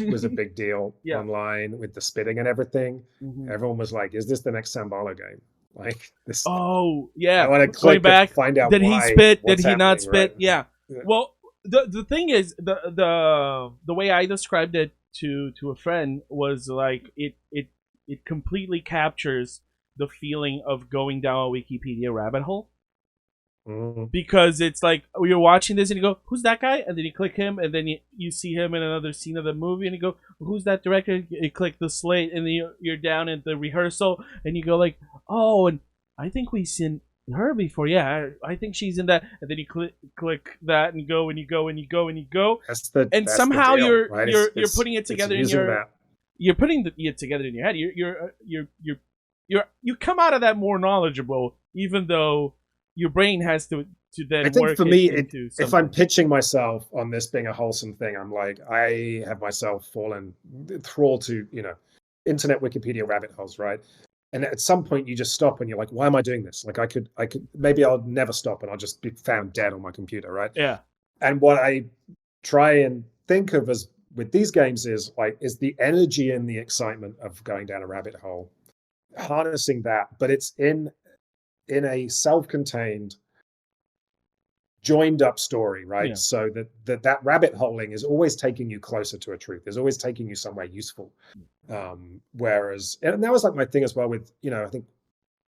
was a big deal online with the spitting and everything? Everyone was like, "Is this the next Sam Barlow game?" Like this. Oh yeah. I want to click back, find out. Did he spit? Did he not spit? Right? Yeah. Well, the thing is, the way I described it to a friend was like it completely captures the feeling of going down a Wikipedia rabbit hole, Mm. because it's like you're watching this and you go, "Who's that guy?" And then you click him, and then you see him in another scene of the movie, and you go, "Who's that director?" You click the slate, and then you're down at the rehearsal, and you go like, "Oh, and I think we've seen her before. Yeah, I think she's in that." And then you click that, and go, and you go, and you go, and you go, and That's the somehow deal, right? you're putting it together in using your that. you're putting it together in your head. You come out of that more knowledgeable, even though your brain has to then I think work for me, into if something. I'm pitching myself on this being a wholesome thing, I'm like, I have myself fallen thrall to, internet Wikipedia rabbit holes, right? And at some point you just stop and you're like, why am I doing this? Like maybe I'll never stop and I'll just be found dead on my computer, right? Yeah, And what I try and think of as with these games is the energy and the excitement of going down a rabbit hole, harnessing that, but it's in a self-contained joined up story, right? yeah, So that rabbit holing is always taking you closer to a truth. Is always taking you somewhere useful. Whereas, and that was like my thing as well with, I think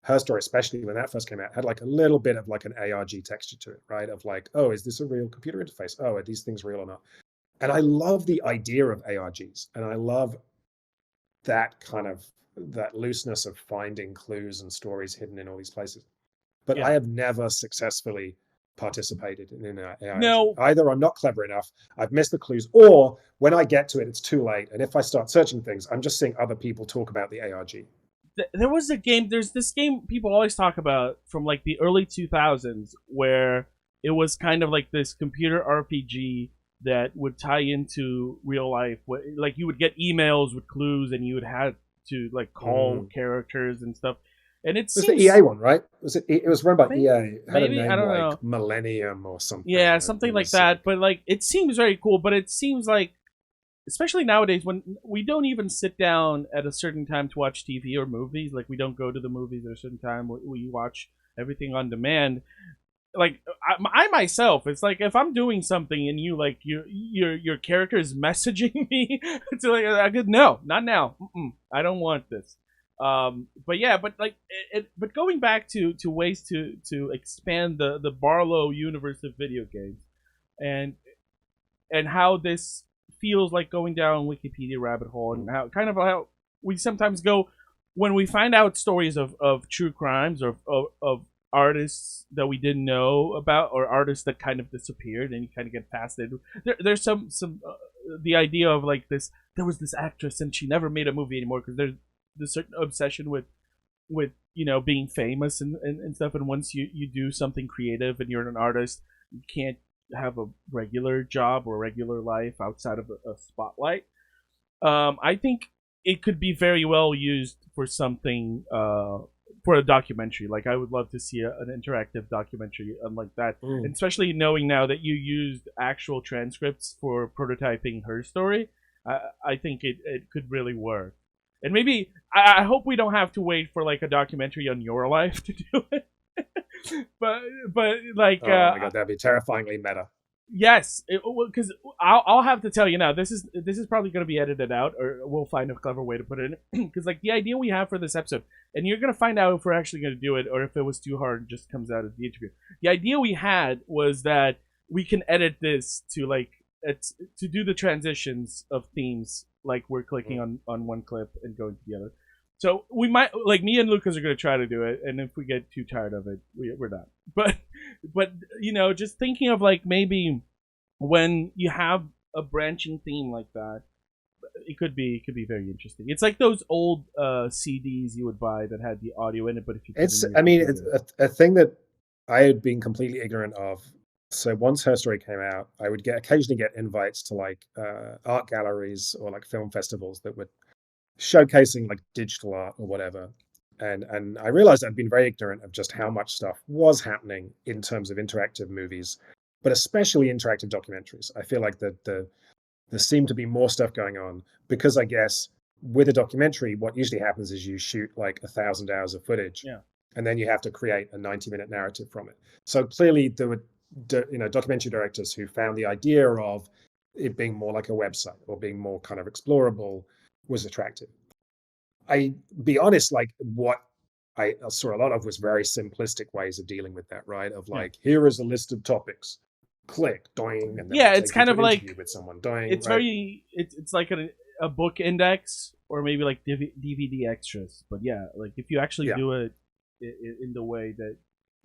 Her Story, especially when that first came out, had like a little bit of like an ARG texture to it, right? Of like, oh, is this a real computer interface? Oh, are these things real or not? And I love the idea of ARGs, and I love that kind of that looseness of finding clues and stories hidden in all these places. But I yeah. have never successfully participated in an ARG. No, Either I'm not clever enough, I've missed the clues, or when I get to it, it's too late. And if I start searching things, I'm just seeing other people talk about the ARG. there was a game. There's this game people always talk about from like the early 2000s, where it was kind of like this computer RPG that would tie into real life. Like you would get emails with clues, and you would have to like call characters and stuff. And it It was the seems EA one, right? It was run by maybe, EA. It had a I name don't like know. Millennium or something. Yeah, something It like was that. But like, it seems very cool. But it seems like, especially nowadays, when we don't even sit down at a certain time to watch TV or movies, like we don't go to the movies at a certain time. We watch everything on demand. Like I myself, it's like if I'm doing something and you like your character is messaging me, it's like I could no, not now. I don't want this. But yeah, but like but going back to ways to expand the Barlow universe of video games, and how this feels like going down Wikipedia rabbit hole, and how we sometimes go when we find out stories of true crimes, or of artists that we didn't know about, or artists that kind of disappeared, and you kind of get past it. There's some the idea of like this. There was this actress and she never made a movie anymore because there's this certain obsession with being famous and stuff. And once you do something creative and you're an artist, you can't have a regular job or a regular life outside of a spotlight. I think it could be very well used for something, for a documentary. Like I would love to see an interactive documentary like that, Mm. and especially knowing now that you used actual transcripts for prototyping Her Story. I think it could really work. And maybe I hope we don't have to wait for like a documentary on your life to do it. but like Oh my god, that'd be terrifyingly meta. yes, because I'll have to tell you now. This is probably going to be edited out, or we'll find a clever way to put it in. Because like the idea we have for this episode, and you're going to find out if we're actually going to do it, or if it was too hard and just comes out as the interview. The idea we had was that we can edit this to like to do the transitions of themes, like we're clicking on one clip and going to the other. So we might, like, me and Lucas are going to try to do it, and if we get too tired of it, we're done. But just thinking of like maybe when you have a branching theme like that, it could be very interesting. It's like those old CDs you would buy that had the audio in it, but if you It's a thing that I had been completely ignorant of. So once Her Story came out, I would occasionally get invites to like art galleries or like film festivals that were showcasing like digital art or whatever. And I realized I'd been very ignorant of just how much stuff was happening in terms of interactive movies, but especially interactive documentaries. I feel like there seemed to be more stuff going on because I guess with a documentary, what usually happens is you shoot like 1,000 hours of footage, Yeah. and then you have to create a 90-minute narrative from it. So clearly there were documentary directors who found the idea of it being more like a website or being more kind of explorable was attractive. I be honest, like what I saw a lot of was very simplistic ways of dealing with that, right? Of Yeah. like, here is a list of topics, click, doing, and then Yeah, we'll it's take you kind to of an interview like with someone, doing, it's right? very it's like a book index or maybe like DVD extras. But yeah, like if you actually Yeah. do it in the way that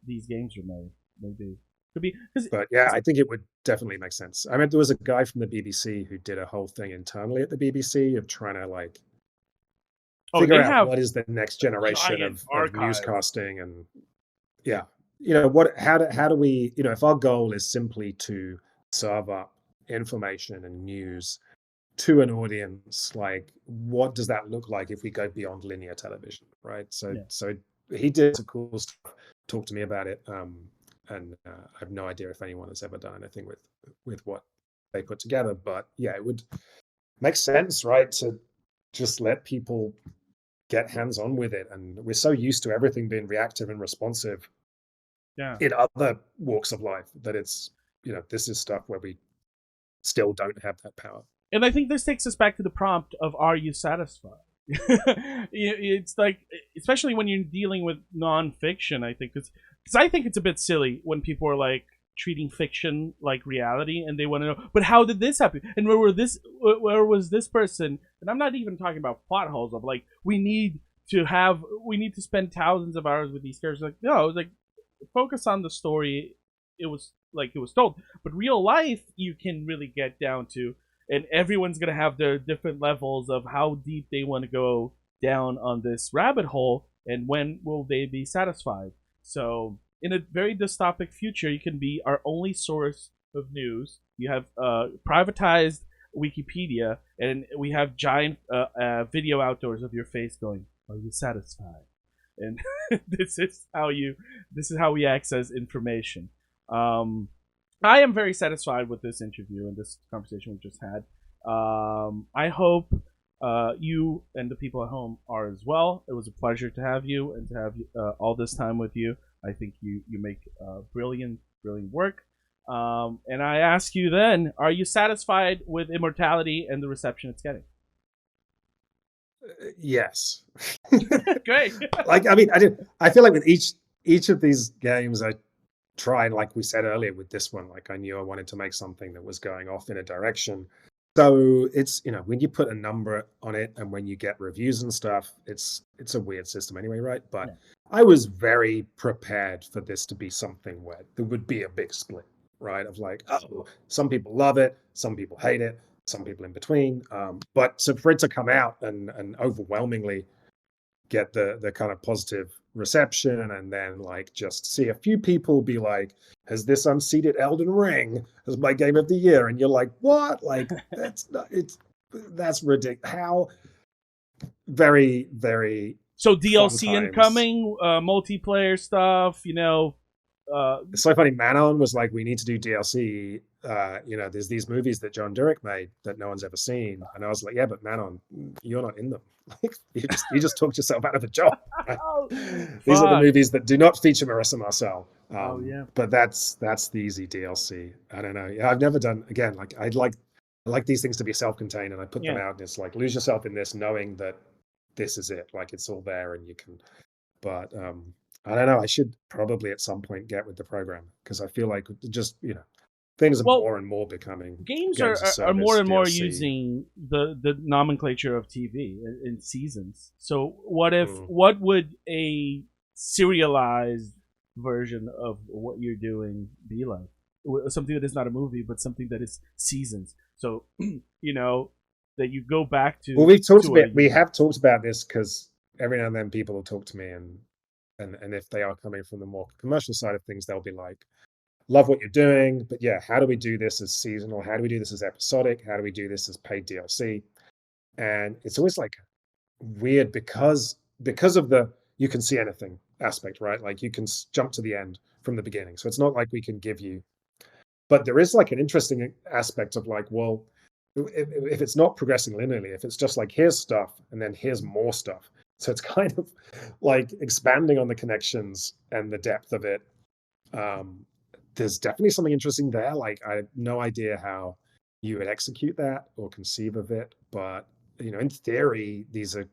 these games are made, maybe could be because But yeah, I think it would definitely make sense. I mean, there was a guy from the BBC who did a whole thing internally at the BBC of trying to like oh figure they out have what is the next generation giant of archive. newscasting. And yeah, what how do we, if our goal is simply to serve up information and news to an audience, like what does that look like if we go beyond linear television, right? So Yeah. so he did some cool stuff, talked to me about it, and I have no idea if anyone has ever done anything with what they put together, but yeah, it would make sense, right, to just let people get hands on with it. And we're so used to everything being reactive and responsive Yeah. in other walks of life that it's, this is stuff where we still don't have that power. And I think this takes us back to the prompt of "Are you satisfied?" It's like, especially when you're dealing with nonfiction, I think because I think it's a bit silly when people are like treating fiction like reality, and they want to know, but how did this happen? And where was this person? And I'm not even talking about plot holes of like we need to spend thousands of hours with these characters. Like no, it was like focus on the story. It was told, but real life you can really get down to, and everyone's gonna have their different levels of how deep they want to go down on this rabbit hole, and when will they be satisfied. So in a very dystopic future, you can be our only source of news. You have privatized Wikipedia, and we have giant video outdoors of your face going, "Are you satisfied?" And this is how we access information. Um, I am very satisfied with this interview and this conversation we just had. I hope you and the people at home are as well. It was a pleasure to have you and to have all this time with you. I think you make brilliant work. And I ask you then, are you satisfied with Immortality and the reception it's getting? Yes. Great. Like, I mean, I feel like with each of these games, I try, and like we said earlier with this one, like I knew I wanted to make something that was going off in a direction. So it's, when you put a number on it and when you get reviews and stuff, it's a weird system anyway, right? But Yeah. I was very prepared for this to be something where there would be a big split, right? Of like, oh, some people love it, some people hate it, some people in between. But so for it to come out and overwhelmingly get the kind of positive reception, and then like just see a few people be like, has this unseated Elden Ring as my game of the year? And you're like, what? Like that's ridiculous. How very, very So fun DLC times. incoming, multiplayer stuff. It's so funny. Manon was like, we need to do DLC. There's these movies that John Durek made that no one's ever seen. And I was like, yeah, but Manon, you're not in them. Like, you just talked yourself out of a job. Right? Oh, These are the fuck. movies that do not feature Marissa Marcel. Oh yeah. But that's the easy DLC. I don't know. Yeah, I've never done, again, like I like these things to be self-contained, and I put them Yeah. out and it's like, lose yourself in this, knowing that this is it. Like it's all there and you can, but I don't know. I should probably at some point get with the program, because I feel like just, things are Well, more and more becoming games games as are more service, and more DLC. using the nomenclature of TV in seasons. So Mm. what would a serialized version of what you're doing be like? Something that is not a movie, but something that is seasons. So that you go back Well, to a we year. have talked about this, because every now and then people will talk to me, and if they are coming from the more commercial side of things, they'll be like, love what you're doing, but yeah, how do we do this as seasonal? How do we do this as episodic? How do we do this as paid DLC? And it's always like weird, because of the you can see anything aspect, right? Like you can jump to the end from the beginning. So it's not like we can give you, but there is like an interesting aspect of like, well, if it's not progressing linearly, if it's just like here's stuff and then here's more stuff, so it's kind of like expanding on the connections and the depth of it. um there's definitely something interesting there. Like I have no idea how you would execute that or conceive of it. But in theory, these are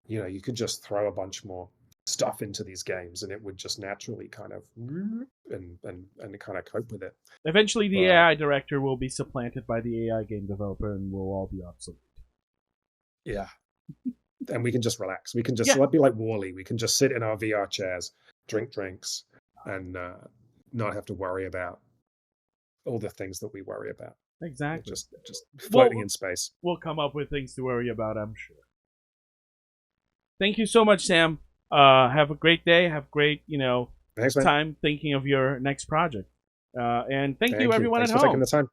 you could just throw a bunch more stuff into these games, and it would just naturally kind of and kind of cope with it. Eventually, the But AI director will be supplanted by the AI game developer, and we'll all be obsolete. yeah, and we can just relax. We can just Yeah. be like Wall-E. We can just sit in our VR chairs, drink drinks, and not have to worry about all the things that we worry about. Exactly. Just floating Well, in space. we'll come up with things to worry about, I'm sure. Thank you so much, Sam. Have a great day. Have a great, Thanks, man. time thinking of your next project. And thank you, everyone Thanks at for taking home. the time.